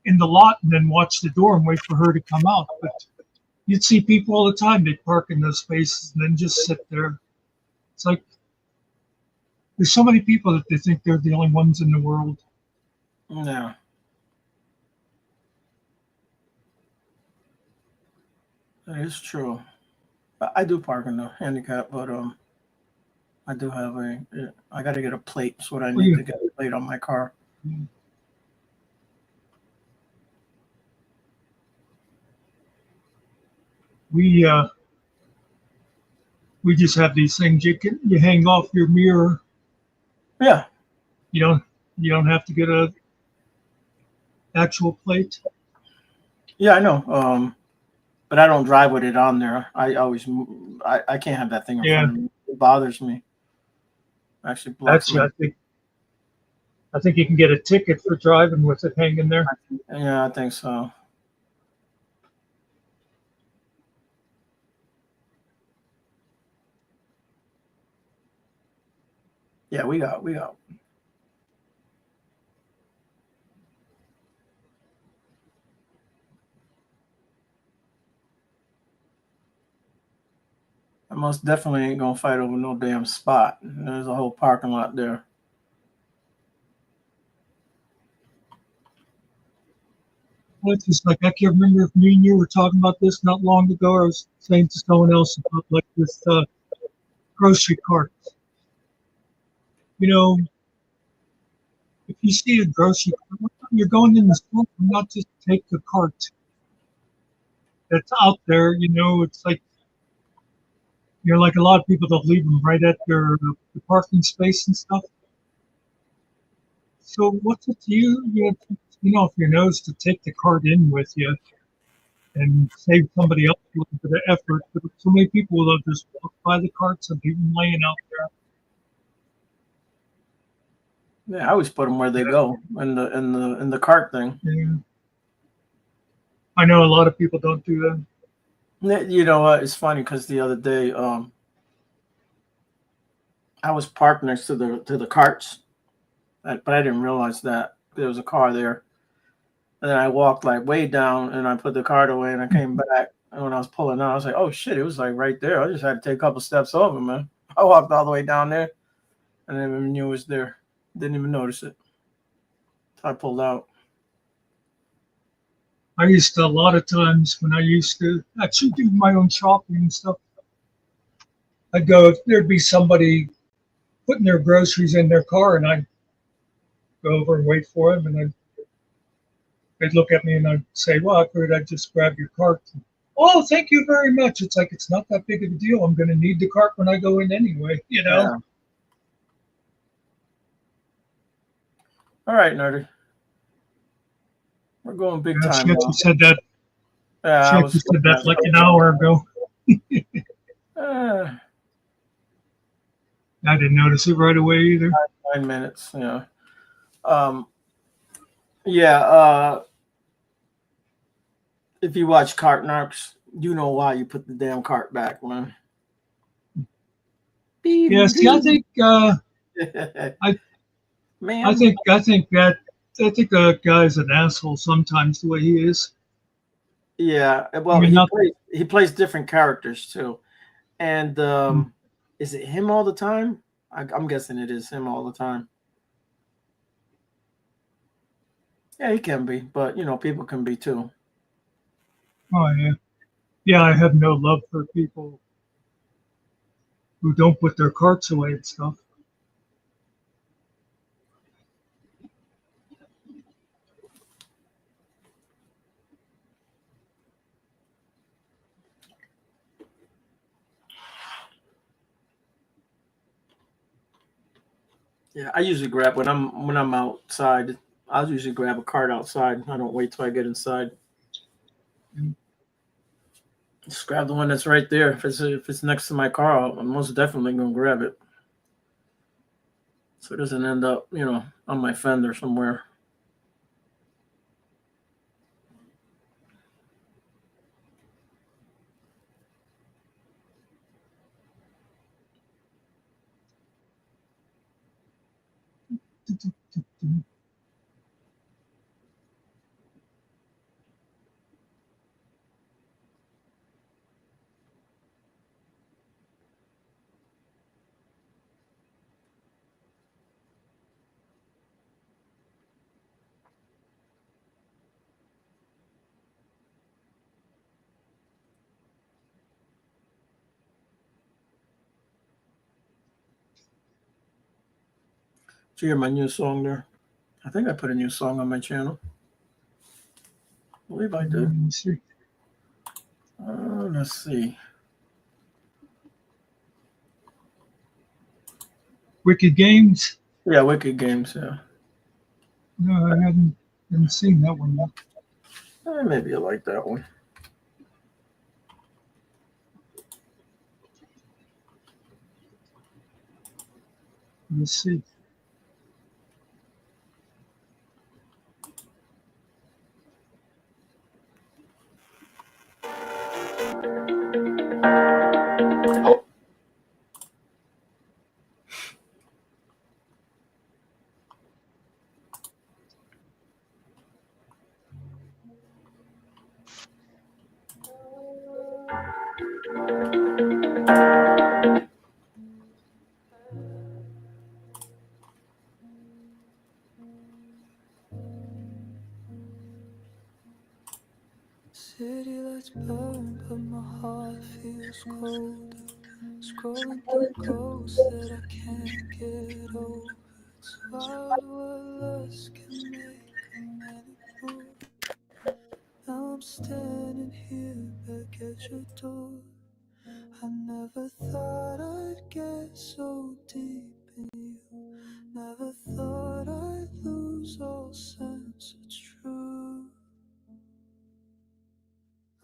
in the lot and then watch the door and wait for her to come out. But you'd see people all the time, they'd park in those spaces and then just sit there. It's like, there's so many people that they think they're the only ones in the world. Yeah. That is true. I do park in the handicap, but I do have I got to get a plate. That's what I Well, need to get a plate on my car. We just have these things you hang off your mirror. Yeah. You don't have to get a actual plate. Yeah, I know. But I don't drive with it on there. I can't have that thing in front of me. It bothers me. Actually blocks Actually, me. I think you can get a ticket for driving with it hanging there. Yeah, I think so. Yeah, we got. I most definitely ain't gonna fight over no damn spot. There's a whole parking lot there. Well, it's just like I can't remember if me and you were talking about this not long ago. I was saying to someone else about like this grocery carts. You know, if you see a grocery cart, you're going in the store, not just take the cart that's out there. It's like like a lot of people that leave them right at their the parking space and stuff. So what's it to you? If your nose to take the cart in with you and save somebody else a little bit of effort. But so many people will just walk by the carts and leave them laying out there. Yeah, I always put them where they go in the cart thing. Yeah. I know a lot of people don't do that. You know what? It's funny because the other day, I was parked next to the carts, but I didn't realize that there was a car there. And then I walked like way down, and I put the cart away, and I came back. And when I was pulling out, I was like, "Oh shit!" It was like right there. I just had to take a couple steps over, man. I walked all the way down there, and then even knew it was there. Didn't even notice it. So I pulled out. I used to a lot of times when I used to actually do my own shopping and stuff. I'd go, there'd be somebody putting their groceries in their car, and I'd go over and wait for them, and they'd look at me and I'd say, "Well, I figured I'd just grab your cart." "Oh, thank you very much." It's like, it's not that big of a deal. I'm going to need the cart when I go in anyway, Yeah. All right, Nerdy. We're going big time. She actually said that. Yeah, She actually said that like an hour ago. I didn't notice it right away either. 9 minutes. Yeah. Yeah. If you watch Cart Narcs, you know why you put the damn cart back, man. Yeah, see, I think that guy's an asshole sometimes the way he is. Yeah, well, he plays different characters too, and is it him all the time? I'm guessing it is him all the time. Yeah, he can be, but people can be too. Oh yeah, yeah. I have no love for people who don't put their carts away and stuff. Yeah, I usually grab when I'm outside. I'll usually grab a cart outside. I don't wait till I get inside. Just grab the one that's right there. If it's next to my car, I'm most definitely gonna grab it, so it doesn't end up on my fender somewhere. Did you hear my new song there? I think I put a new song on my channel. I believe I did. Let's see. Wicked Games? Yeah, Wicked Games, yeah. No, I hadn't seen that one yet. Maybe you like that one. Let's see. City lights burn, but my heart feels cold. Scrolling through ghosts that I can't get over. It's wild what lust can make a man ignore. Now I'm standing here back at your door. I never thought I'd get so deep in you. Never thought I'd lose all sense of truth.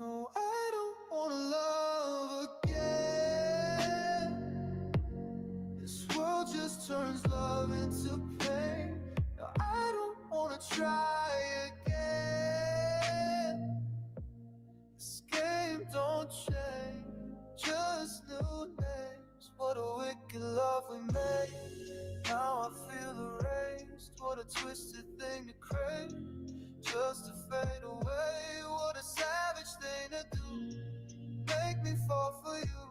No, I don't wanna love again. This world just turns love into pain. No, I don't wanna try again. This game don't change, just new names. What a wicked love we made. Now I feel erased. What a twisted thing to crave, just to fade away. What a savage thing to do. Make me fall for you.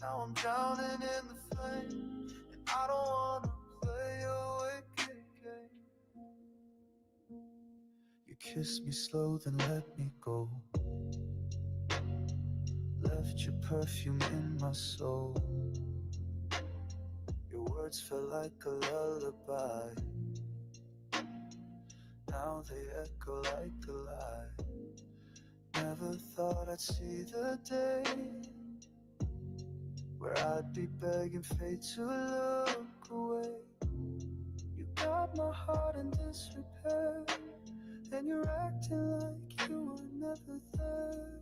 Now I'm drowning in the flame, and I don't wanna play your wicked game. You kissed me slow, then let me go. Left your perfume in my soul. Your words felt like a lullaby. Now they echo like a lie. Never thought I'd see the day where I'd be begging fate to look away. You got my heart in disrepair, and you're acting like you were never there.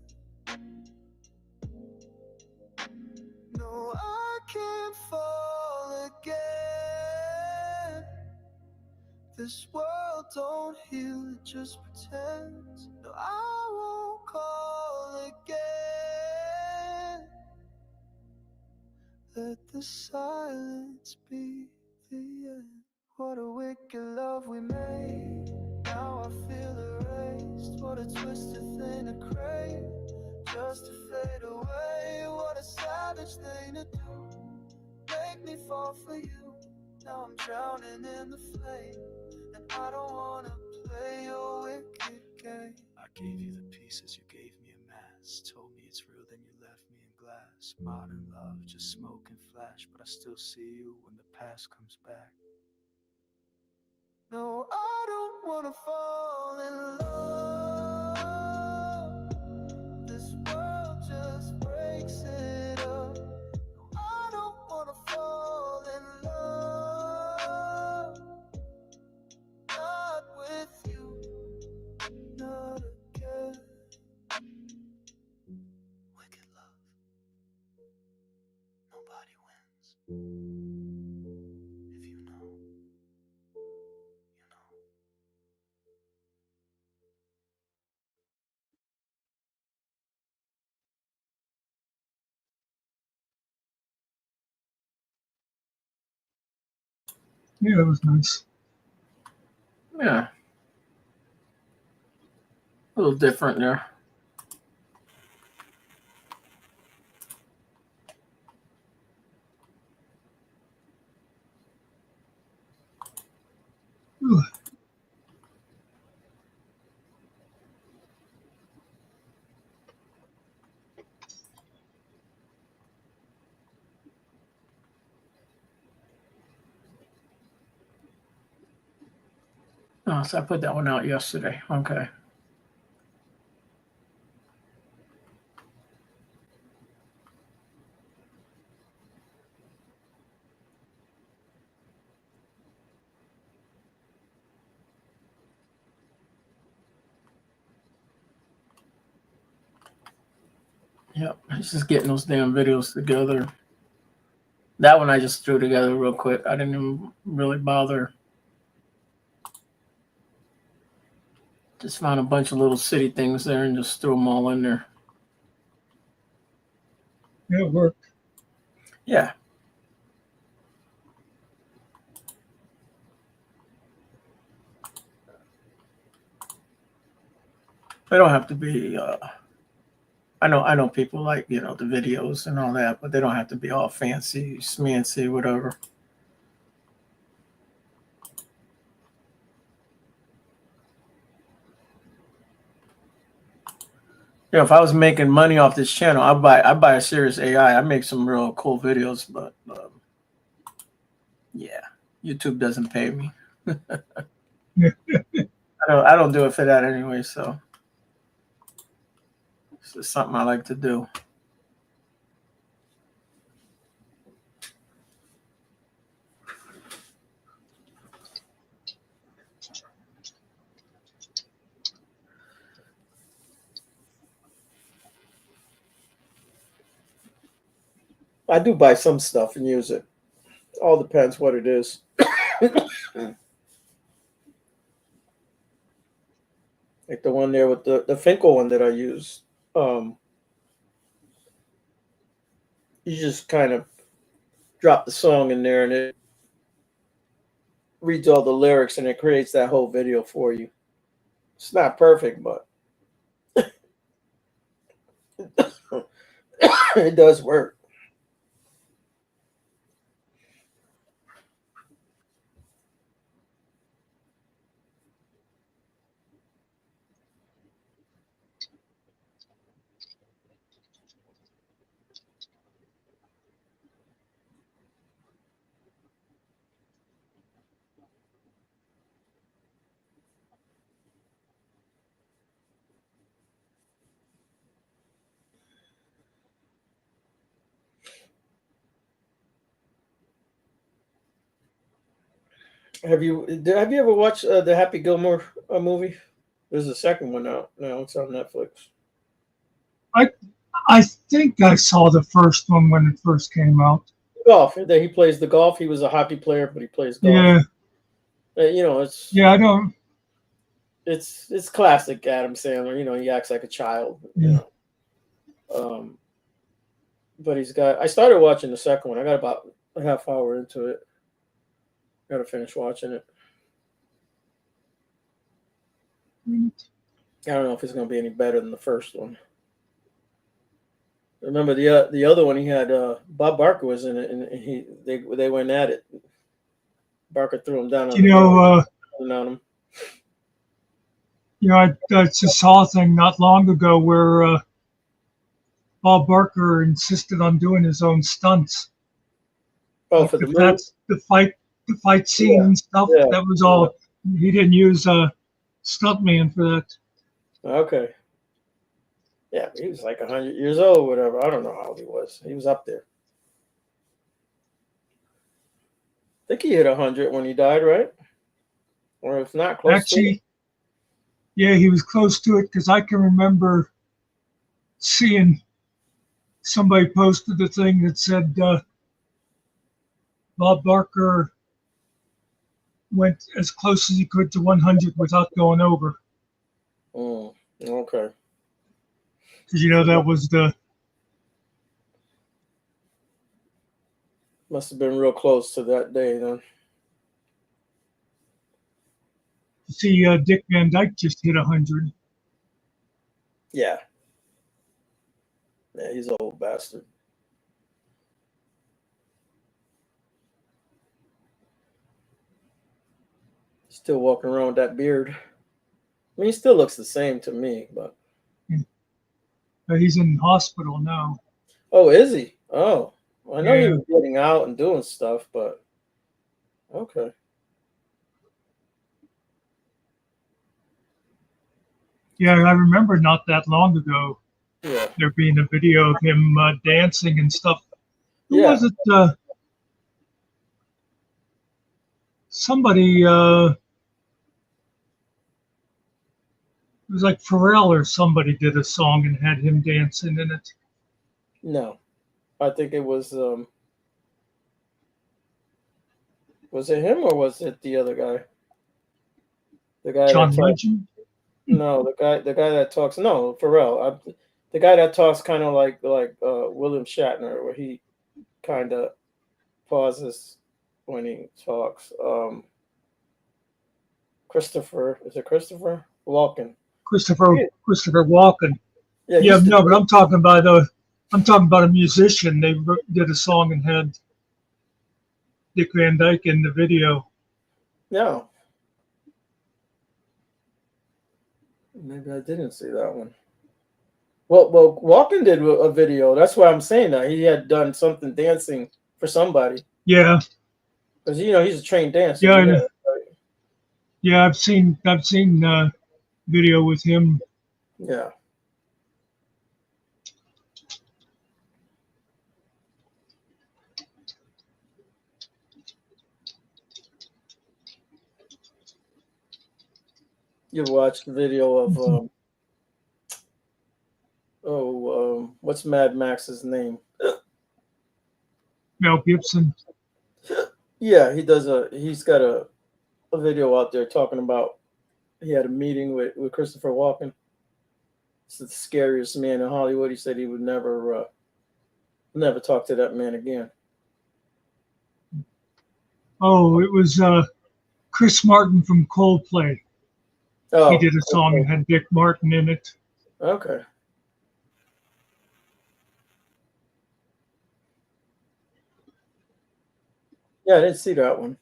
No, I can't fall again. This world don't heal, it just pretends. No, I won't call again. Let the silence be the end. What a wicked love we made. Now I feel erased. What a twisted thing to crave, just to fade away. What a savage thing to do. Make me fall for you. Now I'm drowning in the flame, and I don't wanna play your wicked game. I gave you the pieces, you gave me a mass. Told me it's real, then you left me in glass. Modern love, just smoke and flash, but I still see you when the past comes back. No, I don't wanna fall in love. This world just breaks it up. No, I don't wanna fall in love. Not with you, not again. Wicked love. Nobody wins. If you know, you know. Yeah, that was nice. Yeah. A little different there. Ugh. Oh, so I put that one out yesterday. Okay. Yep, it's just getting those damn videos together. That one I just threw together real quick. I didn't even really bother. Just found a bunch of little city things there and just threw them all in there. Yeah, it worked. Yeah. They don't have to be. I know people like the videos and all that, but they don't have to be all fancy, smancy, whatever. If I was making money off this channel, I'd buy a serious AI. I make some real cool videos, but yeah, YouTube doesn't pay me. I don't do it for that anyway, so it's just something I like to do. I do buy some stuff and use it. All depends what it is. Like the one there with the Finkel one that I use. You just kind of drop the song in there and it reads all the lyrics and it creates that whole video for you. It's not perfect, but it does work. Have you ever watched the Happy Gilmore movie? There's a second one out now. It's on Netflix. I think I saw the first one when it first came out. Golf. He plays the golf. He was a hockey player, but he plays golf. Yeah. It's I don't. It's classic Adam Sandler. He acts like a child. Yeah. But I started watching the second one. I got about a half hour into it. Got to finish watching it. I don't know if it's going to be any better than the first one. Remember the other one? He had Bob Barker was in it, and they went at it. Barker threw him down. On him. I just saw a thing not long ago where Bob Barker insisted on doing his own stunts. Oh, for the movie? That's the fight scene and stuff. Yeah. That was all. He didn't use a stuntman for that. Okay. Yeah, he was like 100 years old, whatever. I don't know how old he was. He was up there. I think he hit 100 when he died, right? Or if not, close to it. Yeah, he was close to it because I can remember seeing somebody posted a thing that said Bob Barker went as close as he could to 100 without going over. Okay. Because that was must have been real close to that day then. See, Dick Van Dyke just hit 100. Yeah. Yeah, he's an old bastard. Still walking around with that beard. I mean, he still looks the same to me, but. He's in hospital now. Oh, is he? Oh, I know Yeah. he was getting out and doing stuff, but okay. Yeah, I remember not that long ago Yeah. there being a video of him dancing and stuff. Who Yeah. was it? Somebody, it was like Pharrell or somebody did a song and had him dancing in it. No, I think it was it him or was it the other guy? The guy John that talks. Legend? No, the guy that talks. No, Pharrell. The guy that talks kind of like William Shatner, where he kind of pauses when he talks. Christopher, is it Christopher Walken? Christopher Walken. Yeah, Yeah, he's the no, but I'm talking about a musician. They did a song and had Dick Van Dyke in the video. no. Maybe I didn't see that one. Well, Walken did a video. That's why I'm saying that he had done something dancing for somebody. Yeah, Because he's a trained dancer. yeah, You know, right? yeah. I've seen video with him. Yeah. You watched the video of what's Mad Max's name? Mel Gibson. Yeah, he's got a video out there talking about he had a meeting with Christopher Walken. It's the scariest man in Hollywood. He said he would never talk to that man again. Oh, it was Chris Martin from Coldplay. Oh, He did a song and had Dick Martin in it. Okay. Yeah, I didn't see that one.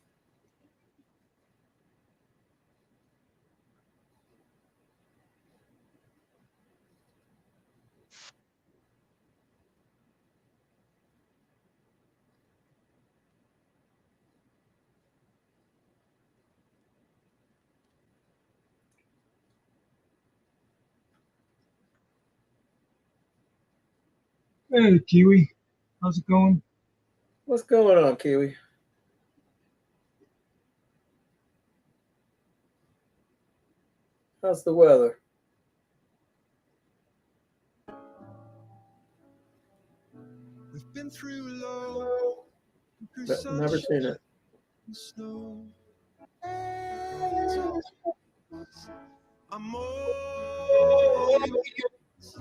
Hey, Kiwi, how's it going? What's going on, Kiwi? How's the weather? We've been through low, Never seen it. snow. I'm all yours.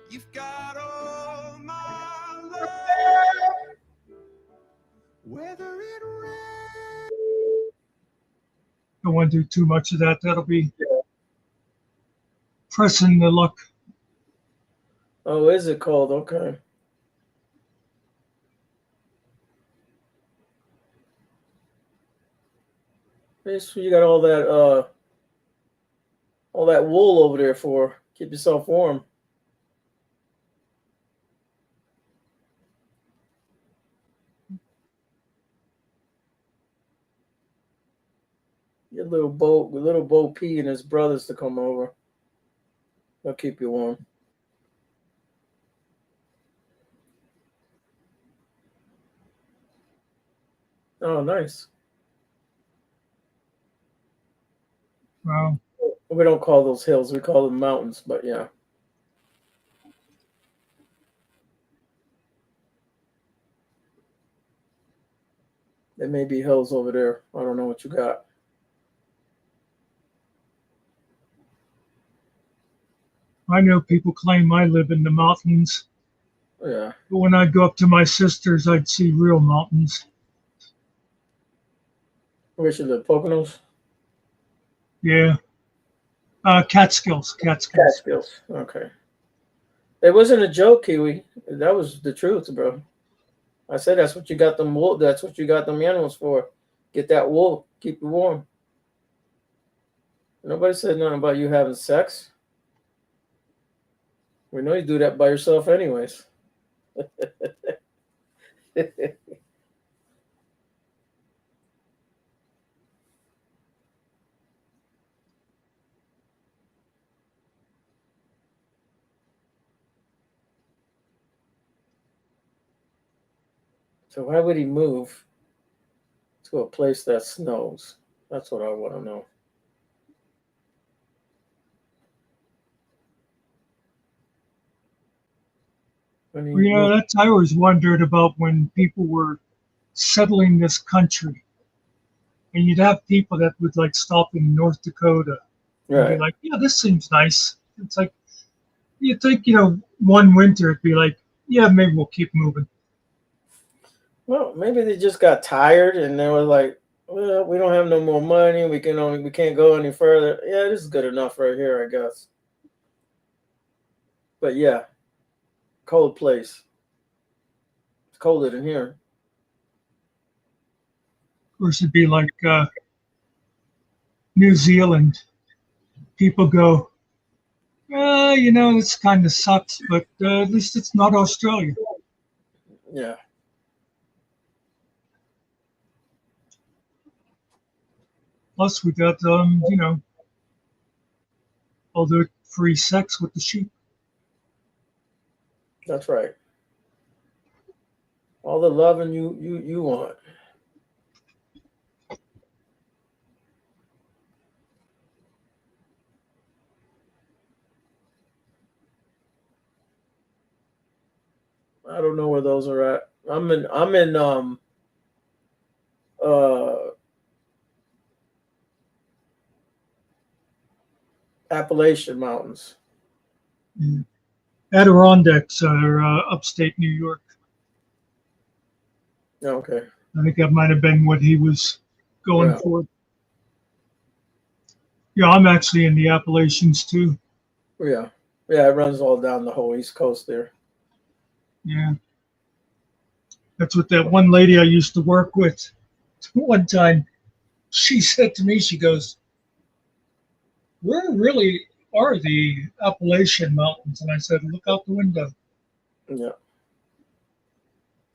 You've got all my love. Whether it rains. Don't want to do too much of that. That'll be pressing the luck. Oh, is it cold? Okay. Yes, you got all that wool over there for. Keep yourself warm. Get little Bo P and his brothers to come over. They'll keep you warm. Oh, nice. Wow. We don't call those hills, we call them mountains, but yeah. There may be hills over there. I don't know what you got. I know people claim I live in the mountains, Yeah. but when I'd go up to my sister's, I'd see real mountains. Where should live? Poconos? Yeah. Catskills. Catskills. Okay. It wasn't a joke, Kiwi. That was the truth, bro. I said that's what you got them wool. That's what you got them animals for. Get that wool. Keep you warm. Nobody said nothing about you having sex. We know you do that by yourself anyways. So why would he move to a place that snows? That's what I want to know. When he Well, moved, that's I always wondered about when people were settling this country, and you'd have people that would like stop in North Dakota and be right. like, "Yeah, this seems nice." It's like you think, one winter it'd be like, "Yeah, maybe we'll keep moving." Well, maybe they just got tired and they were like, well, we don't have no more money. We can't go any further. Yeah, this is good enough right here, I guess. But yeah, cold place. It's colder than here. Of course, it'd be like New Zealand. People go, this kind of sucks, but at least it's not Australia. Yeah. Plus, we got, all the free sex with the sheep. That's right. All the loving you want. I don't know where those are at. I'm in Appalachian Mountains. Adirondacks are upstate New York. Okay. I think that might have been what he was going Yeah. for. Yeah, I'm actually in the Appalachians too. Yeah. Yeah, it runs all down the whole East Coast there. Yeah. That's what that one lady I used to work with one time, she said to me, she goes, "Where really are the Appalachian Mountains?" And I said, "Look out the window." Yeah.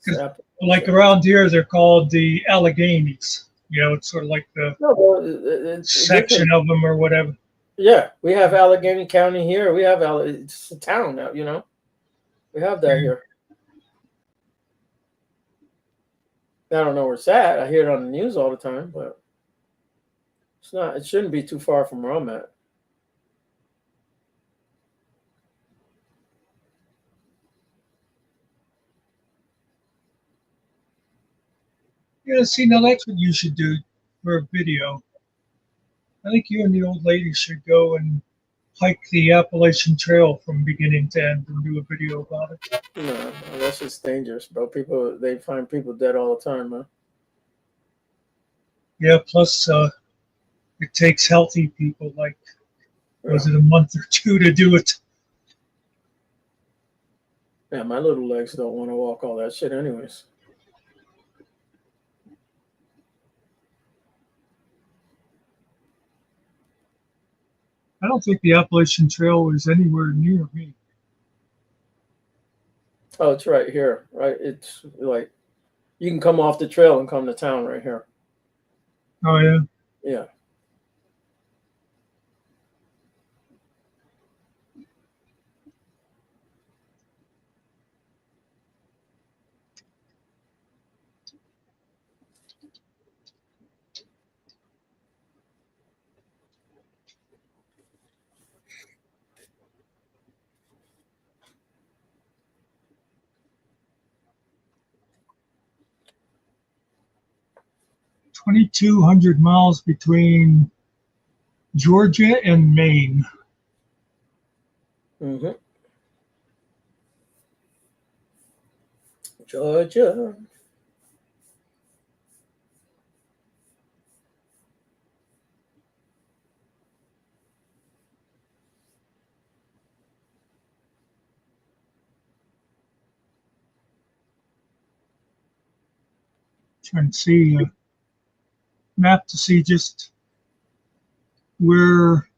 'Cause, like around here, they're called the Alleghenies. It's sort of like the No, well, it's section different. of them or whatever. Yeah, we have Allegheny County here. We have it's a town now, We have that here. I don't know where it's at. I hear it on the news all the time, but it's not. It shouldn't be too far from where I'm at. Yeah, see, now that's what you should do for a video. I think you and the old lady should go and hike the Appalachian Trail from beginning to end and do a video about it. No, that's just dangerous, bro. They find people dead all the time, man. Yeah, plus it takes healthy people like, was it a month or two to do it? Yeah, my little legs don't want to walk all that shit anyways. I don't think the Appalachian Trail was anywhere near me. Oh, it's right here, right? It's like you can come off the trail and come to town right here. Oh, yeah? Yeah. $2,200 miles between Georgia and Maine. Mm-hmm. Georgia. Trying to see a map to see just where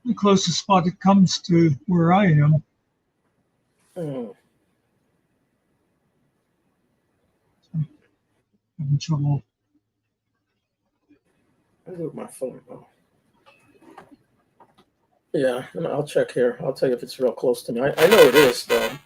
the closest spot it comes to where I am. Mm. Having trouble. I do with my phone. Oh. Yeah, and I'll check here. I'll tell you if it's real close to me. I know it is, though.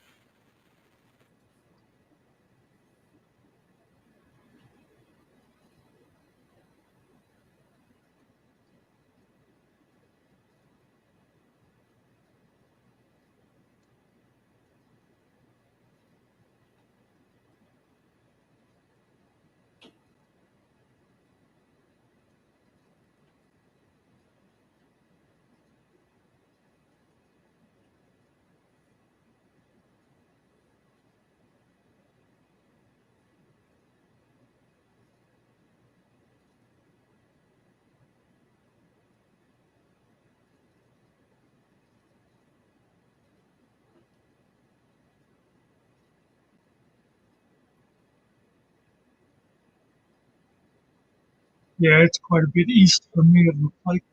Yeah, it's quite a bit east from me. It looks like.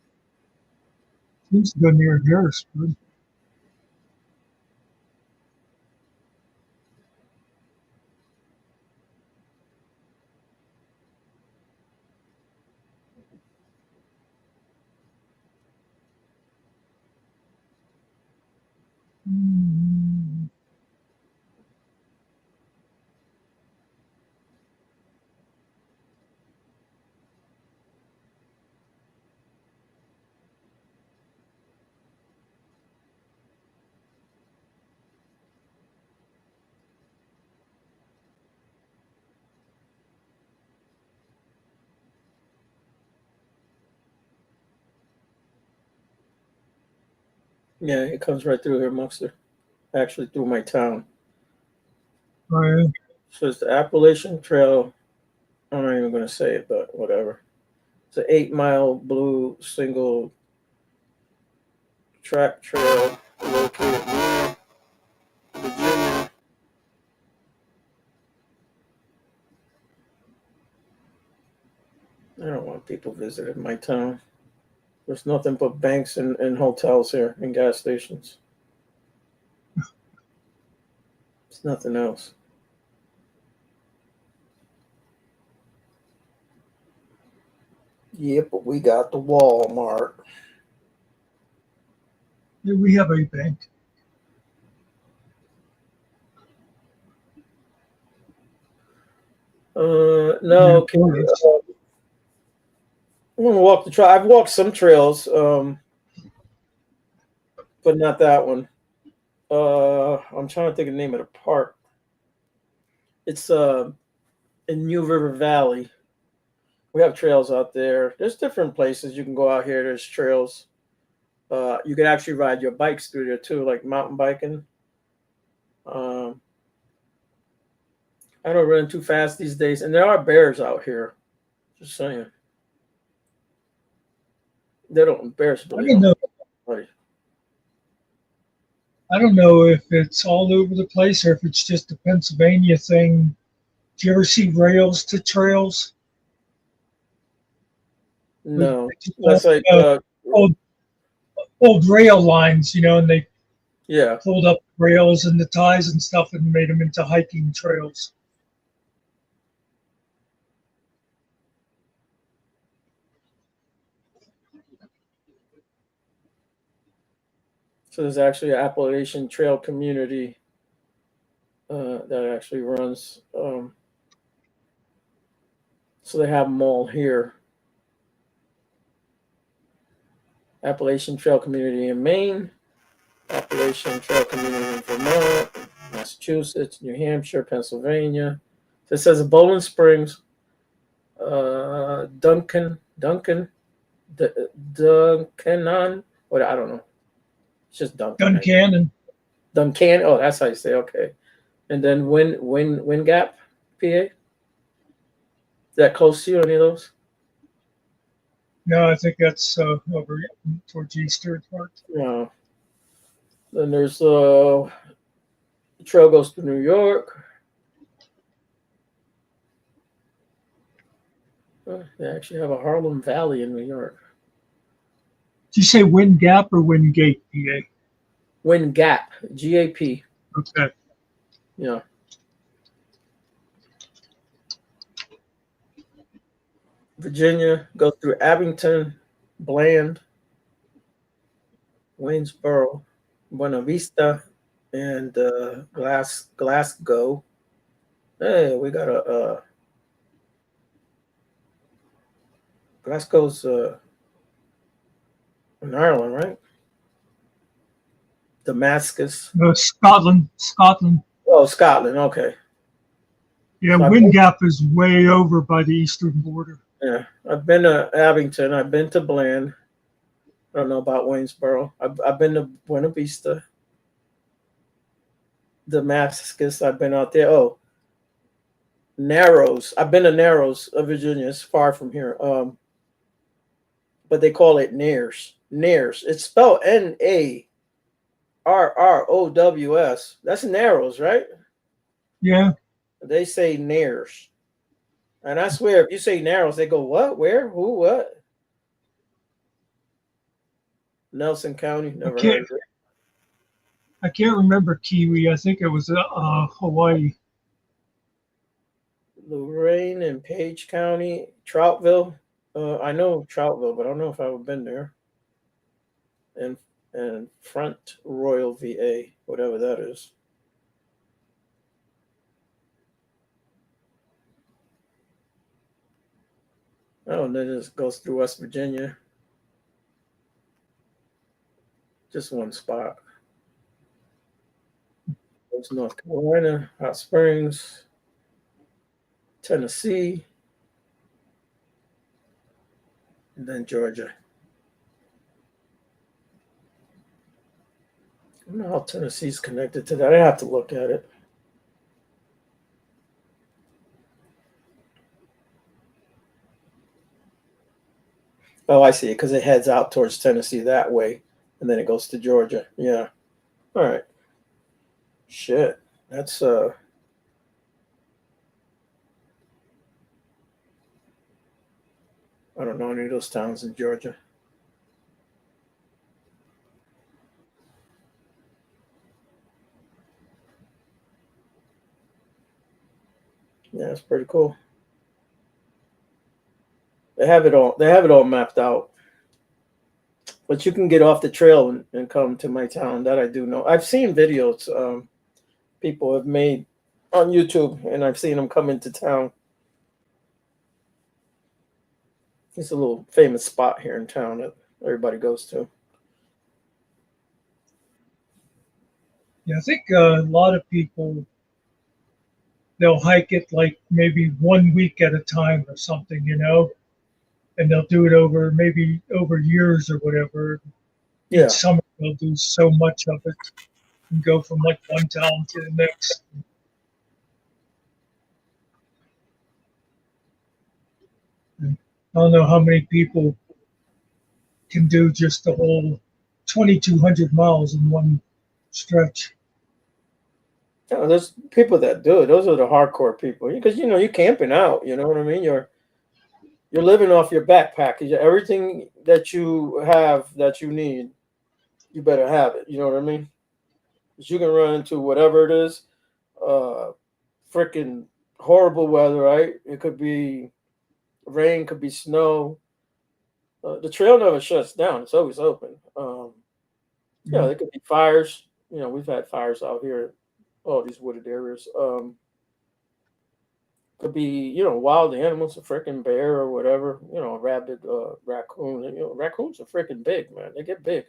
Seems to go near Harrisburg. Mm. Yeah, it comes right through here, Muckster. Actually, through my town. Oh, yeah. So it's the Appalachian Trail. I'm not even going to say it, but whatever. It's an 8-mile blue single track trail located near Virginia. I don't want people visiting my town. There's nothing but banks and hotels here and gas stations. It's nothing else. Yeah, but we got the Walmart. Yeah, we have a bank. No, Yeah, okay. I'm gonna walk the trail. I've walked some trails, but not that one. I'm trying to think of the name of the park. It's in New River Valley. We have trails out there. There's different places you can go out here. There's trails. You can actually ride your bikes through there too, like mountain biking. I don't run too fast these days, and there are bears out here. Just saying. They don't bears I really don't know. Right. I don't know if it's all over the place or if it's just a Pennsylvania thing. Do you ever see rails to trails? No, that's like old rail lines, and they yeah. pulled up rails and the ties and stuff and made them into hiking trails. So there's actually an Appalachian Trail community that actually runs. So they have them all here. Appalachian Trail community in Maine, Appalachian Trail community in Vermont, Massachusetts, New Hampshire, Pennsylvania. So it says Bowling Springs, Duncanon, what I don't know. It's just Duncan. Duncan. Oh, that's how you say. Okay, and then Wind Gap, PA. Is that close to you? Any of those? No, I think that's over towards Eastern Park. Yeah. Then there's the trail goes to New York. They actually have a Harlem Valley in New York. Did you say Wind Gap or Wind Gate, PA? Wind Gap, GAP. Okay. Yeah. Virginia goes through Abington, Bland, Waynesboro, Buena Vista, and Glasgow. Hey, we got a Glasgow's in Ireland, right? Damascus. No, Scotland. Oh, Scotland. Okay. Yeah, So Wind Gap is way over by the eastern border. Yeah, I've been to Abington. I've been to Bland. I don't know about Waynesboro. I've been to Buena Vista, Damascus. I've been out there. Oh, Narrows. I've been to Narrows of Virginia. It's far from here. But they call it Nares. Nares. It's spelled Narrows. That's Narrows, right? Yeah. They say Nares. And I swear, if you say Narrows, they go, what? Where? Who? What? Nelson County, never heard of it. I can't remember Kiwi. I think it was Hawaii. Lorain and Page County, Troutville. I know Troutville, but I don't know if I've been there. And Front Royal, VA, whatever that is. Oh, and then it just goes through West Virginia. Just one spot. There's North Carolina, Hot Springs, Tennessee, and then Georgia. I don't know how Tennessee's connected to that. I have to look at it. Oh, I see. Because it heads out towards Tennessee that way, and then it goes to Georgia. Yeah. All right. Shit. That's I don't know any of those towns in Georgia. Yeah, it's pretty cool. They have it all. They have it all mapped out. But you can get off the trail and come to my town. That I do know. I've seen videos people have made on YouTube, and I've seen them come into town. It's a little famous spot here in town that everybody goes to. Yeah, I think a lot of people, they'll hike it like maybe 1 week at a time or something, and they'll do it over years or whatever. Yeah. Each summer they'll do so much of it and go from like one town to the next. And I don't know how many people can do just the whole 2,200 miles in one stretch. Yeah, there's people that do it. Those are the hardcore people, because you're camping out. You know what I mean? You're living off your backpack. Everything that you have that you need, you better have it. You know what I mean? Because you can run into whatever it is, freaking horrible weather, right? It could be rain, could be snow. The trail never shuts down; it's always open. Yeah, there could be fires. We've had fires out here, all these wooded areas. Could be, wild animals, a freaking bear or whatever, a rabid raccoon. Raccoons are freaking big, man. They get big.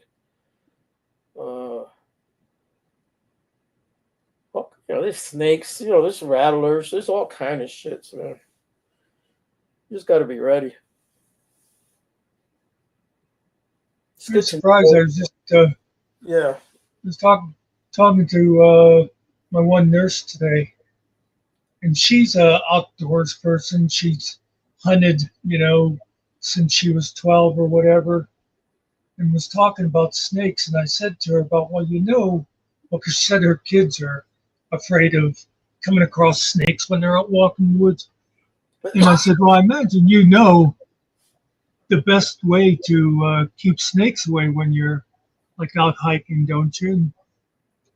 There's snakes, there's rattlers, there's all kind of shits, man. You just got to be ready. I'm surprised. I was just was talking to my one nurse today, and she's a outdoors person. She's hunted, since she was 12 or whatever, and was talking about snakes. And I said to her about, because she said her kids are afraid of coming across snakes when they're out walking the woods. And I said, well, I imagine the best way to keep snakes away when you're like out hiking, don't you? And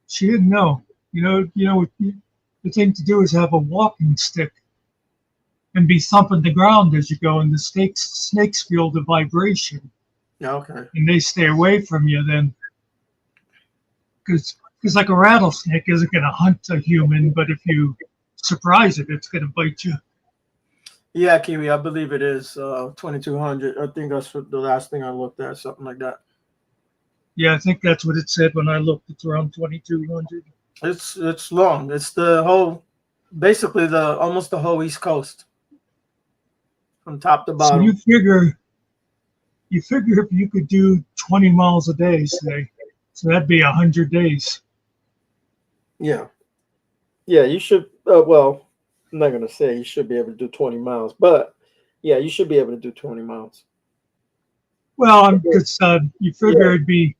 she didn't know. The thing to do is have a walking stick and be thumping the ground as you go, and the snakes feel the vibration. Yeah, okay. And they stay away from you then. Because like a rattlesnake isn't going to hunt a human, but if you surprise it, it's going to bite you. Yeah, Kiwi, I believe it is 2,200. I think that's the last thing I looked at, something like that. Yeah, I think that's what it said when I looked. It's around 2,200. It's long. It's basically almost the whole East Coast, from top to bottom. So you figure if you could do 20 miles a day, say, so that'd be 100 days. Yeah, you should. Well, I'm not gonna say you should be able to do 20 miles, but yeah, you should be able to do 20 miles. Well, because you figure it'd be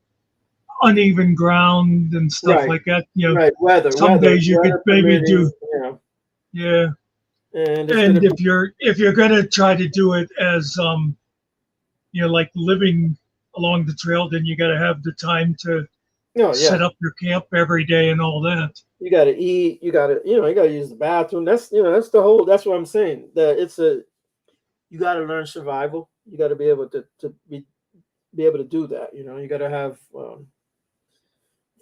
uneven ground and stuff like that. Right. Weather. Some days you could maybe do. Yeah. And it's And gonna be if you're gonna try to do it as like living along the trail, then you got to have the time to no, set yeah. up your camp every day and all that. You got to eat. You got to you got to use the bathroom. That's the whole. That's what I'm saying. That you got to learn survival. You got to be able to be able to do that. You got to have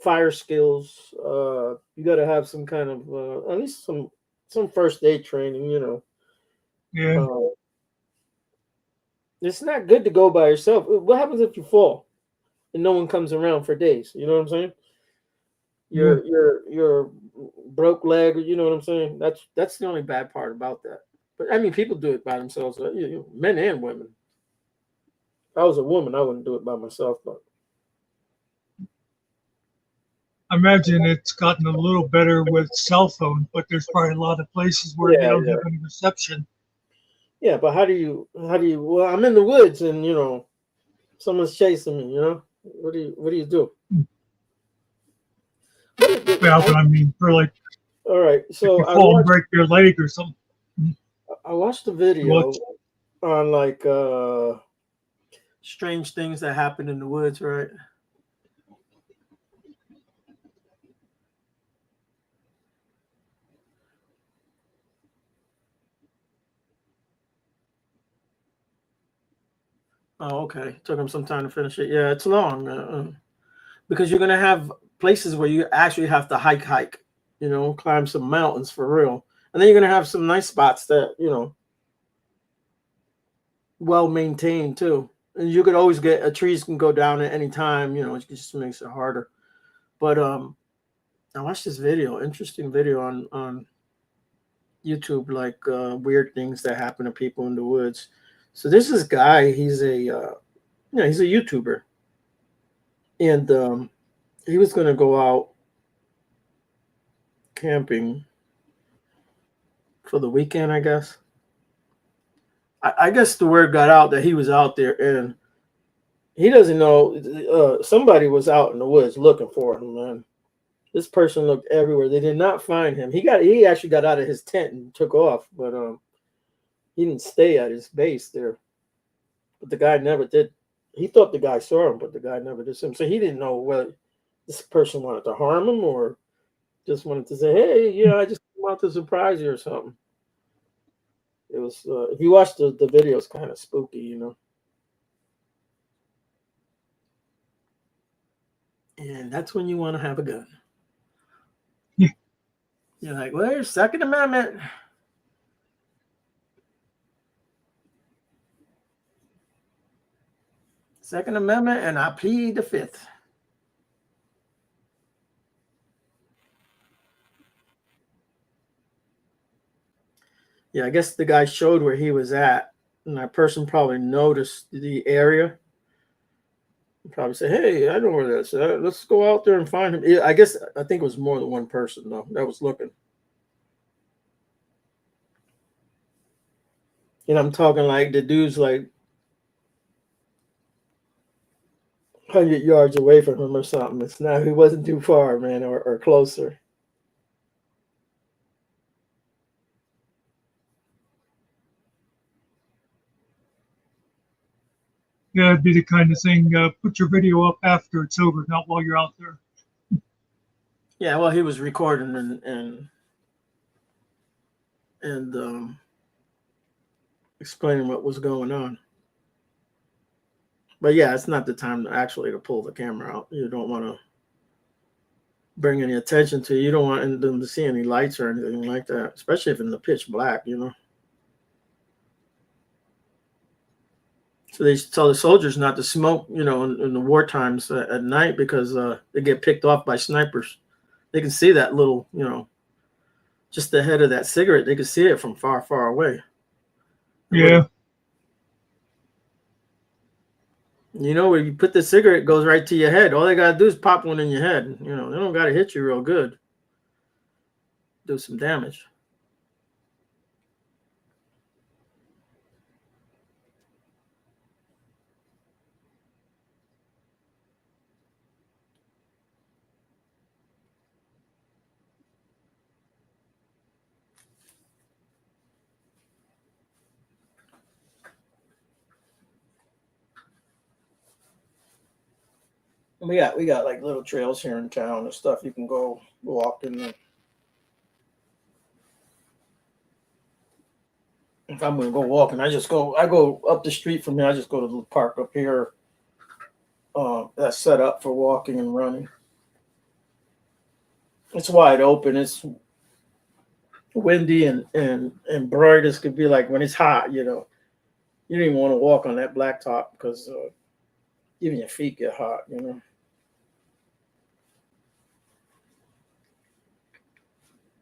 fire skills. You got to have some kind of at least some first aid training. Yeah. It's not good to go by yourself. What happens if you fall and no one comes around for days? You know what I'm saying? Yeah. Your broke leg. You know what I'm saying? That's the only bad part about that. But I mean, people do it by themselves. Men and women. If I was a woman, I wouldn't do it by myself. But I imagine it's gotten a little better with cell phones, but there's probably a lot of places where they yeah, don't yeah, have any reception. yeah. But how do you? Well, I'm in the woods and someone's chasing me. What do you do? Well, but I mean, for like All right. if So you fall and break your leg or something. I watched a You video watch. on like strange things that happen in the woods, right? Oh, okay. Took him some time to finish it. Yeah, it's long because you're gonna have places where you actually have to hike, climb some mountains for real, and then you're gonna have some nice spots that well maintained too. And you could always get trees can go down at any time. It just makes it harder. But I watched this video, interesting video on YouTube, like weird things that happen to people in the woods. So there's this guy. He's he's a YouTuber, and he was going to go out camping for the weekend, I guess. I guess the word got out that he was out there, and he doesn't know. Somebody was out in the woods looking for him, man. This person looked everywhere. They did not find him. He actually got out of his tent and took off, but he didn't stay at his base there. But the guy never did. He thought the guy saw him, but the guy never did see him. So he didn't know whether this person wanted to harm him or just wanted to say, "Hey, I just came out to surprise you" or something. It was if you watch the video, it's kind of spooky, And that's when you want to have a gun. Yeah. You're like, "Where's Second Amendment?" Second Amendment, and I plead the Fifth. Yeah, I guess the guy showed where he was at, and that person probably noticed the area. Probably say, "Hey, I know where that's at. Let's go out there and find him." Yeah, I think it was more than one person though that was looking. And I'm talking like the dude's like 100 yards away from him or something. It's not. He wasn't too far, man, or closer. Yeah, it'd be the kind of thing. Put your video up after it's over, not while you're out there. Yeah, well, he was recording and explaining what was going on. But yeah, it's not the time to pull the camera out. You don't want to bring any attention to it. You don't want them to see any lights or anything like that, especially if in the pitch black, So they tell the soldiers not to smoke, in the war times at night because they get picked off by snipers. They can see that little, just the head of that cigarette. They can see it from far, far away. Yeah. Where you put the cigarette, it goes right to your head. All they got to do is pop one in your head. They don't got to hit you real good. Do some damage. We got like little trails here in town and stuff. You can go walk in there. If I'm gonna go walking, I go up the street from here. I just go to the park up here. That's set up for walking and running. It's wide open. It's windy and bright as could be. Like when it's hot, you don't even want to walk on that blacktop because even your feet get hot,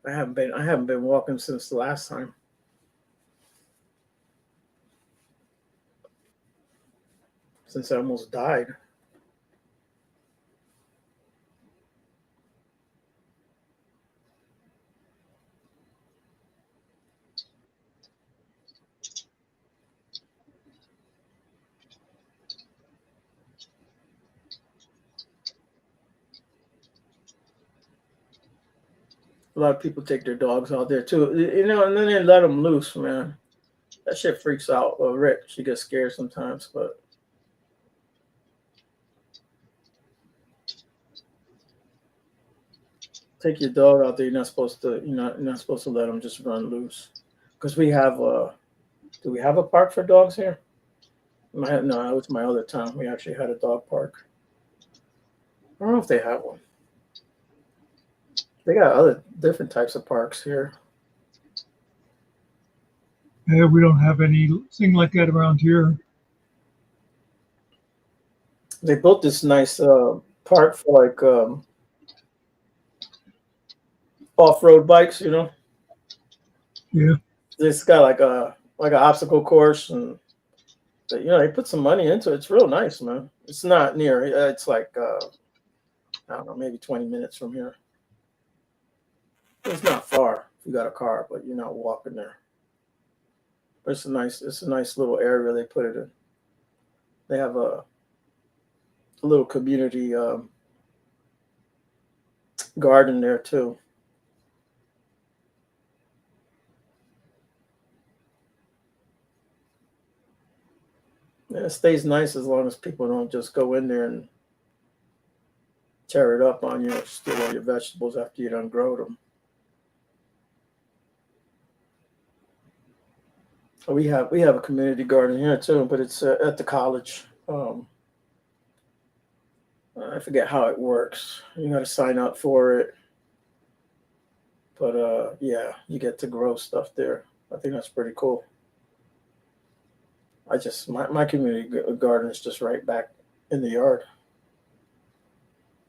I haven't been walking since the last time. Since I almost died. A lot of people take their dogs out there too, and then they let them loose, man. That shit freaks out Rick. She gets scared sometimes, but take your dog out there. You're not supposed to let them just run loose. Because we have do we have a park for dogs here? No, it was my other town. We actually had a dog park. I don't know if they have one. They got other different types of parks here. Yeah, we don't have anything like that around here. They built this nice park for like off-road bikes, Yeah. It's got like an obstacle course, and they put some money into it. It's real nice, man. It's not near. It's like I don't know, maybe 20 minutes from here. It's not far if you got a car, but you're not walking there. But it's a nice little area they put it in. They have a little community garden there too. And it stays nice as long as people don't just go in there and tear it up on you, or steal all your vegetables after you done grow them. We have a community garden here too, but it's at the college. I forget how it works. You got to sign up for it, but yeah, you get to grow stuff there. I think that's pretty cool. My community garden is just right back in the yard.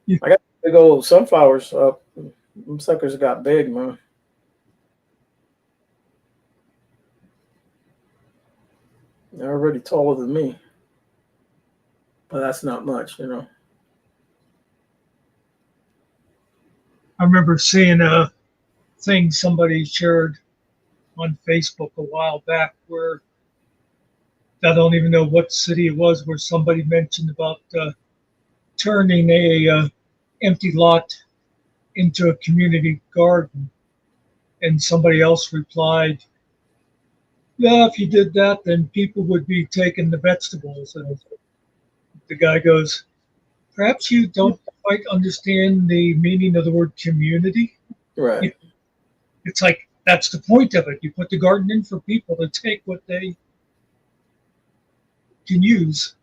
Yeah. I got big old sunflowers up. Them suckers got big, man. They're already taller than me, but that's not much, I remember seeing a thing somebody shared on Facebook a while back where I don't even know what city it was, where somebody mentioned about turning a empty lot into a community garden, and somebody else replied, "Yeah, if you did that, then people would be taking the vegetables." And the guy goes, "Perhaps you don't quite understand the meaning of the word community." Right. It's like that's the point of it. You put the garden in for people to take what they can use.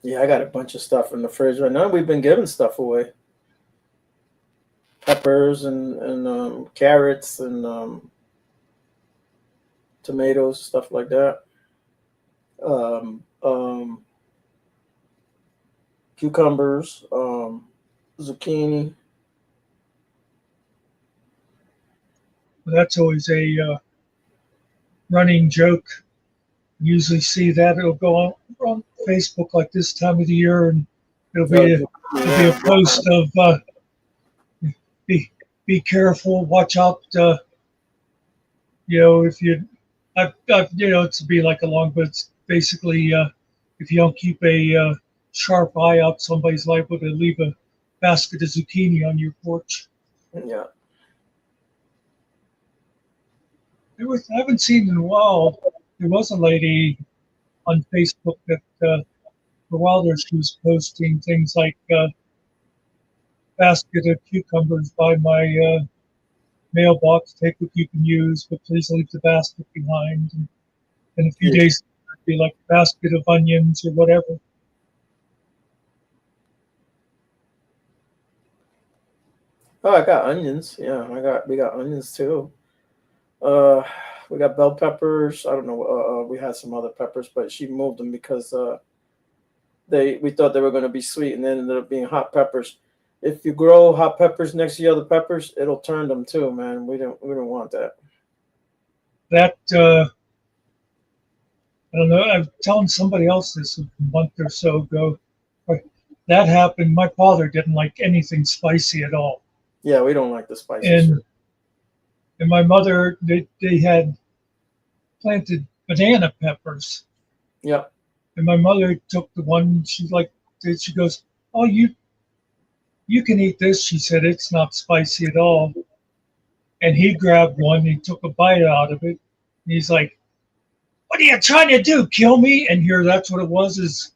Yeah, I got a bunch of stuff in the fridge right now. We've been giving stuff away. Peppers and carrots and tomatoes, stuff like that. Cucumbers, zucchini. That's always a running joke. Usually see that it'll go on Facebook like this time of the year, and it'll be a post of be careful, watch out. If you, it's be like a long, but it's basically if you don't keep a sharp eye out, somebody's liable to leave a basket of zucchini on your porch. Yeah. I haven't seen in a while. There was a lady on Facebook that for a while there, she was posting things like basket of cucumbers by my mailbox. Take what you can use, but please leave the basket behind. And in a few days, it'd be like a basket of onions or whatever. Oh, I got onions. Yeah, we got onions too. We got bell peppers. I don't know. We had some other peppers, but she moved them because we thought they were going to be sweet, and then ended up being hot peppers. If you grow hot peppers next to the other peppers, it'll turn them too, man. We don't want that. That I don't know. I was telling somebody else this a month or so ago. That happened. My father didn't like anything spicy at all. Yeah, we don't like the spicy shit. And my mother, they had planted banana peppers. Yeah. And my mother took the one. She goes, "Oh, you can eat this." She said, "It's not spicy at all." And he grabbed one. He took a bite out of it. And he's like, "What are you trying to do? Kill me?" And here, that's what it was. Is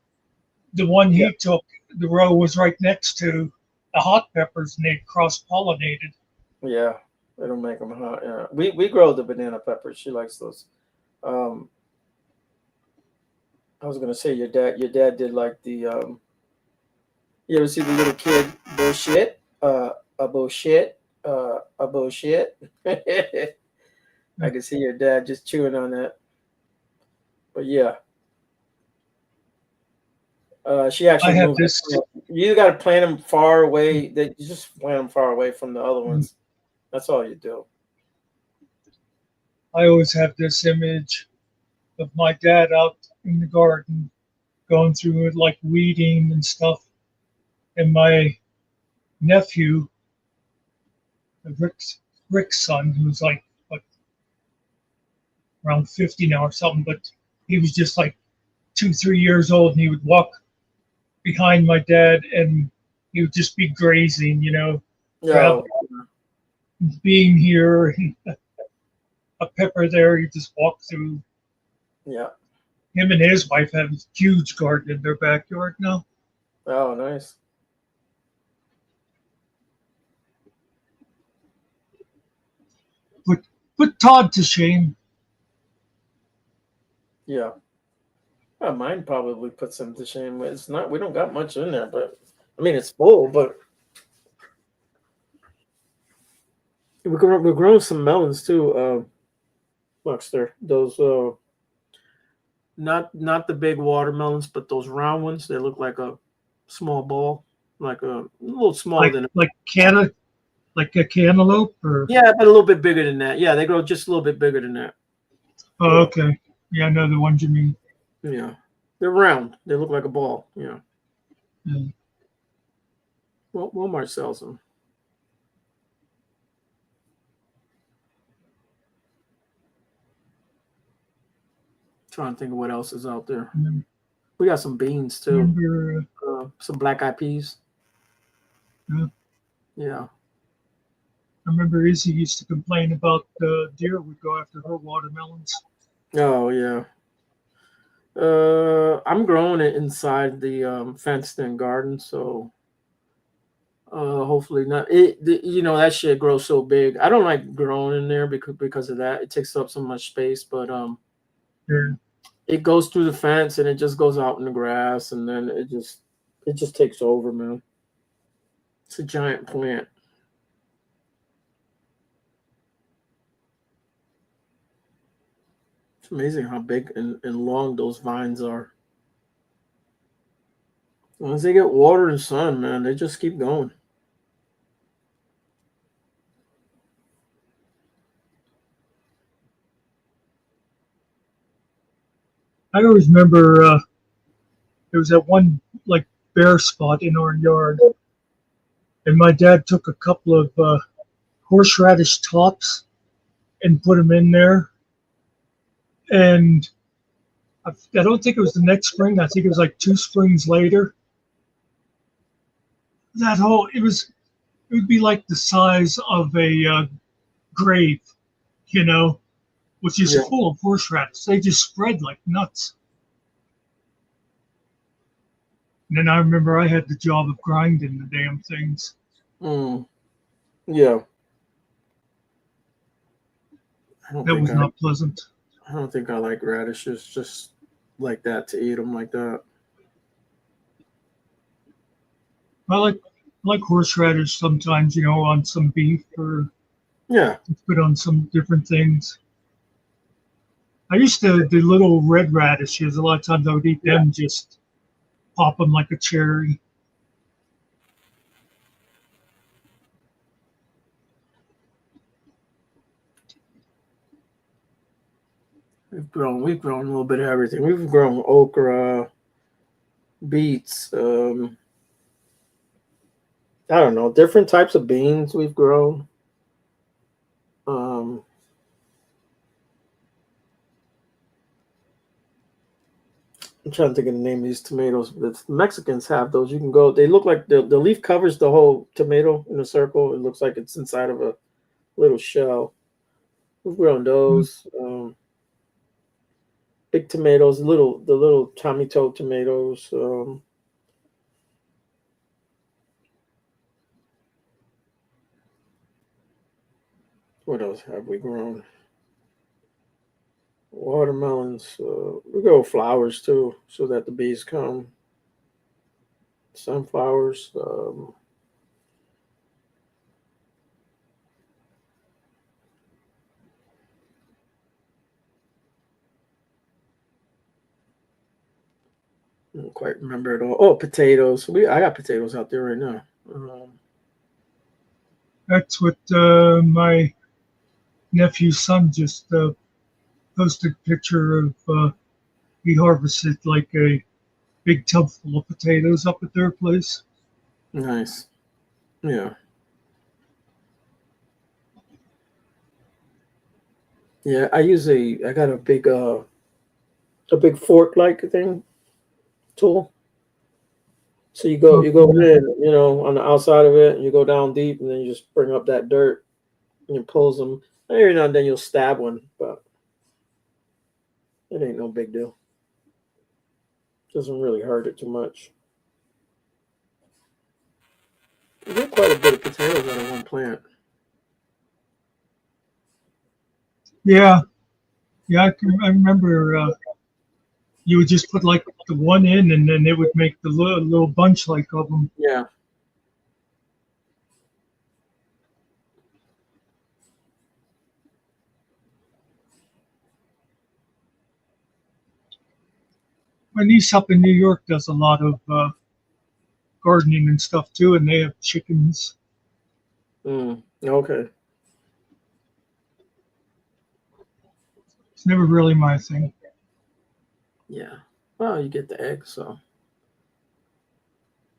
the one he took? The row was right next to the hot peppers, and they cross-pollinated. Yeah, it'll make them hot. Yeah, we grow the banana peppers. She likes those. I was gonna say your dad did like the you ever see the little kid bullshit? A bullshit. A bullshit. I can see your dad just chewing on that. But yeah. She actually moved. You got to plant them far away. You just plant them far away from the other ones. That's all you do. I always have this image of my dad out in the garden going through it, like weeding and stuff. And my nephew, Rick's son, who's like around 50 now or something, but he was just like 2-3 years old, and he would walk behind my dad, and he would just be grazing, being here, a pepper there, he just walk through. Yeah. Him and his wife have a huge garden in their backyard now. Oh, nice. Put Todd to shame. Yeah. Mine probably puts him to shame. It's not. We don't got much in there, but I mean it's full. But we're growing some melons too, Muckster. Those not the big watermelons, but those round ones. They look like a small ball, like a little smaller than like a cantaloupe, or yeah, but a little bit bigger than that. Yeah, they grow just a little bit bigger than that. Oh, okay. Yeah, I know the ones you mean. Yeah. They're round. They look like a ball. Yeah. Well, Walmart sells them. Trying to think of what else is out there. We got some beans too. Some black eyed peas. Yeah. I remember Izzy used to complain about the deer would go after her watermelons. Oh yeah. I'm growing it inside the fenced-in garden, so hopefully not. That shit grows so big. I don't like growing in there because of that. It takes up so much space, but it goes through the fence and it just goes out in the grass, and then it just takes over, man. It's a giant plant. It's amazing how big and long those vines are. Once they get water and sun, man, they just keep going. I always remember there was that one like bare spot in our yard, and my dad took a couple of horseradish tops and put them in there. And I don't think it was the next spring. I think it was like 2 springs later. It would be like the size of a grave, which is full of horseradish. They just spread like nuts. And then I remember I had the job of grinding the damn things. Yeah. That was not pleasant. I don't think I like radishes just like that, to eat them like that. I like horseradish sometimes, on some beef or Yeah. put on some different things. I used to do little red radishes. A lot of times I would eat them, just pop them like a cherry. We've grown a little bit of everything. We've grown okra, beets, I don't know, different types of beans we've grown. I'm trying to think of the name of these tomatoes. The Mexicans have those. You can go. They look like the leaf covers the whole tomato in a circle. It looks like it's inside of a little shell. We've grown those. Big tomatoes, the little Tommy toe tomatoes. What else have we grown? Watermelons. We grow flowers too, so that the bees come. Sunflowers. I don't quite remember it all. Oh, potatoes. I got potatoes out there right now. That's what my nephew's son just posted a picture of. He harvested like a big tub full of potatoes up at their place. Nice. Yeah. Yeah, I got a big fork like thing tool. So you go in, on the outside of it, and you go down deep, and then you just bring up that dirt and it pulls them. Every now and then you'll stab one, but it ain't no big deal. Doesn't really hurt it too much. You get quite a bit of potatoes out of one plant. Yeah, I remember you would just put like the one in, and then it would make the little bunch like of them. Yeah. My niece up in New York does a lot of gardening and stuff too, and they have chickens. Okay. It's never really my thing. Yeah. Well, you get the eggs, so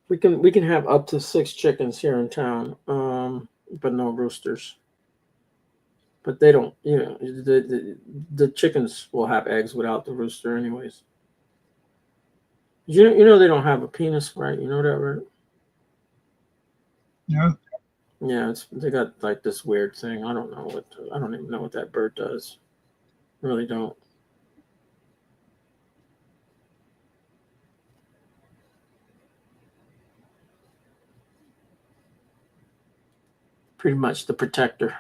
we can have up to 6 chickens here in town, but no roosters. But they don't, the chickens will have eggs without the rooster, anyways. You know they don't have a penis, right? You know that, right? Yeah. Yeah, they got like this weird thing. I don't even know what that bird does. Really don't. Pretty much the protector.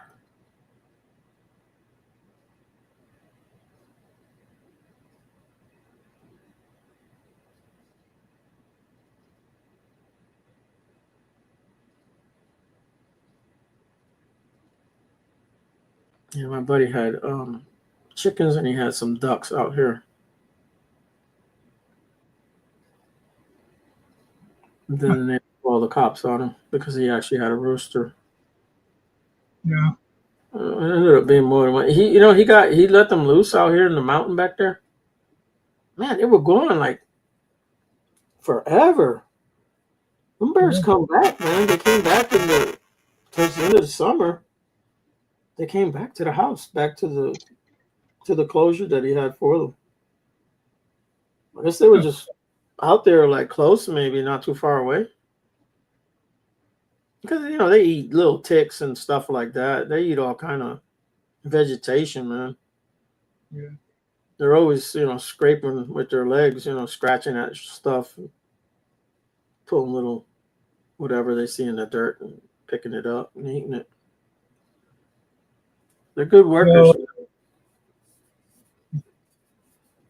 Yeah, my buddy had chickens and he had some ducks out here. And then they called the cops on him because he actually had a rooster. Yeah. It ended up being more than one. He let them loose out here in the mountain back there. Man, they were going like forever. Them birds come back, man. They came back towards the end of the summer. They came back to the house, back to the closure that he had for them. I guess they were just out there, like close, maybe not too far away. Because they eat little ticks and stuff like that. They eat all kind of vegetation, man. Yeah. They're always, scraping with their legs, scratching at stuff. pulling little whatever they see in the dirt and picking it up and eating it. They're good workers.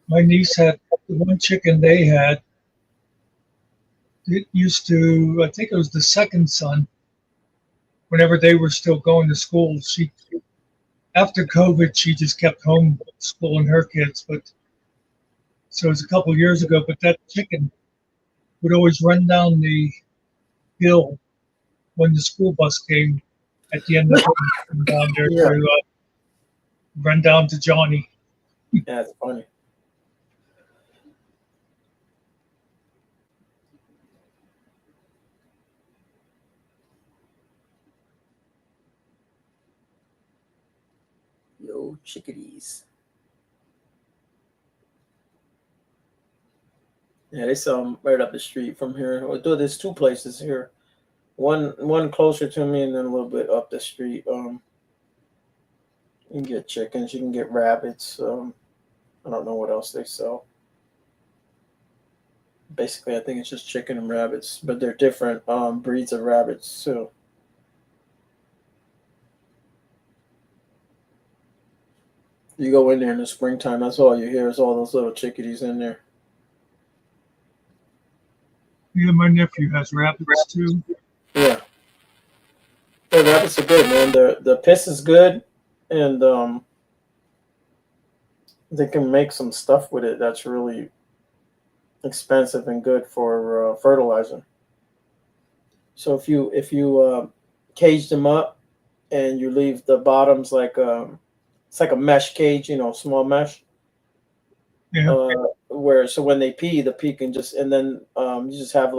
My niece had the one chicken they had. It used to, I think it was the second son, whenever they were still going to school. After COVID, she just kept home schooling her kids. But so it was a couple of years ago, but that chicken would always run down the hill when the school bus came at the end of the day, down there to run down to Johnny. Yeah, it's funny. Yo, chickadees. Yeah, they sell them right up the street from here. Although there's two places here, one closer to me and then a little bit up the street. You can get chickens, you can get rabbits. I don't know what else they sell. Basically, I think it's just chicken and rabbits, but they're different breeds of rabbits too. You go in there in the springtime, that's all you hear is all those little chickadees in there. Yeah, my nephew has rabbits too. Yeah. The rabbits are good, man. The piss is good, and they can make some stuff with it that's really expensive and good for fertilizer. So if you cage them up and you leave the bottoms like it's like a mesh cage, small mesh. Yeah. Where so when they pee, the pee can just, and then you just have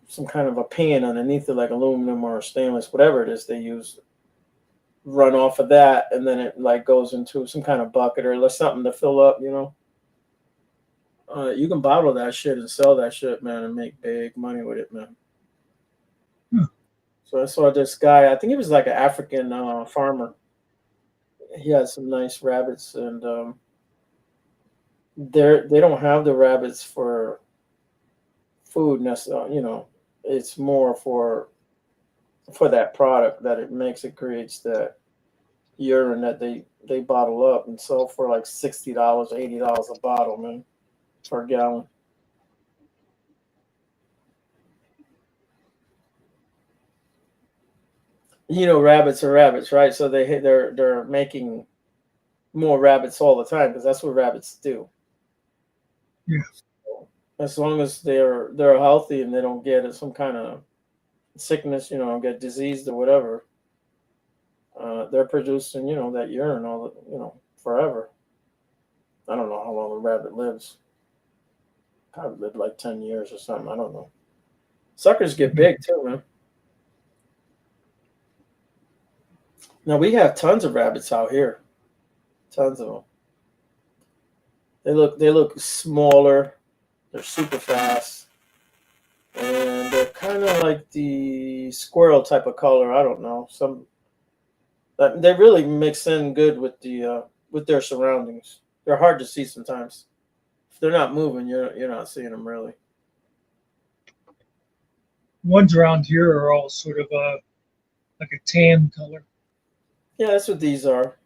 some kind of a pan underneath it, like aluminum or stainless, whatever it is they use, run off of that, and then it like goes into some kind of bucket or something to fill up. You can bottle that shit and sell that shit, man, and make big money with it, man. So I saw this guy, I think he was like an African farmer. He had some nice rabbits, and they don't have the rabbits for food necessarily. It's more for that product that it makes. It creates that urine that they bottle up and sell for like $60, $80 a bottle, man, per gallon. Rabbits are rabbits, right? So they're making more rabbits all the time because that's what rabbits do. Yeah. As long as they're healthy and they don't get some kind of sickness, get diseased or whatever, they're producing, that urine all forever. I don't know how long a rabbit lives. Probably live like 10 years or something. I don't know. Suckers get big too, man. Now we have tons of rabbits out here. Tons of them. They look smaller. They're super fast. And they're kind of like the squirrel type of color. I don't know. They really mix in good with their surroundings. They're hard to see sometimes. If they're not moving, you're not seeing them really. Ones around here are all sort of like a tan color. Yeah, that's what these are.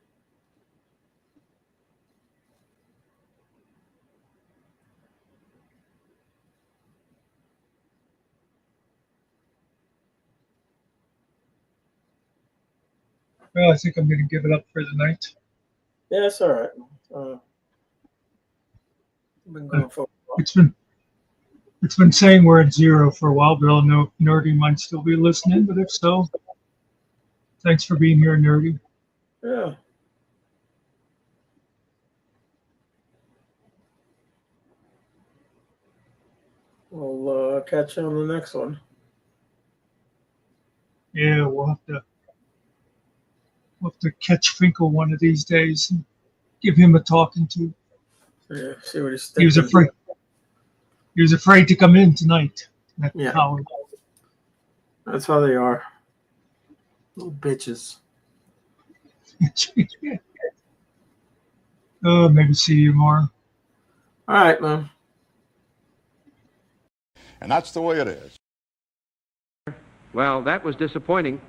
Well, I think I'm going to give it up for the night. Yeah, it's all right. Been going for a while. It's been saying we're at 0 for a while, but I don't know if Nerdy might still be listening. But if so, thanks for being here, Nerdy. Yeah. We'll catch you on the next one. Yeah, we'll have to catch Finkel one of these days and give him a talking to. Yeah, see what he's thinking. He was afraid to come in tonight. Yeah. Coward. That's how they are. Little bitches. Maybe see you tomorrow. All right, man. And that's the way it is. Well, that was disappointing.